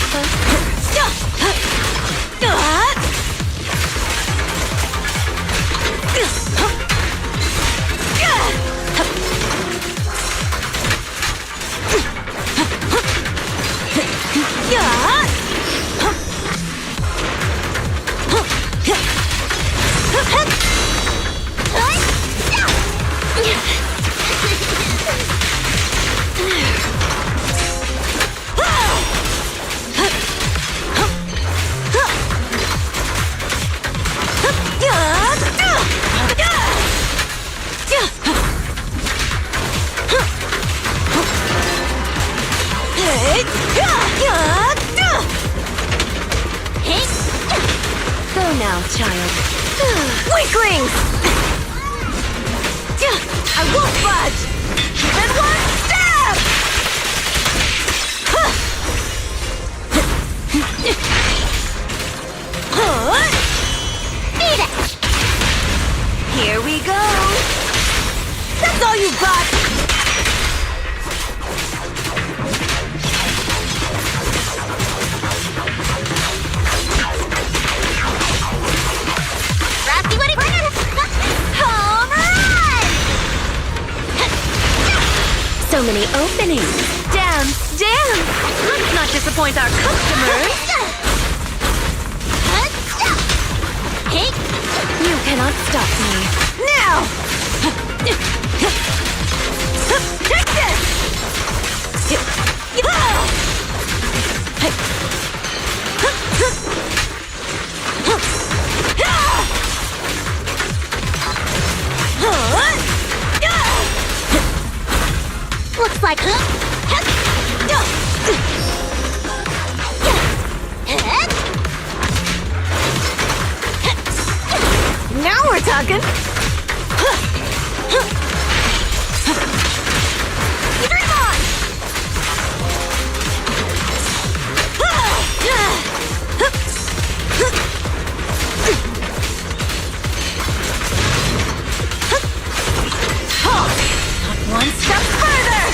Go now, child. Weaklings! I won't budge! Even one step! Beat it! Here we go! That's all you got! Frosty, what it Home run! So many openings. Dance, dance! Let's not disappoint our customers. You cannot stop me. Now! Take this! Looks like Now we're talking. Dream on! Not one step further!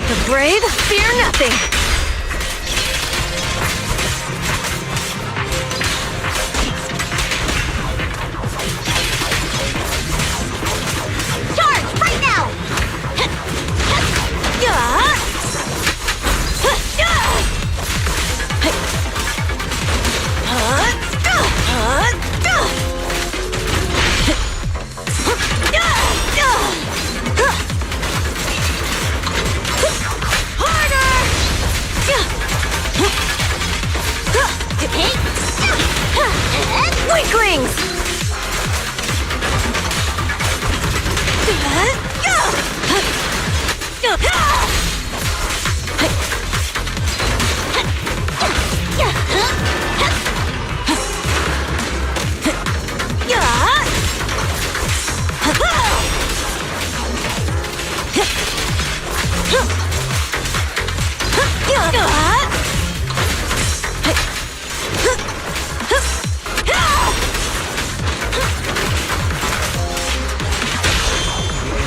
The brave fear nothing. charge right now! Weaklings!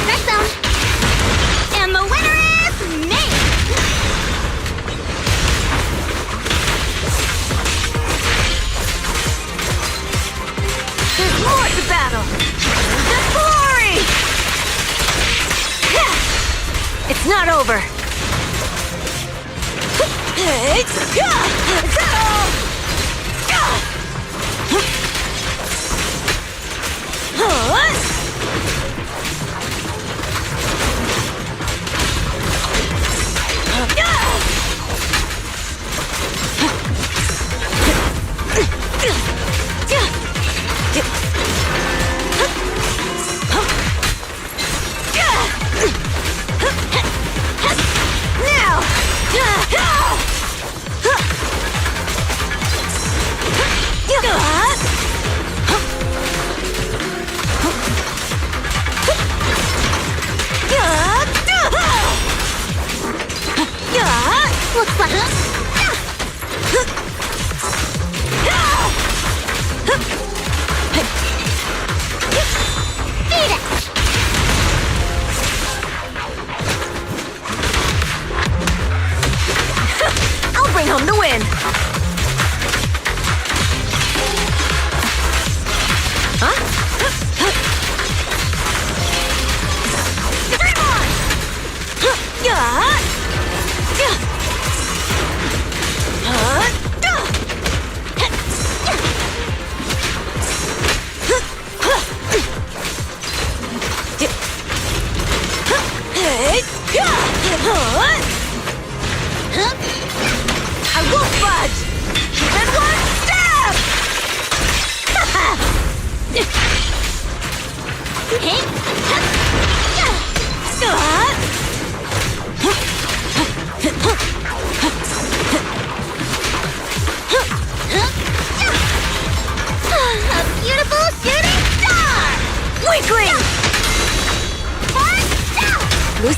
Next zone. And the winner is me! There's more to battle! The glory! It's not over! Now! Weakling! Loose.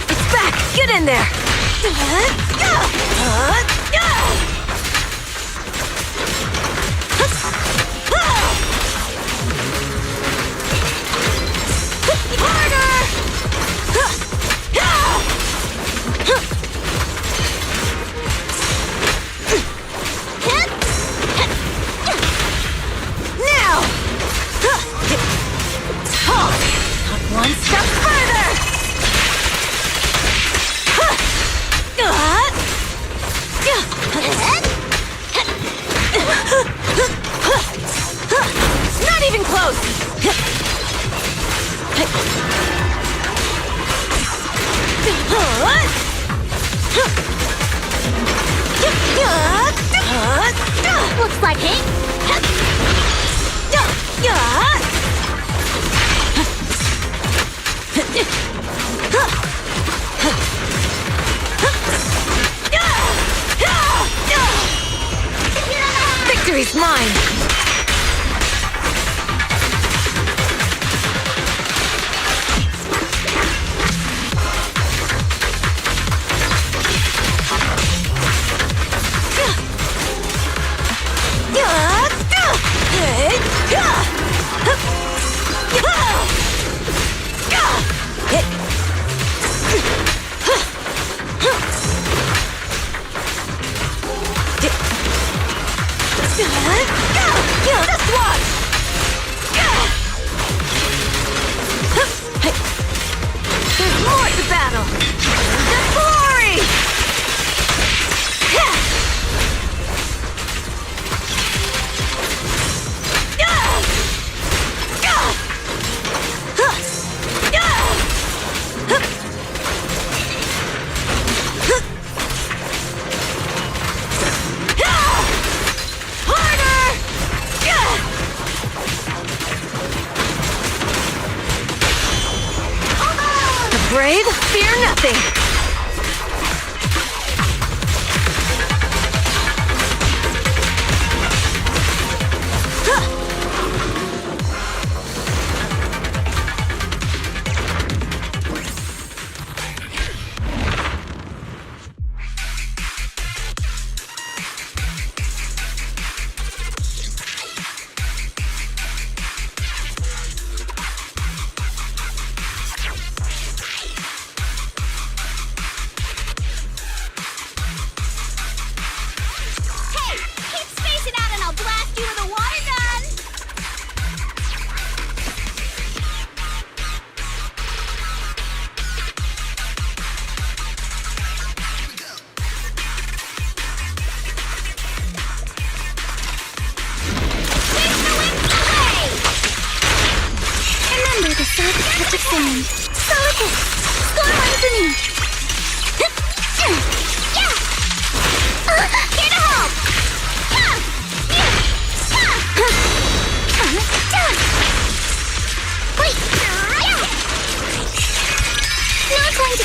It's back! Get in there! Now! Not one step further! Not even close! Looks like it. Victory's mine! Just watch! There's more to battle! The glory! Brave, fear nothing.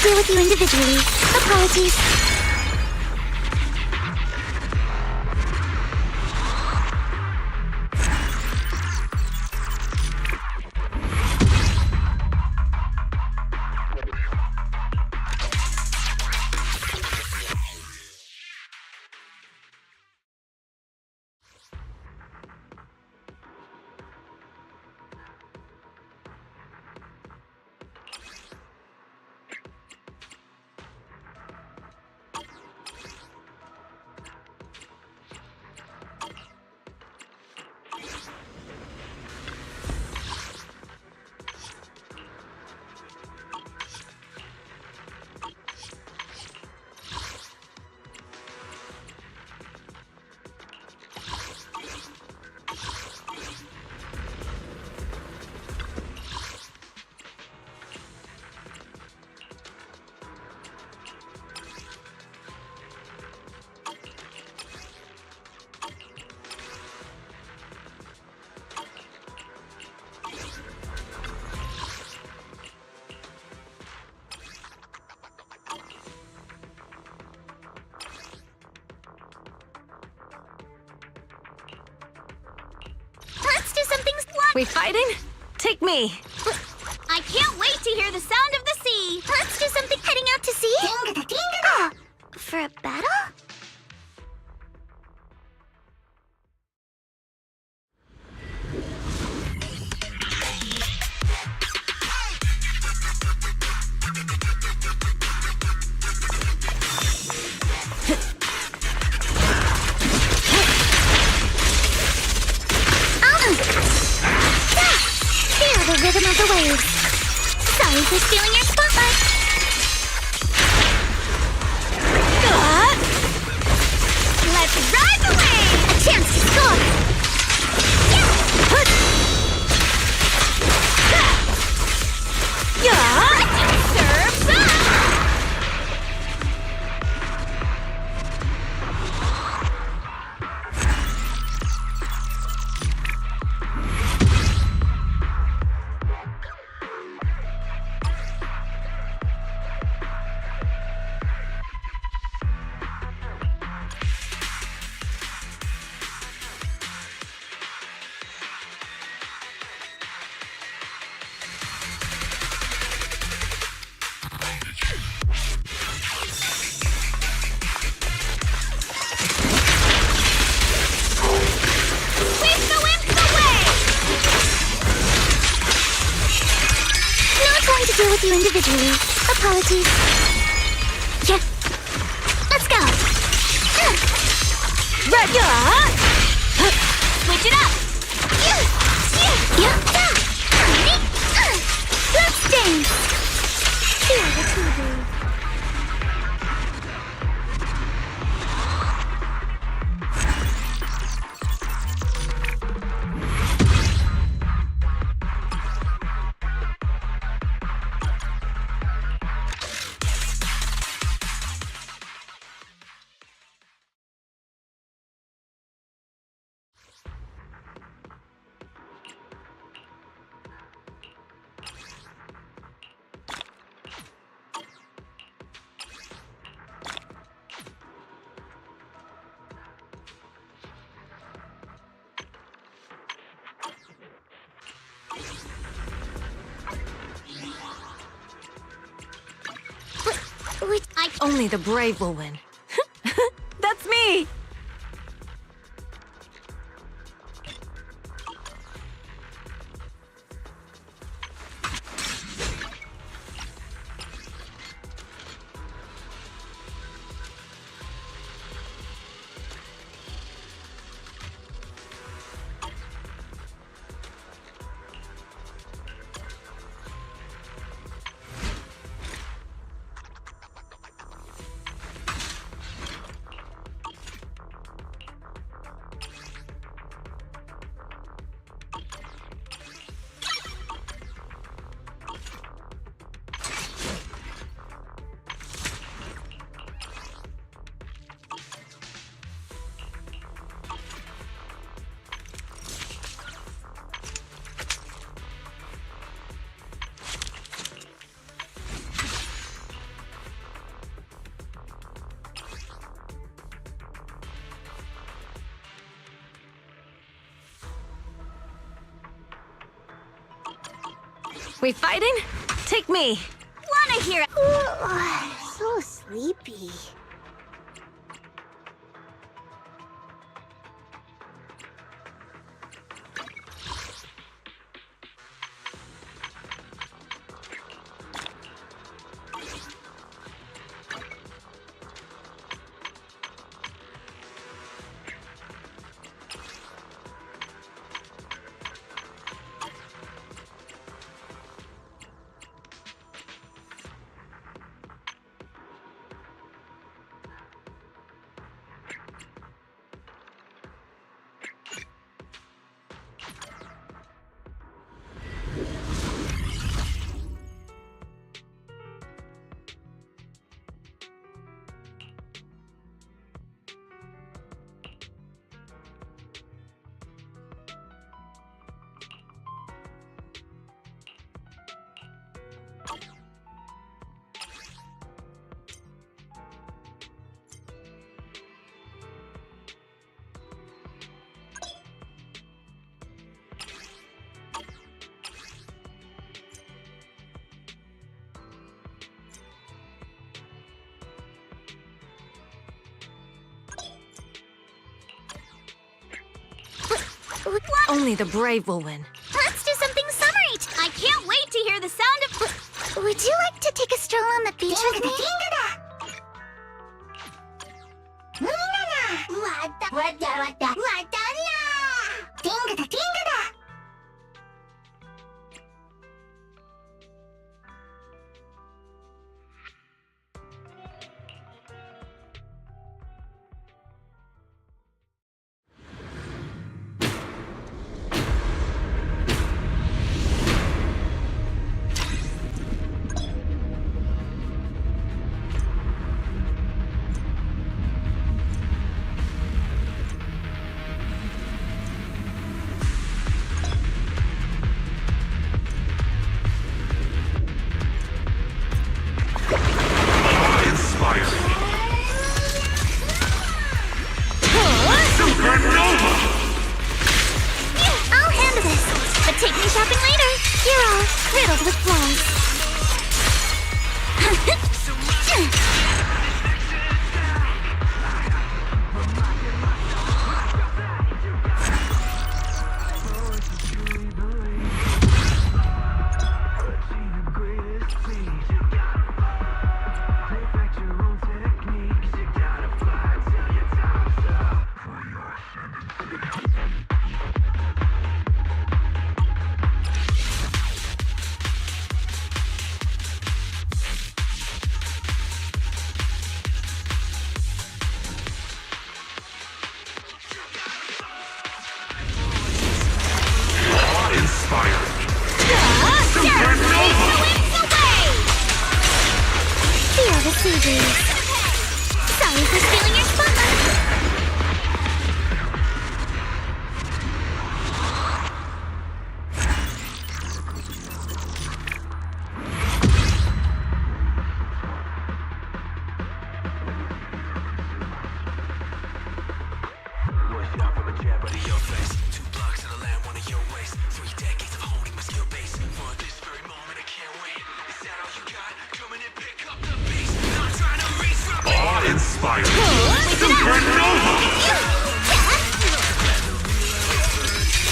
Deal with you individually. Apologies. We fighting? Take me. I can't wait to hear the sound of the sea. Let's do something heading out to sea. For a battle? Feel the rhythm of the waves. Sorry for stealing your spotlight. Let's ride the wave! A chance to score. Surf's up! Deal with you individually. Apologies. Yeah. Let's go. Switch it up! Let's dance. Feel the TV. Only the brave will win. That's me! We fighting? Take me. Wanna hear it? So sleepy. Only the brave will win. Let's do something summery. I can't wait to hear the sound of... Would you like to take a stroll on the beach with me? I'll handle this, but take me shopping later. You're all riddled with flaws. Sorry for stealing your spotlight.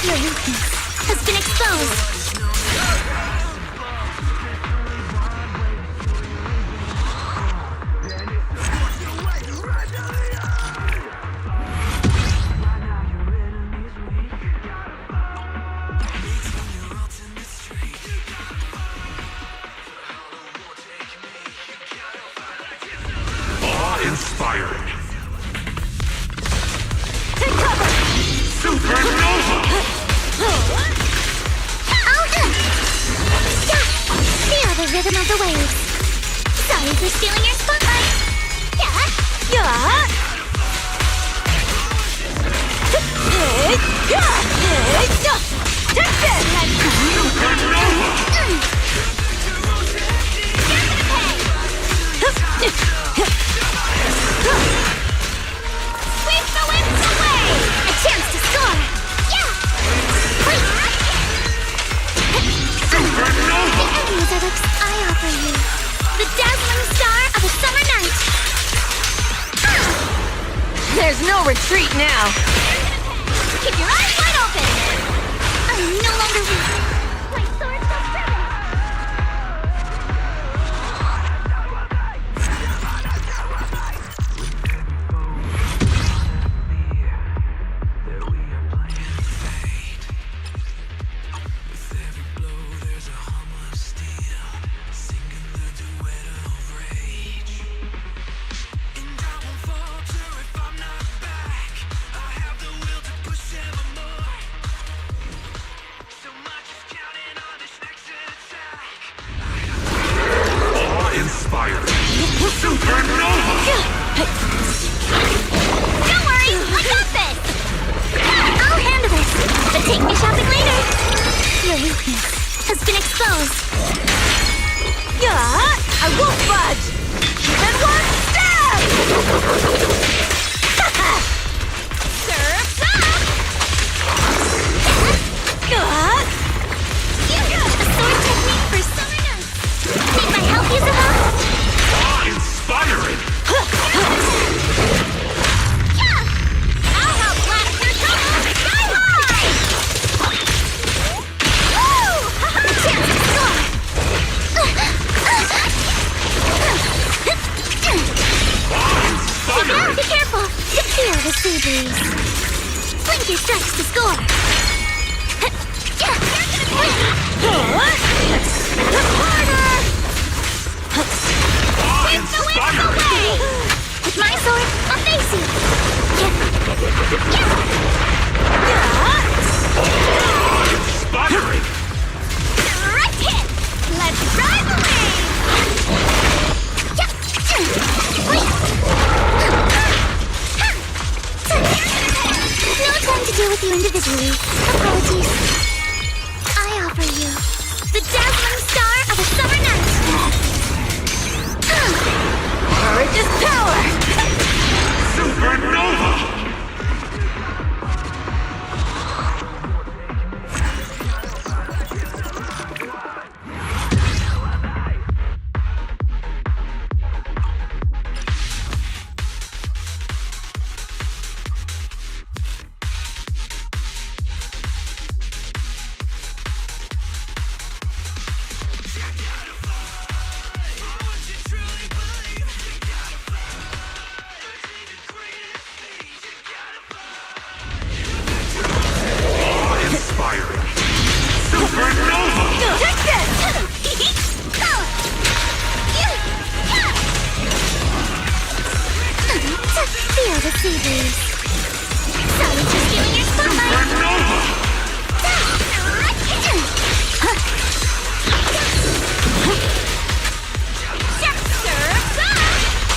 Your weakness has been exposed. Awe-inspiring. Take cover! Supernova! Feel the rhythm of the waves. Sorry for stealing your spotlight. Take this! Supernova! Sweep the winds away! A chance to score! Supernova! The enemies are like I offer you. The dazzling star of a summer night. There's no retreat now. Keep your eyes wide open! I'm no longer weak. My sword shall sever! Supernova! Don't worry, I got this! I'll handle this, but take me shopping later. Your weakness has been exposed. I won't budge! Even one step! Surf's up! A sword technique for summer nights. Need my help, Isabel? Awe-inspiring! I'll help blast your trouble sky high! the sea breeze. Blink your strikes to score. Harder! Keep the winds away! With my sword, I'll face you. Sputtering! Direct hit! Let's ride the wave! No time to deal with you individually. Apologies. I offer you the dazzling star of a summer night. Courage is power! Supernova! Feel the sea breeze. Sorry for stealing your spotlight.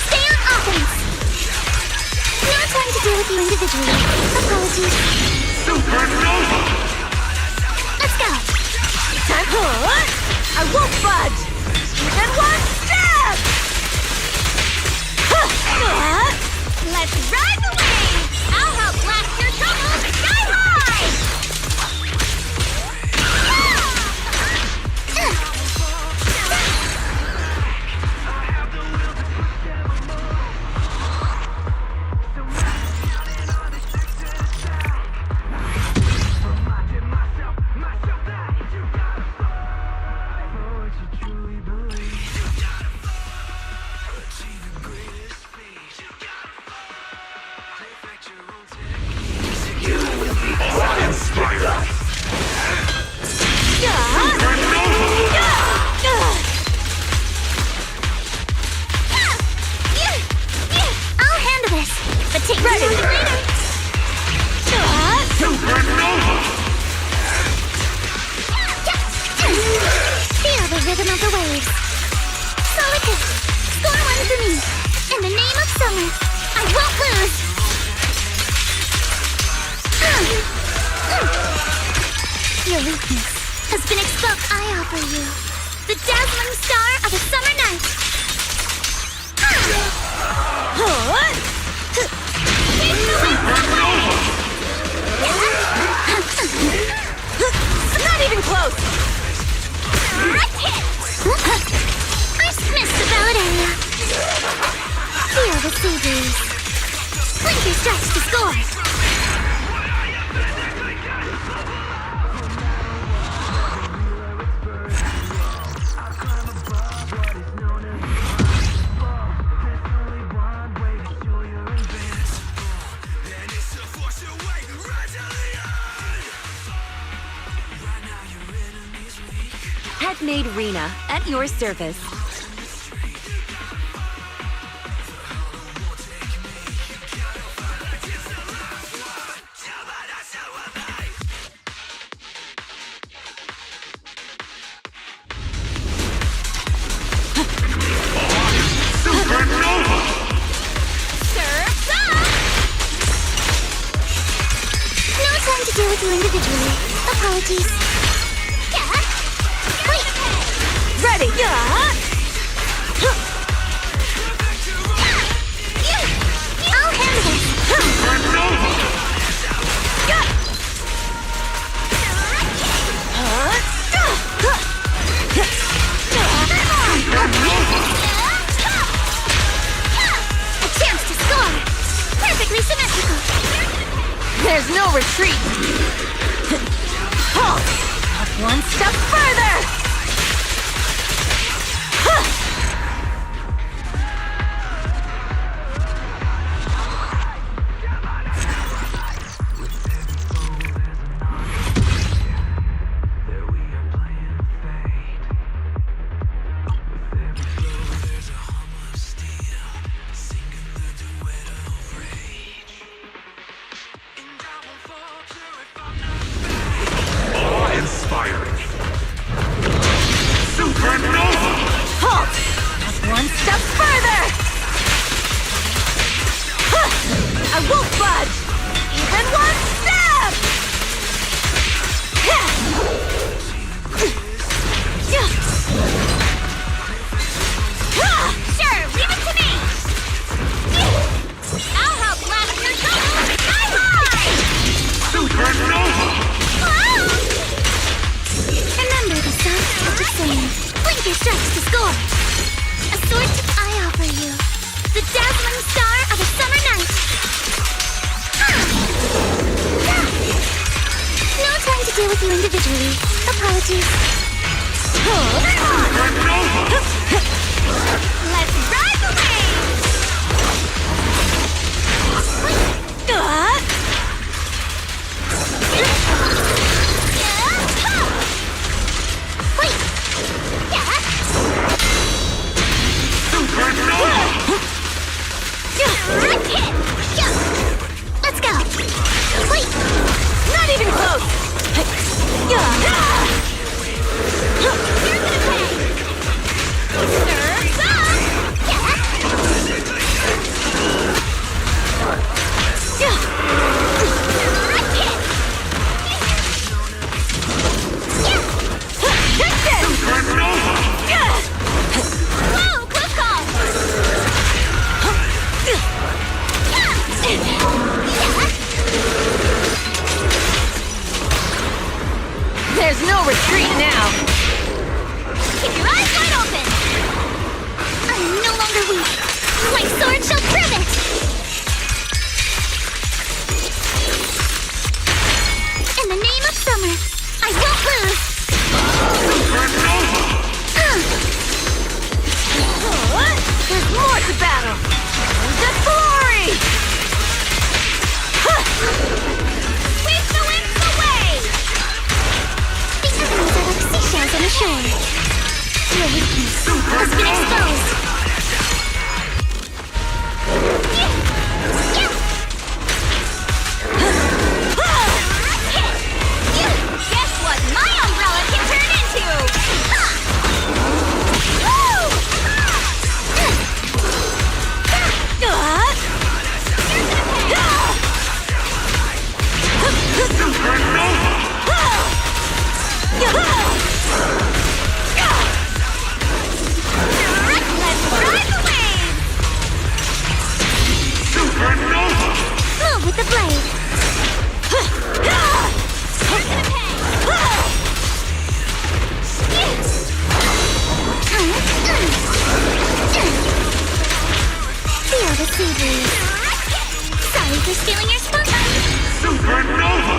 Stay on offense. No time to deal with you individually. Apologies. Supernova! Let's go. Time for I won't budge. Even one step. Let's ride the wave! I'll help blast your troubles sky high! I'll handle this, but take this later. Supernova! Feel the rhythm of the waves. Solid hit. Score one for me. In the name of summer, I won't lose. Your weakness has been exposed. I offer you the dazzling star of a summer night. Not even close. Direct hit! I missed the ballad area. Feel the sea breeze. Blink your strikes to score. Pet-made Rena at your service. Supernova! Surf's up! No time to deal with you individually. Apologies. Wait! Ready? I'll handle this. Supernova! A chance to score. Perfectly symmetrical. There's no retreat. Halt! One step further. apologies. Supernova! Let's ride the waves! Let's go! Wait! Not even close! You're gonna pay! Surf's up! Whoa, close call! There's no retreat now. Keep your eyes wide open! I'm no longer weak. My sword shall prove it! In the name of summer, I won't lose! There's more to battle. The glory! Sweep the winds away! The enemies are like seashells on the shore. Your weakness has been exposed. Guess what my umbrella can turn into? Let's ride the waves! Supernova! Move with the blade! Feel the sea breeze. Sorry for stealing your spotlight. Supernova!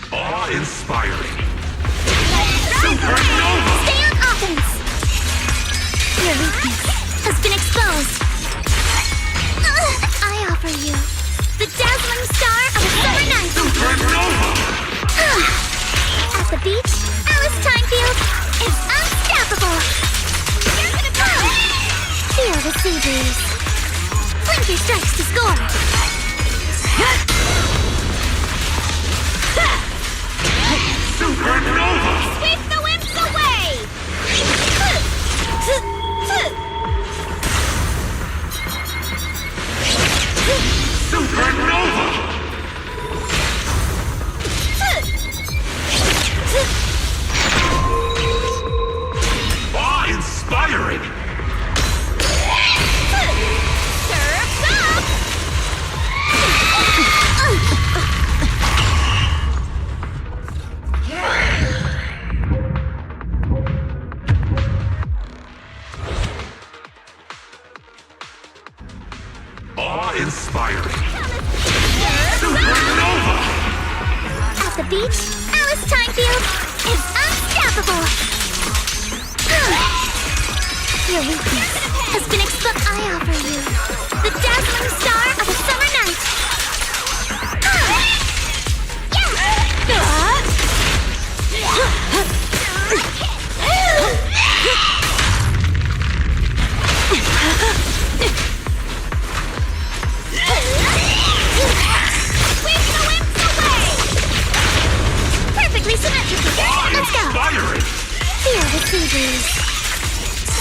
Awe-inspiring! Supernova! Stay on offense! Your weakness has been exposed. I offer you the dazzling star of a summer night. Supernova! At the beach, Alice Timefield is unstoppable. Feel the sea breeze. Blink your strikes to score. Supernova! Sweep the winds away! Supernova! Awe-inspiring! Surf's up! Awe-inspiring! Supernova! At the beach, Alice Timefield is unstoppable. Your weakness has been exposed. I offer you the dazzling star of a summer night. Sweep the winds away! Perfectly symmetrical. Let's go. Awe-inspiring! Feel the sea breeze.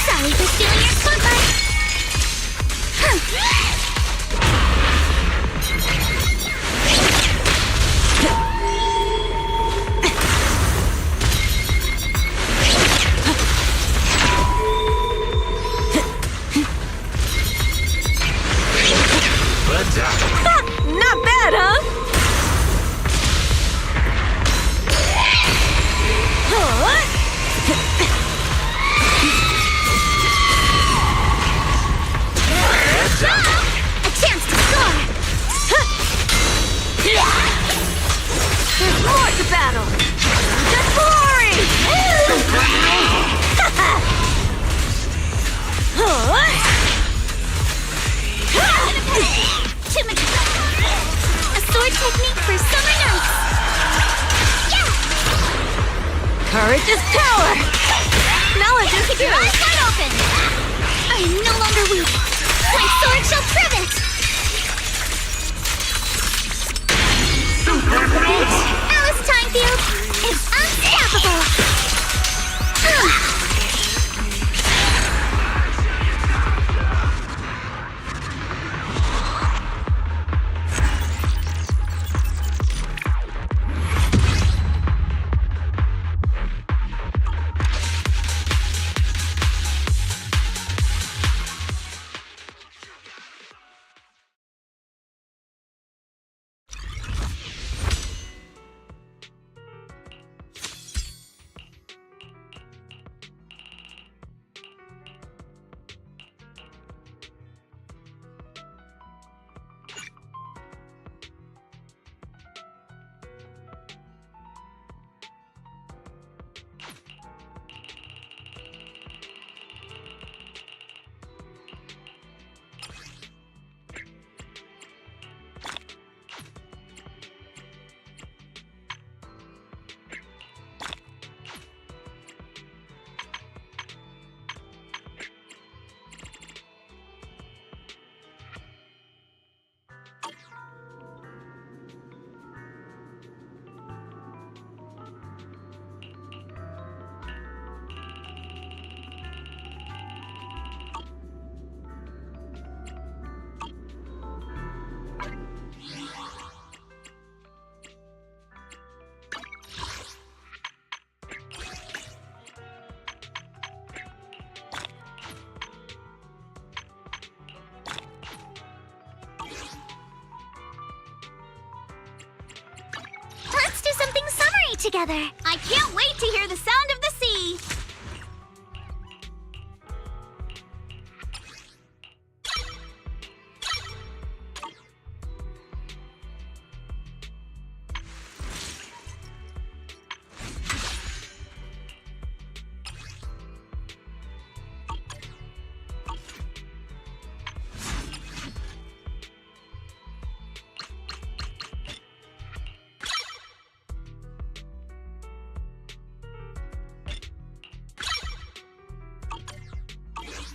Sorry for stealing your spotlight. Not bad! together. I can't wait to hear the sound of the sea!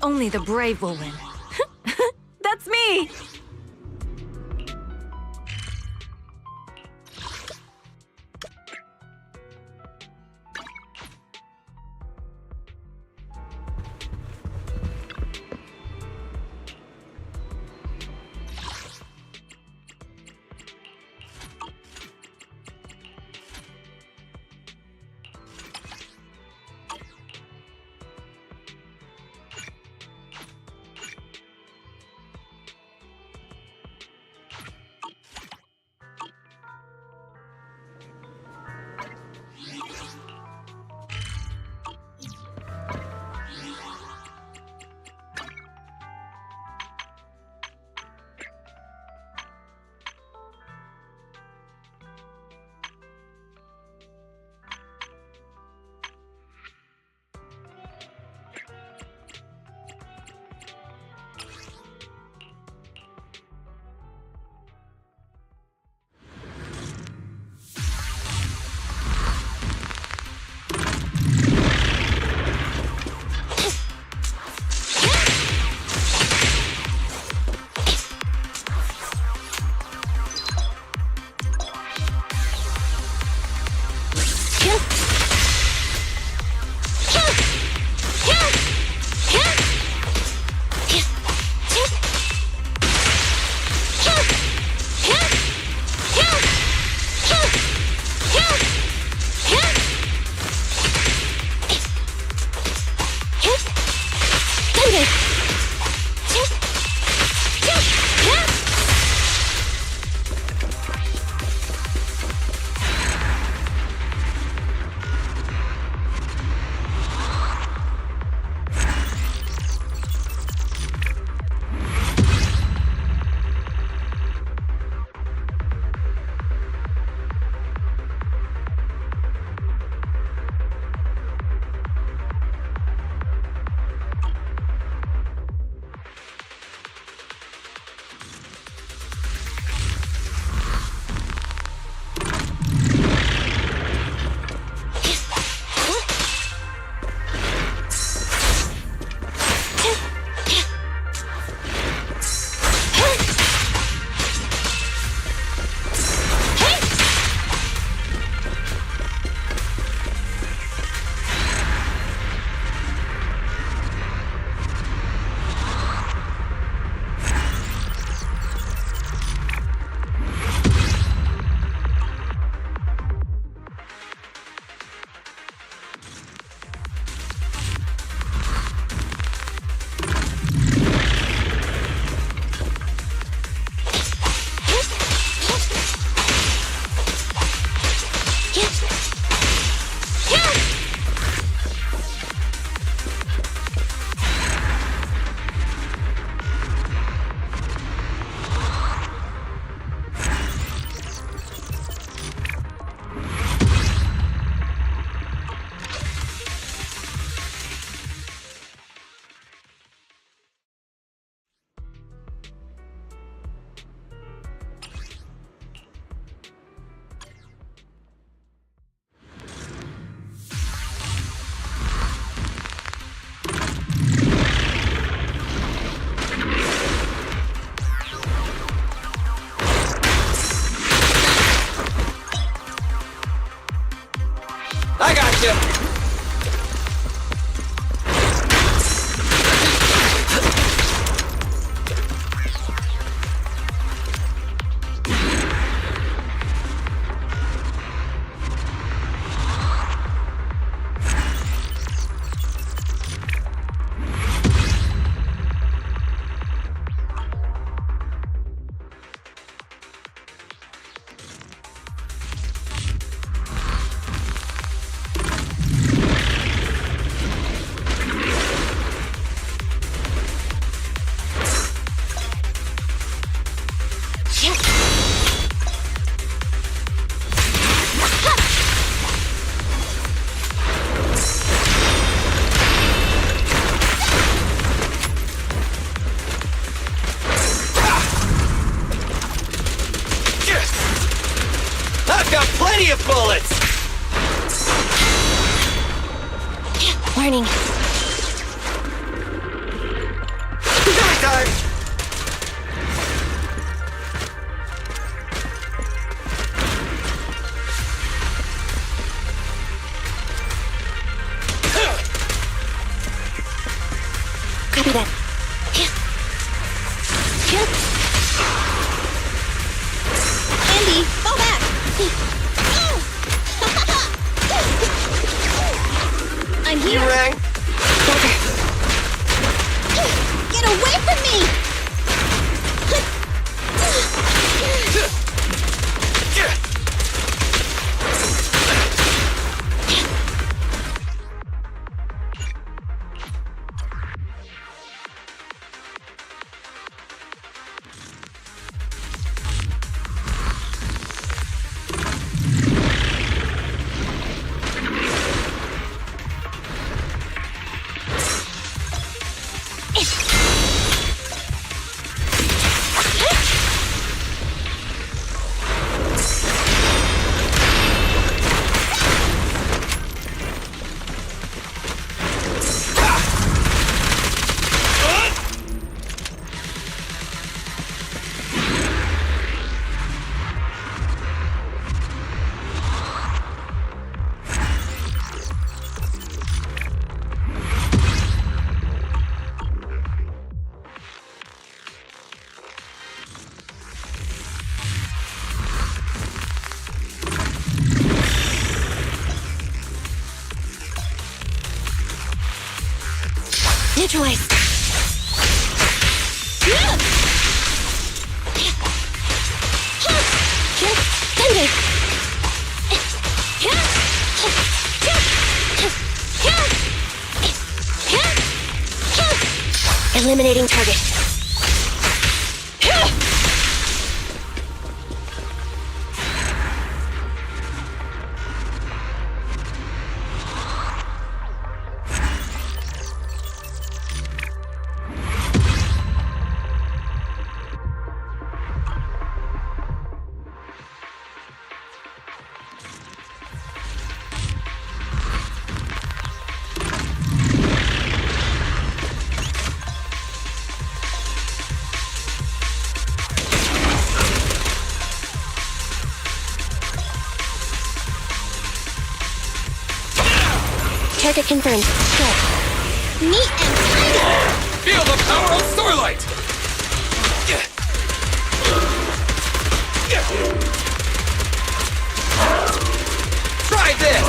Only the brave will win. That's me! turning. Copy that. Andy, fall back! I'm here! Rang. Get away from me! Neutralized. Eliminating target. Target confirmed. Go. Neat and tidy! Feel the power of Starlight! Try this!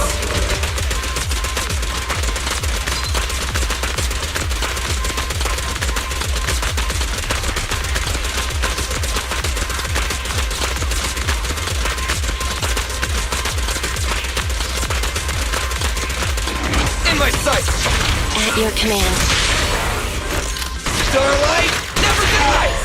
In my sights! At your command. Starlight never dies!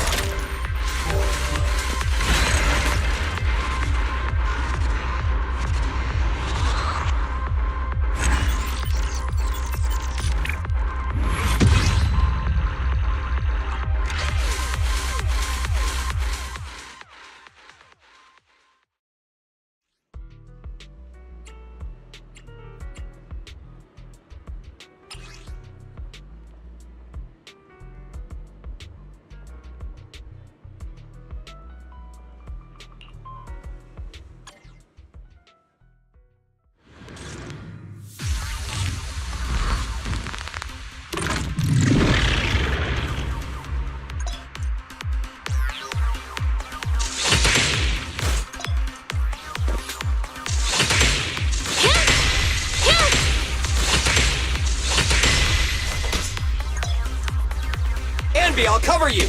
I'll cover you!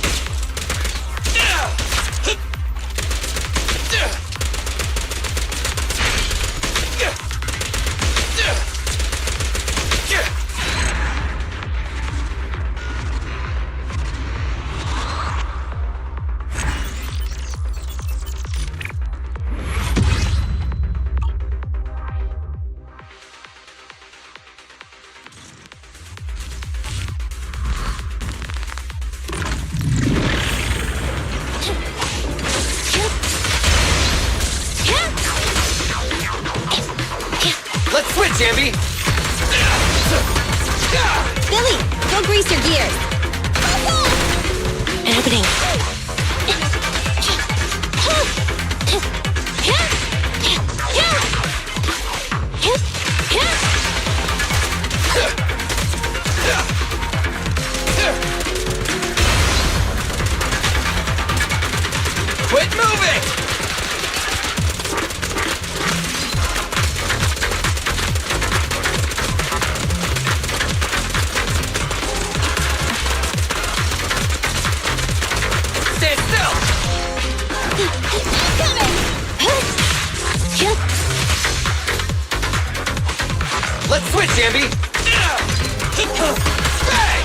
Let's switch, Ambi! gears. Opening. Quit moving! Stand still! Let's switch, Ambi! Bang!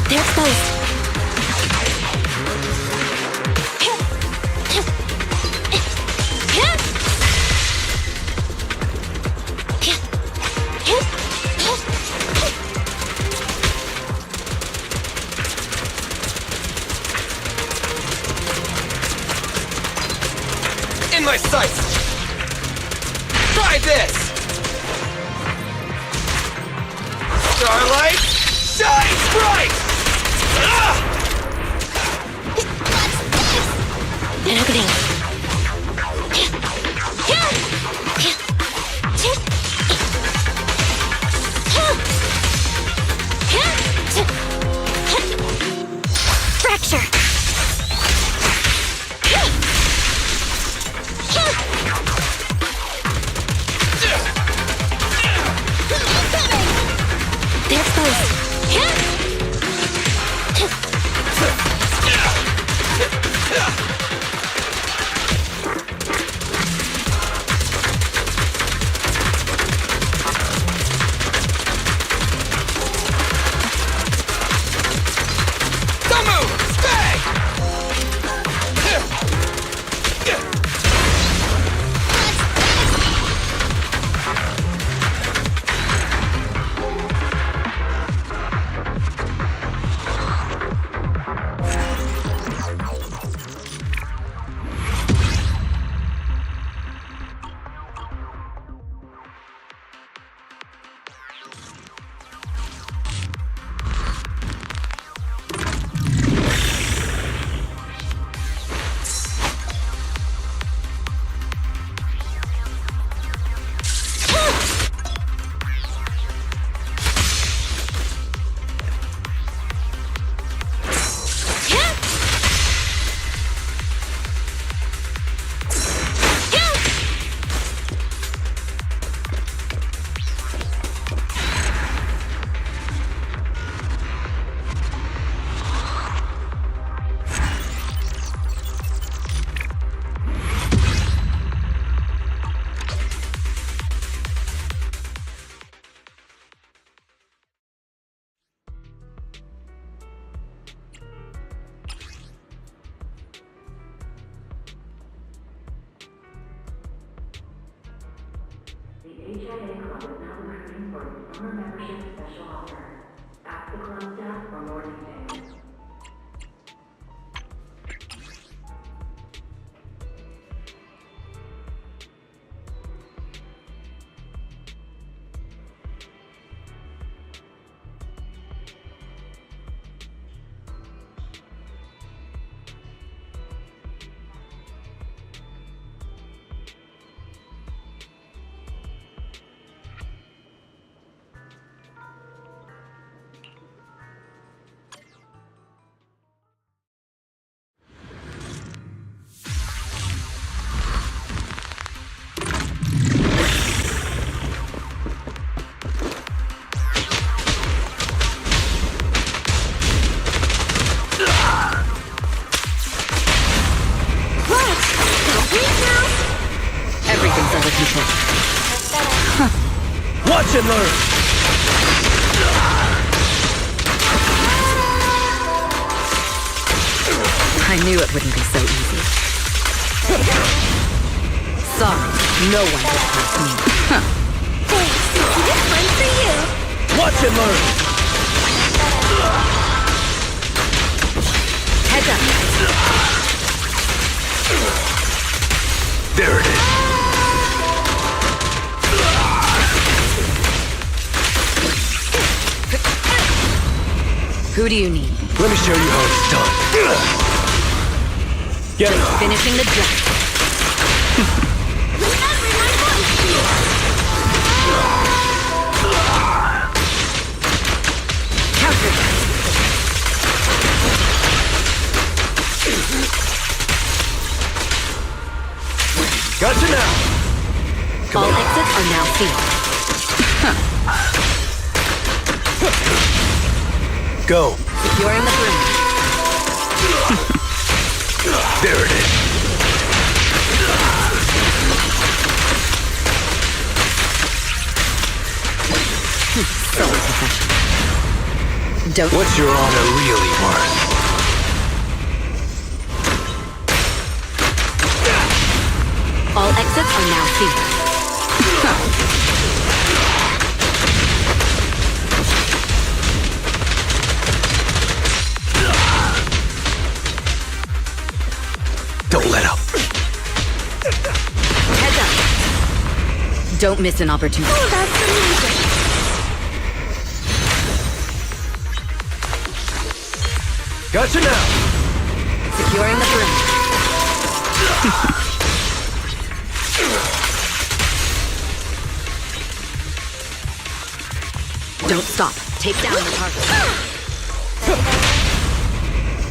They're exposed. In my sights! Try this! Starlight, shine bright! Ah! Opening. Fracture. They're exposed. Don't move! Stay! ZZZ Club is now recruiting for its summer membership special offer. Ask the club staff for more details. Everything's under control. Watch and learn! I knew it wouldn't be so easy. Sorry, no one gets past me. Thanks. This one's for you. Watch and learn! Heads up. There it is. Who do you need? Let me show you how it's done. Get it. Finishing the job. Counter. Gotcha now. All exits are now sealed. Go. Securing the perimeter. There it is. So professional. Don't. What's your honor really worth? All exits are now sealed. Don't let up. Heads up. Don't miss an opportunity. Oh, that's amazing. Gotcha now. Securing the perimeter. Don't stop. Take down the target.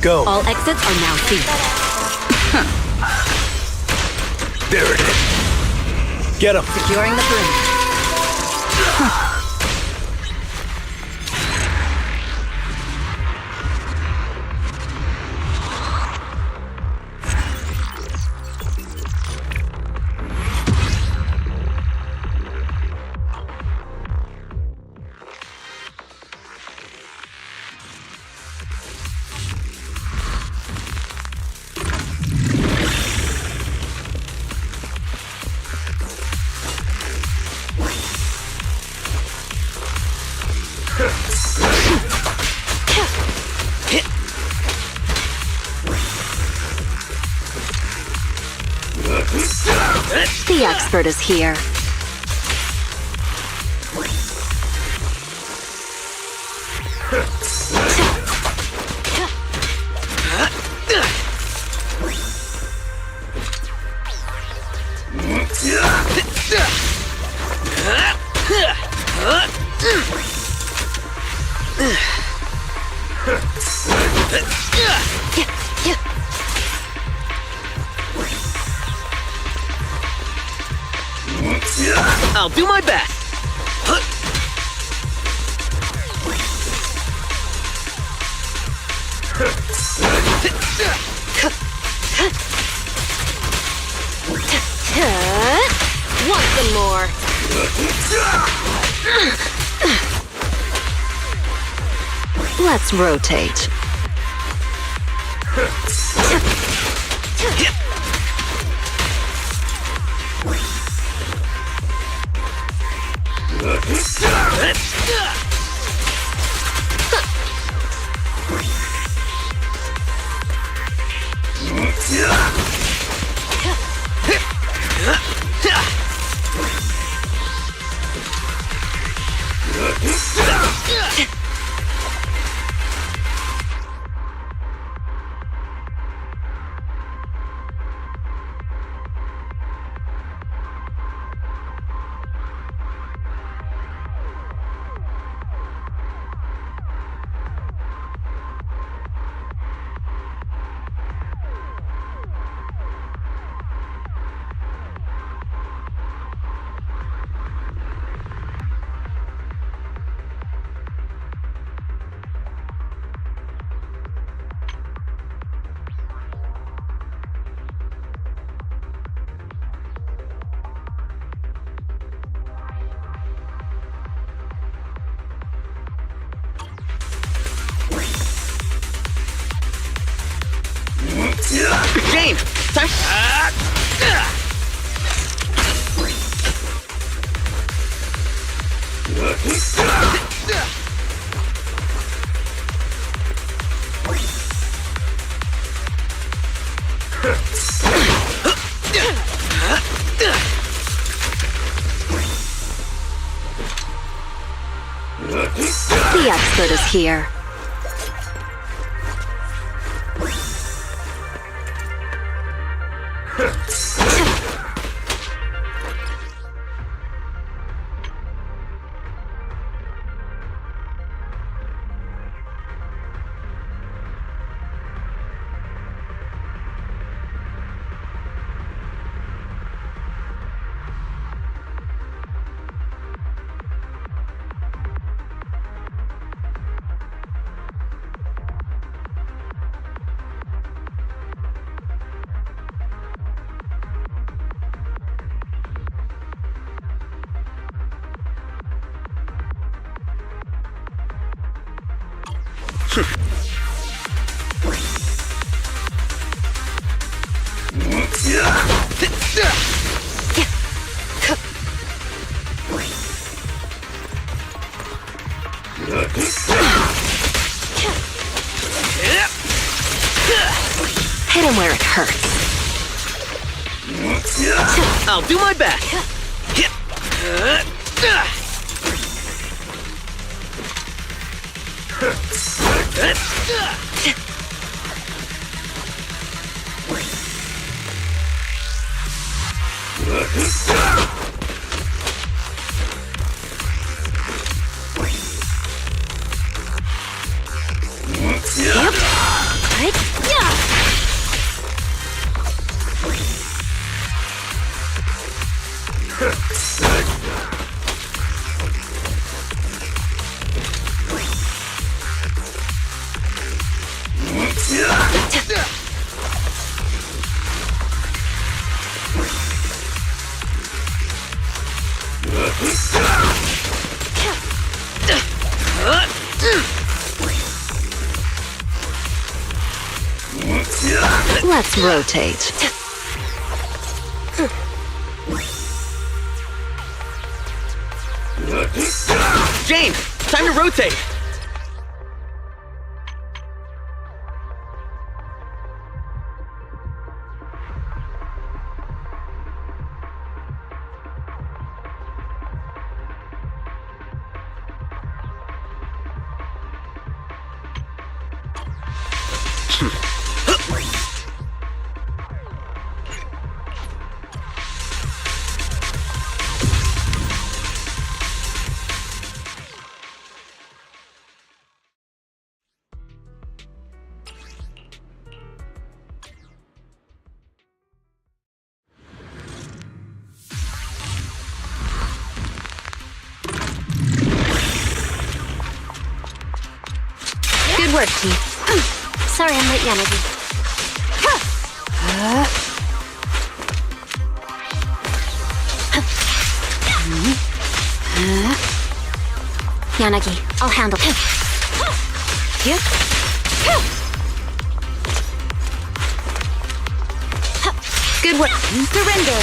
Go. All exits are now sealed. There it is. Get him. Securing the perimeter. The expert is here. I'll do my best. Want some more? Let's rotate. Game! Time! The expert is here. Hit him where it hurts. I'll do my best. Yep. Right? Yeah. Let's rotate. Jane, time to rotate. Good work, team. Sorry I'm late, Yanagi. Yanagi, I'll handle it. Yep. Good work. Surrender.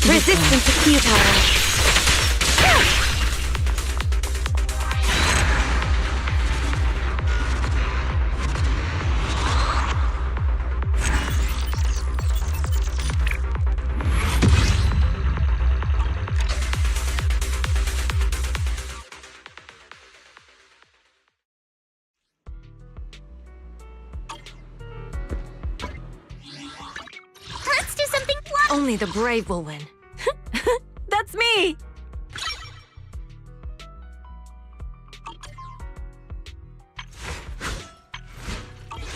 Resistance is futile. Let's do something fun! Only the brave will win. That's me!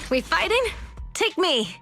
We fighting? Take me!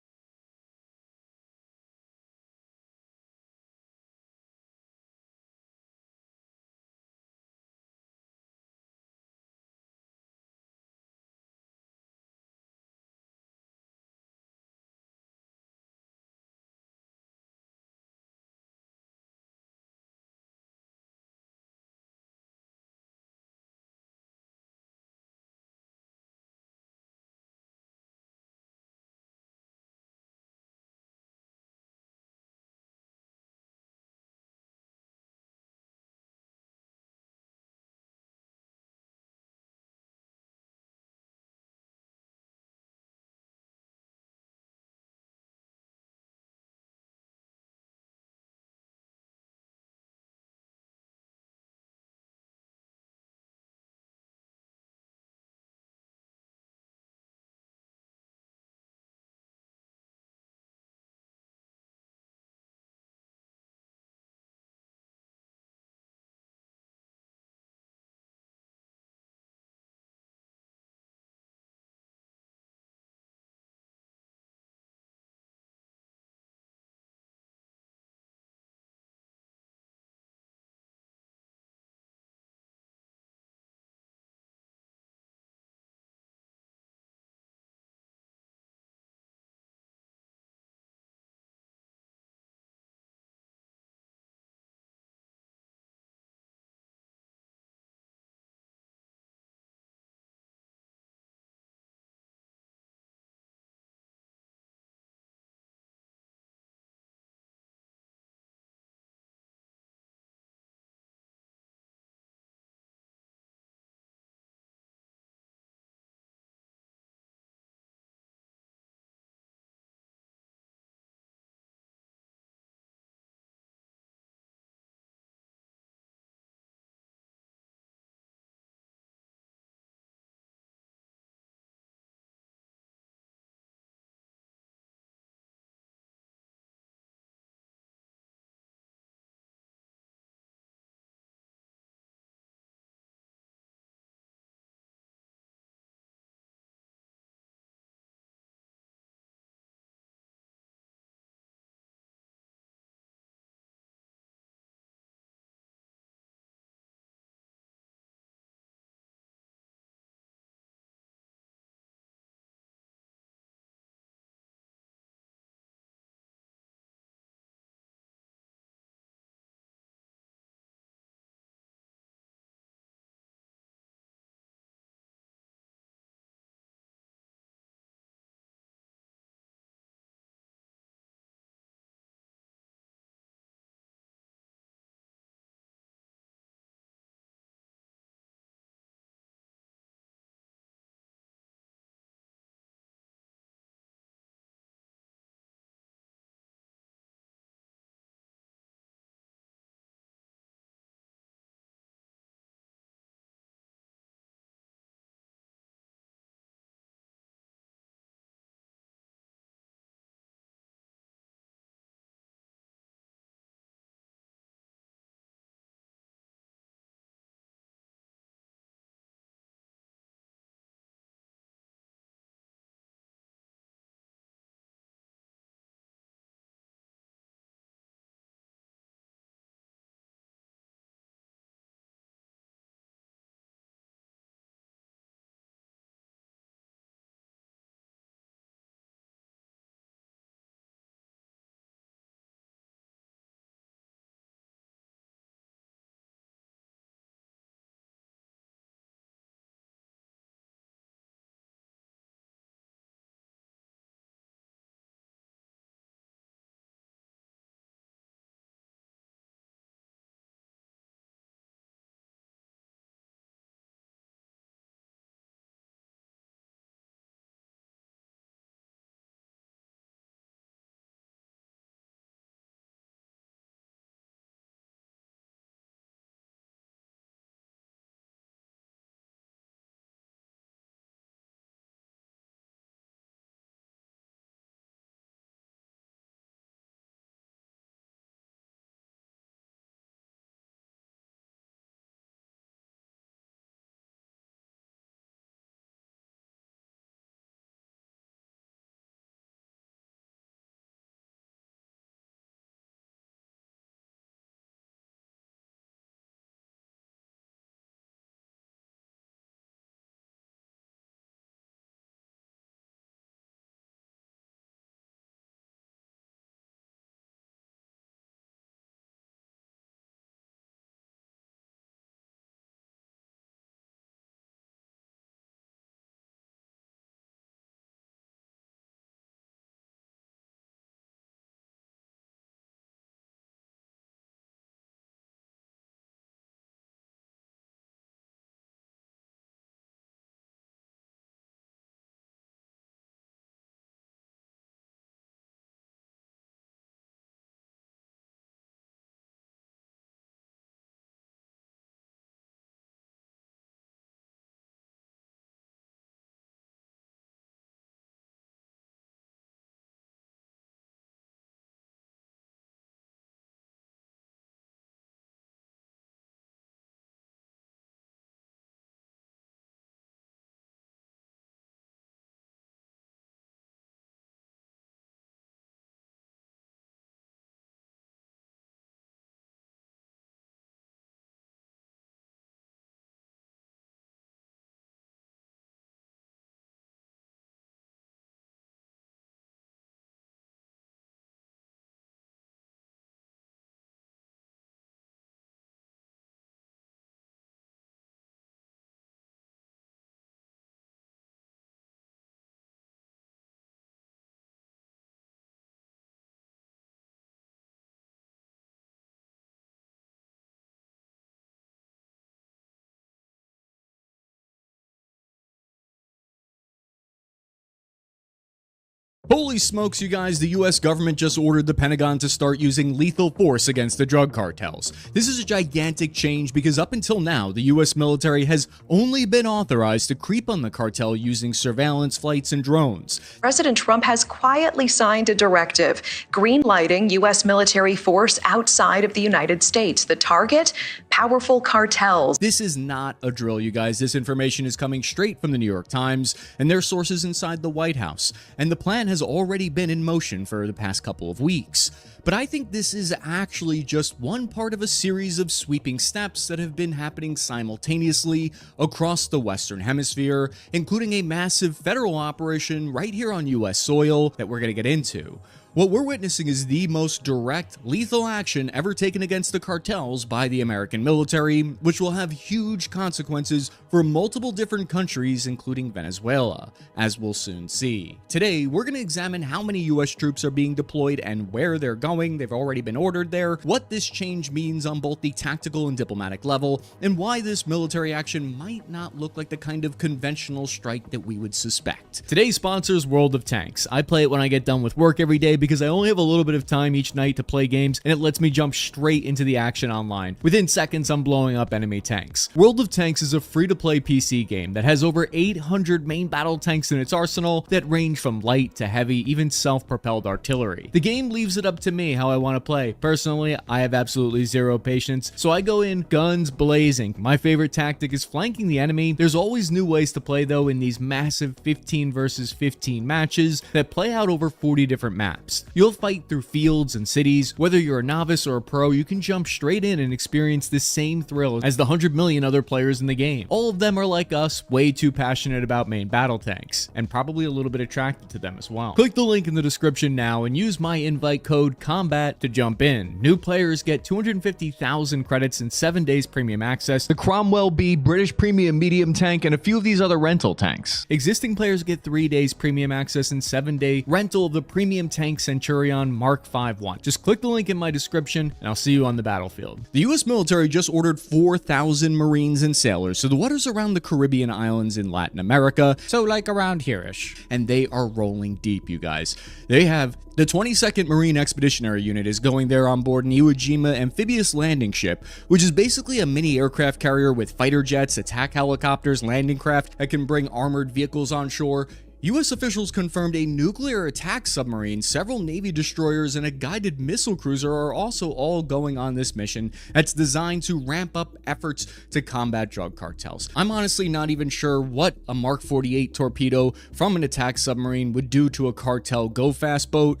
Holy smokes, you guys, the US government just ordered the Pentagon to start using lethal force against the drug cartels. This is a gigantic change because up until now, the US military has only been authorized to creep on the cartel using surveillance flights and drones. President Trump has quietly signed a directive green-lighting US military force outside of the United States. The target? Powerful cartels. This is not a drill, you guys. This information is coming straight from the New York Times and their sources inside the White House. And the plan has already been in motion for the past couple of weeks. But I think this is actually just one part of a series of sweeping steps that have been happening simultaneously across the Western Hemisphere, including a massive federal operation right here on US soil that we're going to get into. What we're witnessing is the most direct, lethal action ever taken against the cartels by the American military, which will have huge consequences for multiple different countries, including Venezuela, as we'll soon see. Today, we're going to examine how many US troops are being deployed and where they're going. They've already been ordered there, what this change means on both the tactical and diplomatic level, and why this military action might not look like the kind of conventional strike that we would suspect. Today's sponsor is World of Tanks. I play it when I get done with work every day because I only have a little bit of time each night to play games, and it lets me jump straight into the action online. Within seconds, I'm blowing up enemy tanks. World of Tanks is a free-to-play PC game that has over 800 main battle tanks in its arsenal that range from light to heavy, even self-propelled artillery. The game leaves it up to me how I want to play. Personally, I have absolutely zero patience, so I go in guns blazing. My favorite tactic is flanking the enemy. There's always new ways to play though in these massive 15 versus 15 matches that play out over 40 different maps. You'll fight through fields and cities. Whether you're a novice or a pro, you can jump straight in and experience the same thrill as the 100 million other players in the game. All of them are like us, way too passionate about main battle tanks, and probably a little bit attracted to them as well. Click the link in the description now and use my invite code COMBAT to jump in. New players get 250,000 credits and 7 days premium access, the Cromwell B British Premium Medium Tank, and a few of these other rental tanks. Existing players get 3 days premium access and 7-day rental of the premium tank Centurion Mark 5-1. Just click the link in my description and I'll see you on the battlefield. The US military just ordered 4,000 Marines and sailors to the waters around the Caribbean islands in Latin America, so like around here-ish. And they are rolling deep, you guys. They have the 22nd Marine Expeditionary Unit is going there on board an Iwo Jima amphibious landing ship, which is basically a mini aircraft carrier with fighter jets, attack helicopters, landing craft that can bring armored vehicles on shore. U.S. officials confirmed a nuclear attack submarine, several Navy destroyers, and a guided missile cruiser are also all going on this mission that's designed to ramp up efforts to combat drug cartels. I'm honestly not even sure what a Mark 48 torpedo from an attack submarine would do to a cartel go-fast boat,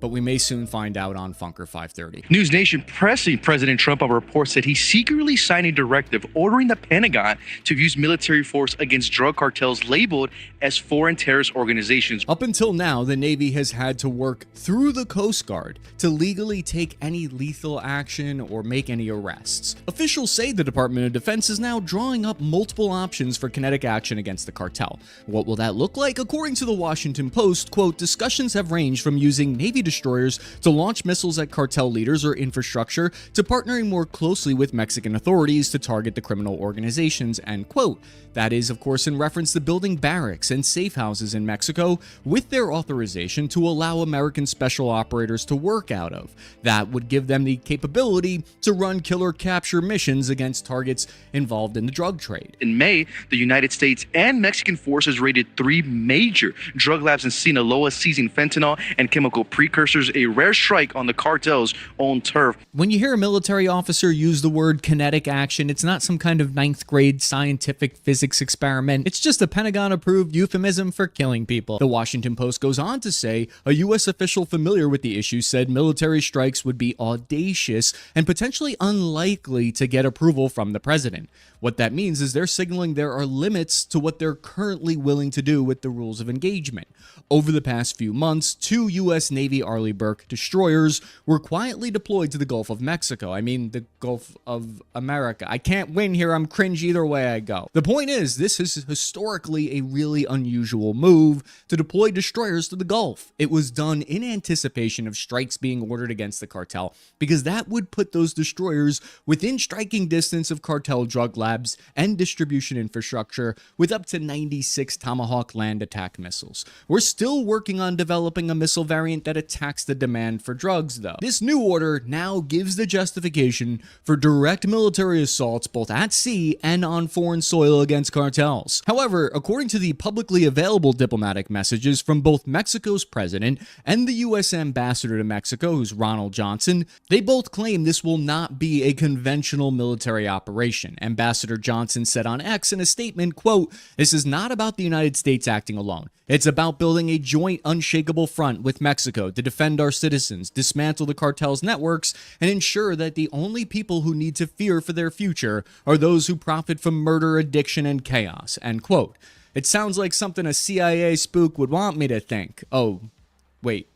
but we may soon find out on Funker 530. News Nation pressing President Trump on reports that he secretly signed a directive ordering the Pentagon to use military force against drug cartels labeled as foreign terrorist organizations. Up until now, the Navy has had to work through the Coast Guard to legally take any lethal action or make any arrests. Officials say the Department of Defense is now drawing up multiple options for kinetic action against the cartel. What will that look like? According to the Washington Post, quote, discussions have ranged from using Navy destroyers to launch missiles at cartel leaders or infrastructure to partnering more closely with Mexican authorities to target the criminal organizations, end quote. That is, of course, in reference to building barracks and safe houses in Mexico with their authorization to allow American special operators to work out of. That would give them the capability to run killer capture missions against targets involved in the drug trade. In May, the United States and Mexican forces raided 3 major drug labs in Sinaloa, seizing fentanyl and chemical precursors, a rare strike on the cartel's own turf. When you hear a military officer use the word kinetic action, it's not some kind of 9th grade scientific physics experiment. It's just a Pentagon-approved euphemism for killing people. The Washington Post goes on to say a U.S. official familiar with the issue said military strikes would be audacious and potentially unlikely to get approval from the president. What that means is they're signaling there are limits to what they're currently willing to do with the rules of engagement. Over the past few months, 2 U.S. Navy Arleigh Burke destroyers were quietly deployed to the Gulf of Mexico. I mean, the Gulf of America. I can't win here. I'm cringe either way I go. The point is, this is historically a really unusual move to deploy destroyers to the Gulf. It was done in anticipation of strikes being ordered against the cartel, because that would put those destroyers within striking distance of cartel drug labs and distribution infrastructure with up to 96 Tomahawk land attack missiles. We're still working on developing a missile variant that attacks the demand for drugs, though. This new order now gives the justification for direct military assaults both at sea and on foreign soil against cartels. However, according to the publicly available diplomatic messages from both Mexico's president and the U.S. ambassador to Mexico, who's Ronald Johnson, they both claim this will not be a conventional military operation. Ambassador Johnson said on X in a statement, quote, "This is not about the United States acting alone. It's about building a joint, unshakable front with Mexico to defend our citizens, dismantle the cartel's networks, and ensure that the only people who need to fear for their future are those who profit from murder, addiction, and chaos." End quote. It sounds like something a CIA spook would want me to think. Oh, wait.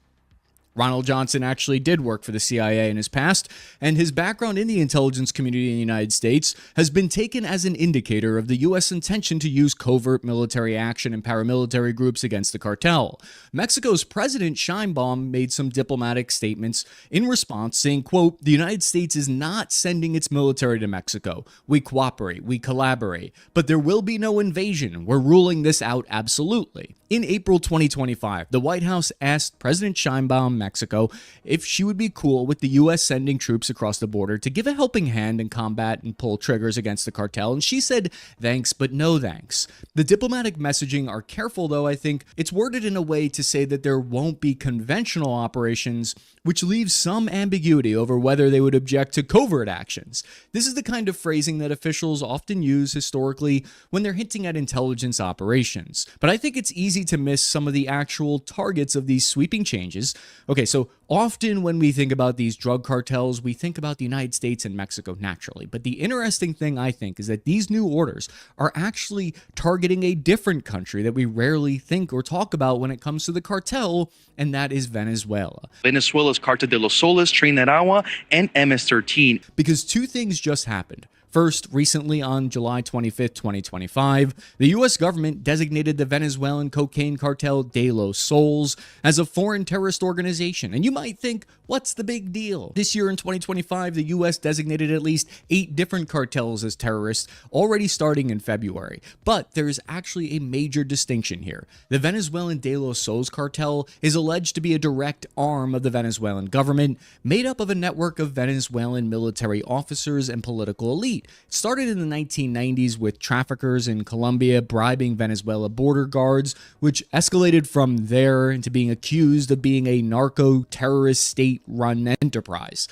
Ronald Johnson actually did work for the CIA in his past, and his background in the intelligence community in the United States has been taken as an indicator of the U.S. intention to use covert military action and paramilitary groups against the cartel. Mexico's President Sheinbaum made some diplomatic statements in response, saying, quote, "The United States is not sending its military to Mexico. We cooperate, we collaborate, but there will be no invasion. We're ruling this out absolutely." In April 2025, the White House asked President Sheinbaum, Mexico, if she would be cool with the U.S. sending troops across the border to give a helping hand in combat and pull triggers against the cartel, and she said, "Thanks, but no thanks." The diplomatic messaging are careful, though. I think it's worded in a way to say that there won't be conventional operations, which leaves some ambiguity over whether they would object to covert actions. This is the kind of phrasing that officials often use historically when they're hinting at intelligence operations. But I think it's easy to miss some of the actual targets of these sweeping changes. Okay, so often when we think about these drug cartels, we think about the United States and Mexico naturally. But the interesting thing, I think, is that these new orders are actually targeting a different country that we rarely think or talk about when it comes to the cartel, and that is Venezuela. Venezuela's Cartel de los Soles, Tren Aragua, and MS-13. Because two things just happened. First, recently on July 25th, 2025, the U.S. government designated the Venezuelan cocaine cartel De Los Soles as a foreign terrorist organization. And you might think, what's the big deal? This year in 2025, the U.S. designated at least 8 different cartels as terrorists, already starting in February. But there is actually a major distinction here. The Venezuelan De Los Soles cartel is alleged to be a direct arm of the Venezuelan government, made up of a network of Venezuelan military officers and political elite. It started in the 1990s with traffickers in Colombia bribing Venezuela border guards, which escalated from there into being accused of being a narco-terrorist state-run enterprise.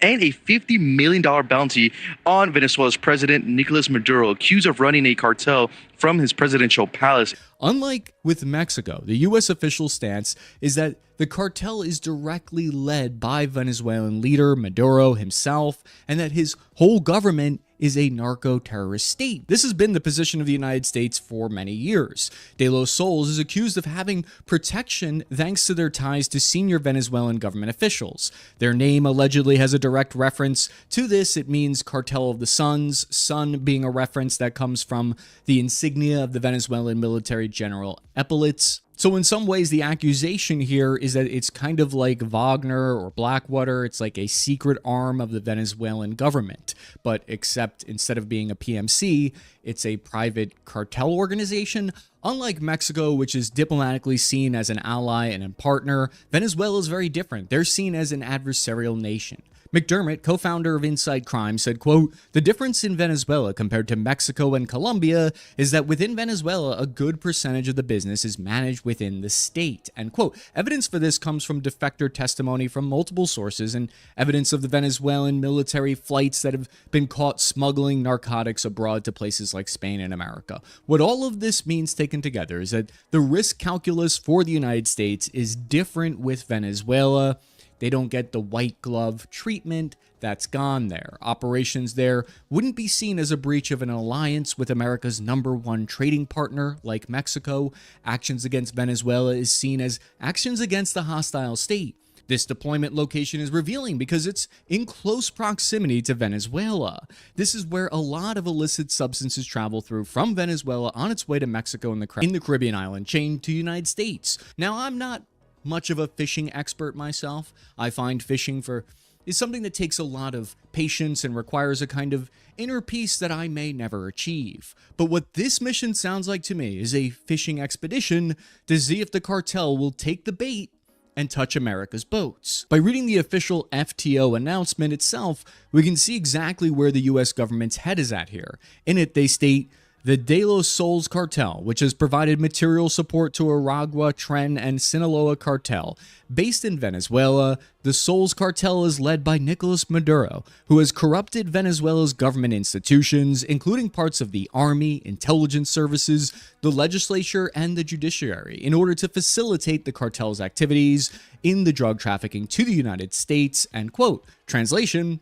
And a $50 million bounty on Venezuela's president, Nicolas Maduro, accused of running a cartel from his presidential palace. Unlike with Mexico, the U.S. official stance is that the cartel is directly led by Venezuelan leader Maduro himself, and that his whole government is a narco-terrorist state. This has been the position of the United States for many years. De Los Soles is accused of having protection thanks to their ties to senior Venezuelan government officials. Their name allegedly has a direct reference to this. It means Cartel of the Suns, sun being a reference that comes from the insignia of the Venezuelan military general epaulets. So in some ways, the accusation here is that it's kind of like Wagner or Blackwater. It's like a secret arm of the Venezuelan government. But except instead of being a PMC, it's a private cartel organization. Unlike Mexico, which is diplomatically seen as an ally and a partner, Venezuela is very different. They're seen as an adversarial nation. McDermott, co-founder of Inside Crime, said, quote, "The difference in Venezuela compared to Mexico and Colombia is that within Venezuela, a good percentage of the business is managed within the state." End quote. Evidence for this comes from defector testimony from multiple sources and evidence of the Venezuelan military flights that have been caught smuggling narcotics abroad to places like Spain and America. What all of this means taken together is that the risk calculus for the United States is different with Venezuela. They don't get the white glove treatment that's gone there. Operations there wouldn't be seen as a breach of an alliance with America's #1 trading partner like Mexico. Actions against Venezuela is seen as actions against the hostile state. This deployment location is revealing because it's in close proximity to Venezuela. This is where a lot of illicit substances travel through from Venezuela on its way to Mexico and in the Caribbean island chain to the United States. Now, I'm not much of a fishing expert myself. I find fishing is something that takes a lot of patience and requires a kind of inner peace that I may never achieve. But what this mission sounds like to me is a fishing expedition to see if the cartel will take the bait and touch America's boats. By reading the official FTO announcement itself, we can see exactly where the US government's head is at here. In it, they state, the De Los Sols cartel, which has provided material support to Aragua, Tren, and Sinaloa cartel. Based in Venezuela, the Sols cartel is led by Nicolas Maduro, who has corrupted Venezuela's government institutions, including parts of the army, intelligence services, the legislature, and the judiciary, in order to facilitate the cartel's activities in the drug trafficking to the United States, and quote, translation,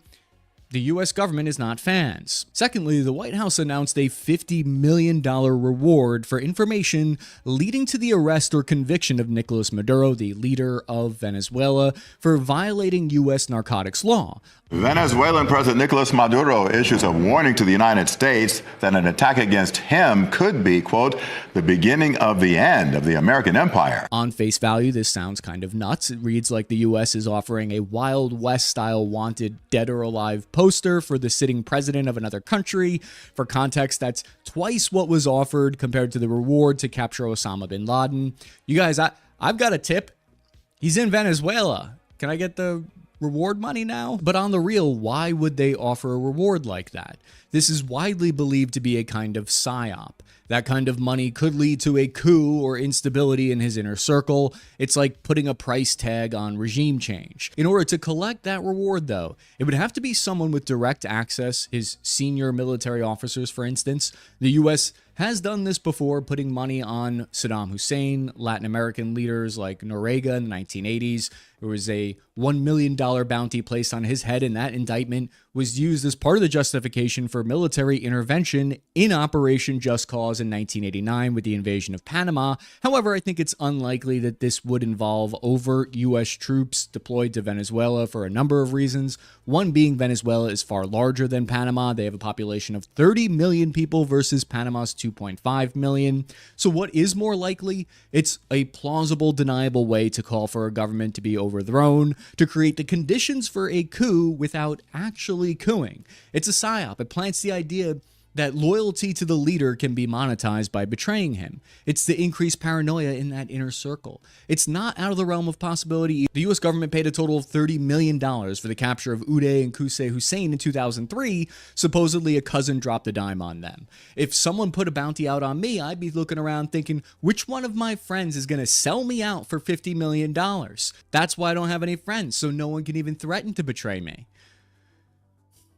the US government is not fans. Secondly, the White House announced a $50 million reward for information leading to the arrest or conviction of Nicolas Maduro, the leader of Venezuela, for violating US narcotics law. Venezuelan President Nicolas Maduro issues a warning to the United States that an attack against him could be, quote, the beginning of the end of the American empire. On face value, this sounds kind of nuts. It reads like the US is offering a Wild West-style wanted dead or alive poster for the sitting president of another country. For context, that's twice what was offered compared to the reward to capture Osama bin Laden. You guys, I've got a tip. He's in Venezuela. Can I get the reward money now? But on the real, why would they offer a reward like that? This is widely believed to be a kind of psyop. That kind of money could lead to a coup or instability in his inner circle. It's like putting a price tag on regime change. In order to collect that reward, though, it would have to be someone with direct access, his senior military officers, for instance. The U.S. has done this before, putting money on Saddam Hussein, Latin American leaders like Noriega in the 1980s. There was a $1 million bounty placed on his head, and that indictment was used as part of the justification for military intervention in Operation Just Cause in 1989 with the invasion of Panama. However, I think it's unlikely that this would involve overt U.S. troops deployed to Venezuela for a number of reasons. One being Venezuela is far larger than Panama. They have a population of 30 million people versus Panama's 2.5 million. So what is more likely? It's a plausible, deniable way to call for a government to be overthrown, to create the conditions for a coup without actually cooing. It's a psyop. It plants the idea that loyalty to the leader can be monetized by betraying him. It's the increased paranoia in that inner circle. It's not out of the realm of possibility. The US government paid a total of $30 million for the capture of Uday and Qusay Hussein in 2003. Supposedly a cousin dropped a dime on them. If someone put a bounty out on me, I'd be looking around thinking, which one of my friends is going to sell me out for $50 million? That's why I don't have any friends, so no one can even threaten to betray me.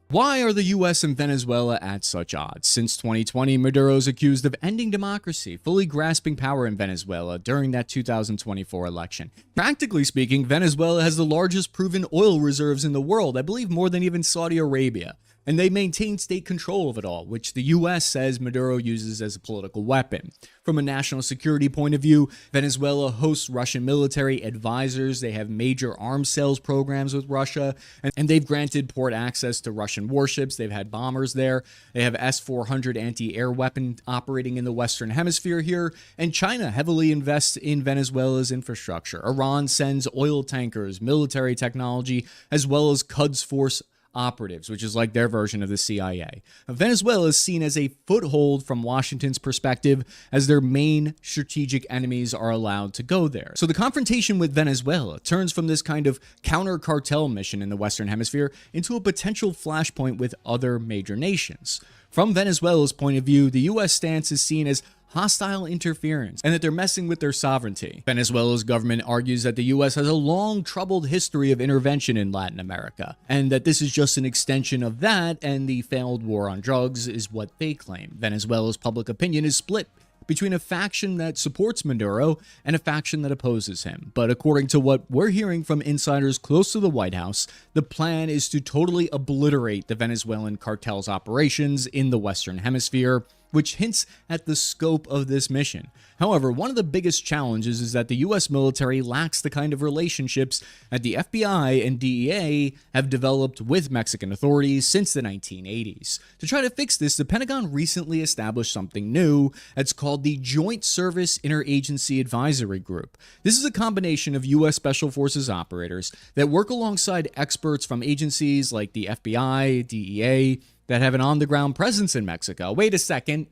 Why are the US and Venezuela at such odds? Since 2020, Maduro is accused of ending democracy, fully grasping power in Venezuela during that 2024 election. Practically speaking, Venezuela has the largest proven oil reserves in the world, I believe more than even Saudi Arabia. And they maintain state control of it all, which the US says Maduro uses as a political weapon. From a national security point of view, Venezuela hosts Russian military advisors. They have major arms sales programs with Russia, and they've granted port access to Russian warships. They've had bombers there. They have S-400 anti-air weapon operating in the Western Hemisphere here, and China heavily invests in Venezuela's infrastructure. Iran sends oil tankers, military technology, as well as Quds Force operatives, which is like their version of the CIA. Venezuela is seen as a foothold from Washington's perspective, as their main strategic enemies are allowed to go there. So the confrontation with Venezuela turns from this kind of counter-cartel mission in the Western Hemisphere into a potential flashpoint with other major nations. From Venezuela's point of view, the U.S. stance is seen as hostile interference, and that they're messing with their sovereignty. Venezuela's government argues that the U.S. has a long, troubled history of intervention in Latin America, and that this is just an extension of that, and the failed war on drugs is what they claim. Venezuela's public opinion is split between a faction that supports Maduro and a faction that opposes him. But according to what we're hearing from insiders close to the White House, the plan is to totally obliterate the Venezuelan cartel's operations in the Western Hemisphere. which hints at the scope of this mission. However, one of the biggest challenges is that the US military lacks the kind of relationships that the FBI and DEA have developed with Mexican authorities since the 1980s. To try to fix this, the Pentagon recently established something new that's called the Joint Service Interagency Advisory Group. This is a combination of US Special Forces operators that work alongside experts from agencies like the FBI, DEA, that have an on-the-ground presence in Mexico. Wait a second.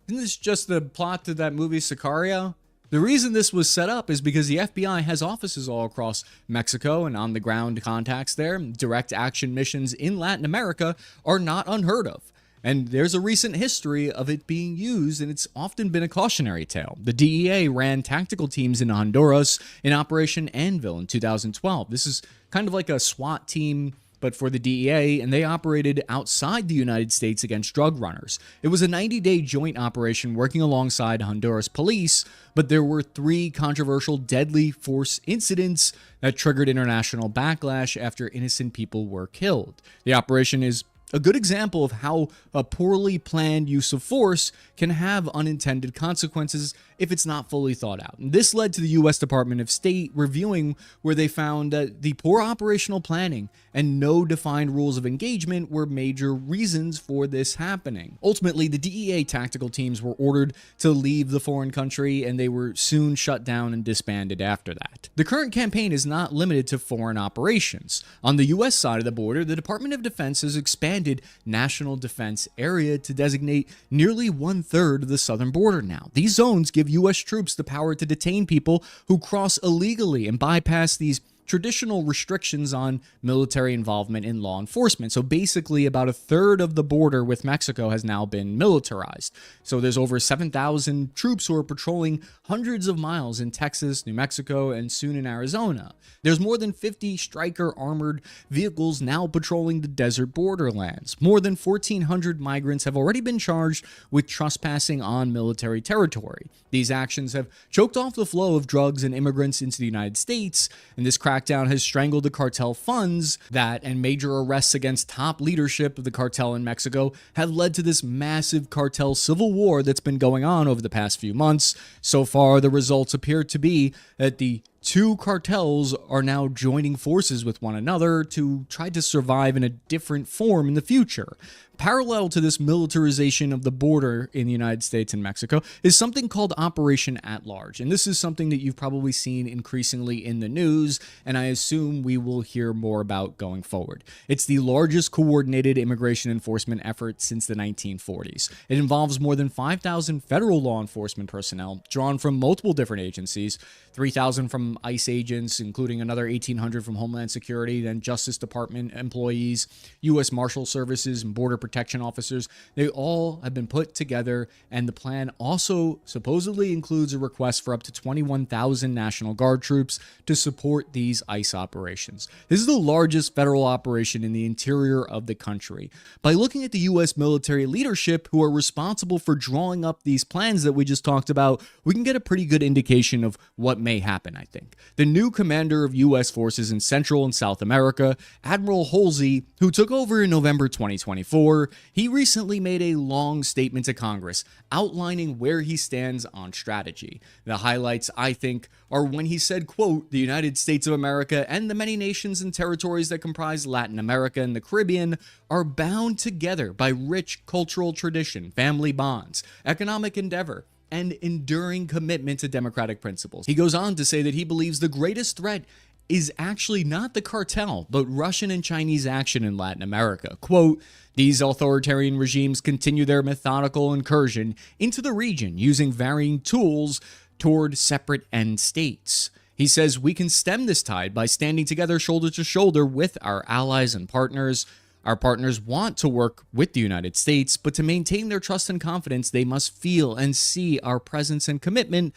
Isn't this just the plot to that movie Sicario? The reason this was set up is because the FBI has offices all across Mexico and on-the-ground contacts there. Direct action missions in Latin America are not unheard of. And there's a recent history of it being used, and it's often been a cautionary tale. The DEA ran tactical teams in Honduras in Operation Anvil in 2012. This is kind of like a SWAT team, but for the DEA, and they operated outside the United States against drug runners. It was a 90-day joint operation working alongside Honduras police, but there were 3 controversial deadly force incidents that triggered international backlash after innocent people were killed. The operation is a good example of how a poorly planned use of force can have unintended consequences if it's not fully thought out. And this led to the U.S. Department of State reviewing where they found that the poor operational planning and no defined rules of engagement were major reasons for this happening. Ultimately, the DEA tactical teams were ordered to leave the foreign country, and they were soon shut down and disbanded after that. The current campaign is not limited to foreign operations. On the U.S. side of the border, the Department of Defense has expanded National Defense Area to designate nearly 1/3 of the southern border now. These zones give U.S. troops the power to detain people who cross illegally and bypass these traditional restrictions on military involvement in law enforcement. So basically about 1/3 of the border with Mexico has now been militarized. So there's over 7,000 troops who are patrolling hundreds of miles in Texas, New Mexico, and soon in Arizona. There's more than 50 Stryker armored vehicles now patrolling the desert borderlands. More than 1,400 migrants have already been charged with trespassing on military territory. These actions have choked off the flow of drugs and immigrants into the United States, and this crackdown has strangled the cartel funds that, and major arrests against top leadership of the cartel in Mexico have led to this massive cartel civil war that's been going on over the past few months. So far, the results appear to be that the 2 cartels are now joining forces with one another to try to survive in a different form in the future. Parallel to this militarization of the border in the United States and Mexico is something called Operation At Large. And this is something that you've probably seen increasingly in the news, and I assume we will hear more about going forward. It's the largest coordinated immigration enforcement effort since the 1940s. It involves more than 5,000 federal law enforcement personnel drawn from multiple different agencies, 3,000 from ICE agents, including another 1,800 from Homeland Security, then Justice Department employees, U.S. Marshal Services, and Border Protection officers. They all have been put together, and the plan also supposedly includes a request for up to 21,000 National Guard troops to support these ICE operations. This is the largest federal operation in the interior of the country. By looking at the U.S. military leadership who are responsible for drawing up these plans that we just talked about, we can get a pretty good indication of what may happen, I think. The new commander of U.S. forces in Central and South America, Admiral Halsey, who took over in November 2024, he recently made a long statement to Congress outlining where he stands on strategy. The highlights, I think, are when he said, quote, "The United States of America and the many nations and territories that comprise Latin America and the Caribbean are bound together by rich cultural tradition, family bonds, economic endeavor, and enduring commitment to democratic principles." He goes on to say that he believes the greatest threat is actually not the cartel, but Russian and Chinese action in Latin America. Quote, "These authoritarian regimes continue their methodical incursion into the region using varying tools toward separate end states." He says we can stem this tide by standing together shoulder to shoulder with our allies and partners. Our partners want to work with the United States, but to maintain their trust and confidence, they must feel and see our presence and commitment.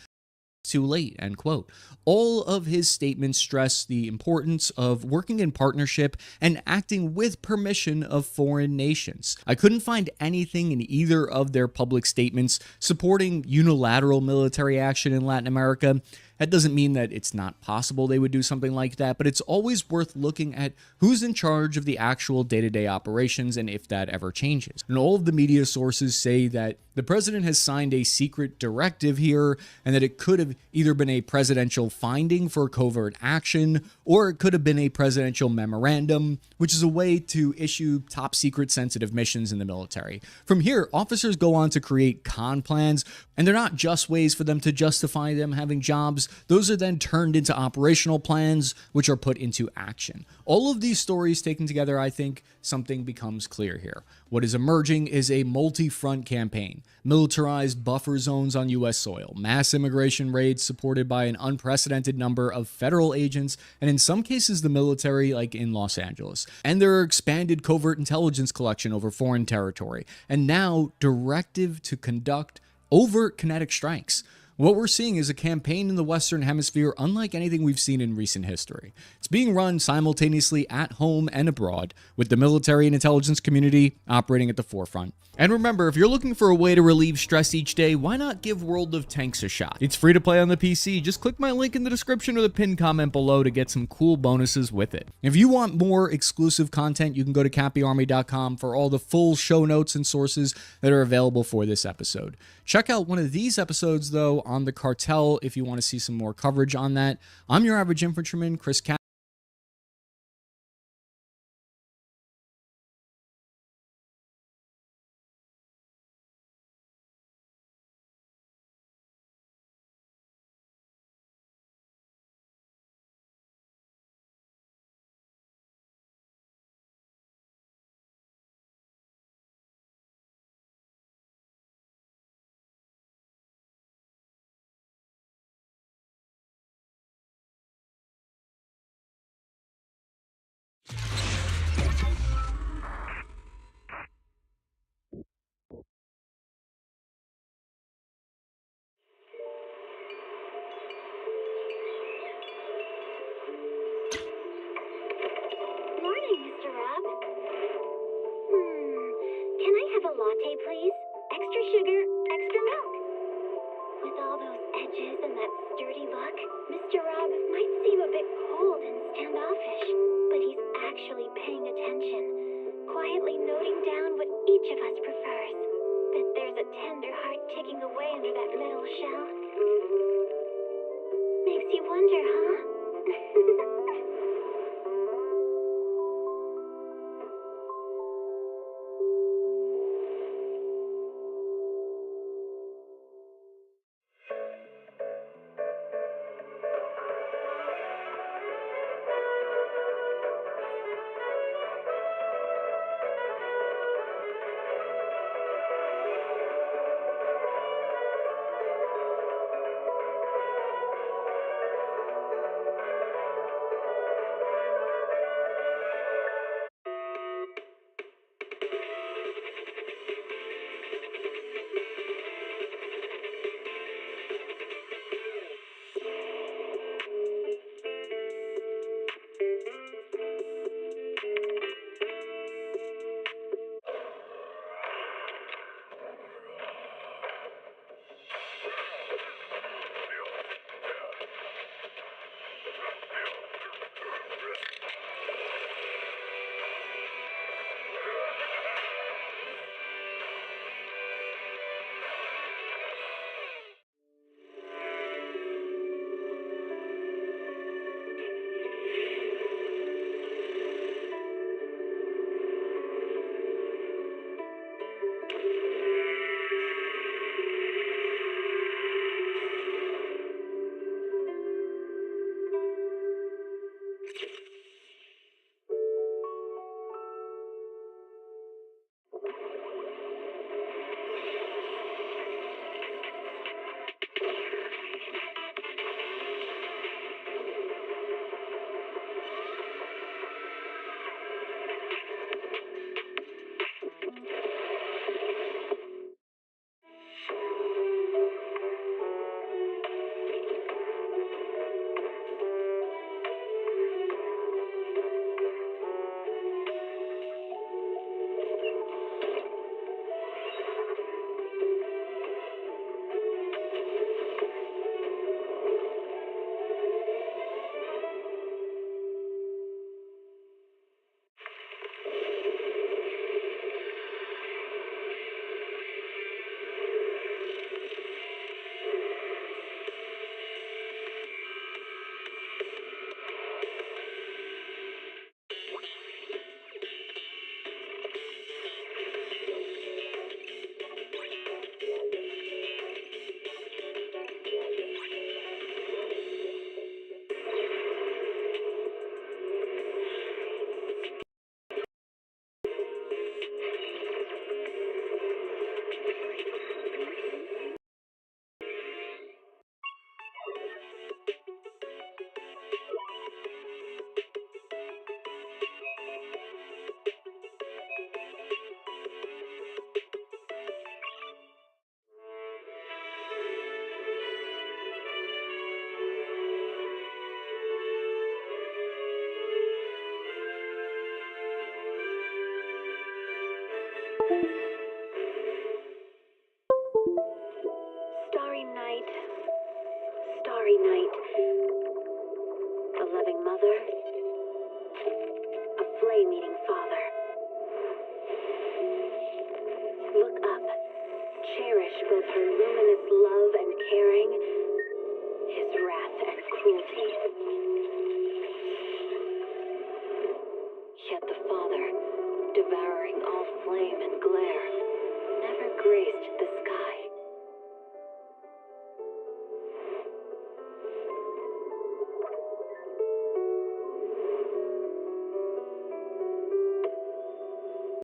Too late, end quote. All of his statements stress the importance of working in partnership and acting with permission of foreign nations. I couldn't find anything in either of their public statements supporting unilateral military action in Latin America. That doesn't mean that it's not possible they would do something like that, but it's always worth looking at who's in charge of the actual day-to-day operations and if that ever changes. And all of the media sources say that the president has signed a secret directive here and that it could have either been a presidential finding for covert action or it could have been a presidential memorandum, which is a way to issue top secret sensitive missions in the military. From here, officers go on to create con plans, and they're not just ways for them to justify them having jobs. Those are then turned into operational plans, which are put into action. All of these stories taken together, I think something becomes clear here. What is emerging is a multi-front campaign, militarized buffer zones on U.S. soil, mass immigration raids supported by an unprecedented number of federal agents, and in some cases the military, like in Los Angeles. And there are expanded covert intelligence collection over foreign territory, and now directive to conduct overt kinetic strikes. What we're seeing is a campaign in the Western Hemisphere unlike anything we've seen in recent history. It's being run simultaneously at home and abroad, with the military and intelligence community operating at the forefront. And remember, if you're looking for a way to relieve stress each day, why not give World of Tanks a shot? It's free to play on the PC. Just click my link in the description or the pinned comment below to get some cool bonuses with it. If you want more exclusive content, you can go to cappyarmy.com for all the full show notes and sources that are available for this episode. Check out one of these episodes, though, on the cartel if you want to see some more coverage on that. I'm your average infantryman, Chris Capp. Morning, Mr. Rob. Can I have a latte, please? Extra sugar, extra milk. With all those edges and that sturdy look, Mr. Rob might seem a bit cold and standoffish, but he's actually paying attention, quietly noting down what each of us prefers. Bet there's a tender heart ticking away under that metal shell. Makes you wonder, huh? A flame-eating father. Look up. Cherish both her luminous love and caring, his wrath and cruelty. Yet the Father, devouring all flame and glare, never graced the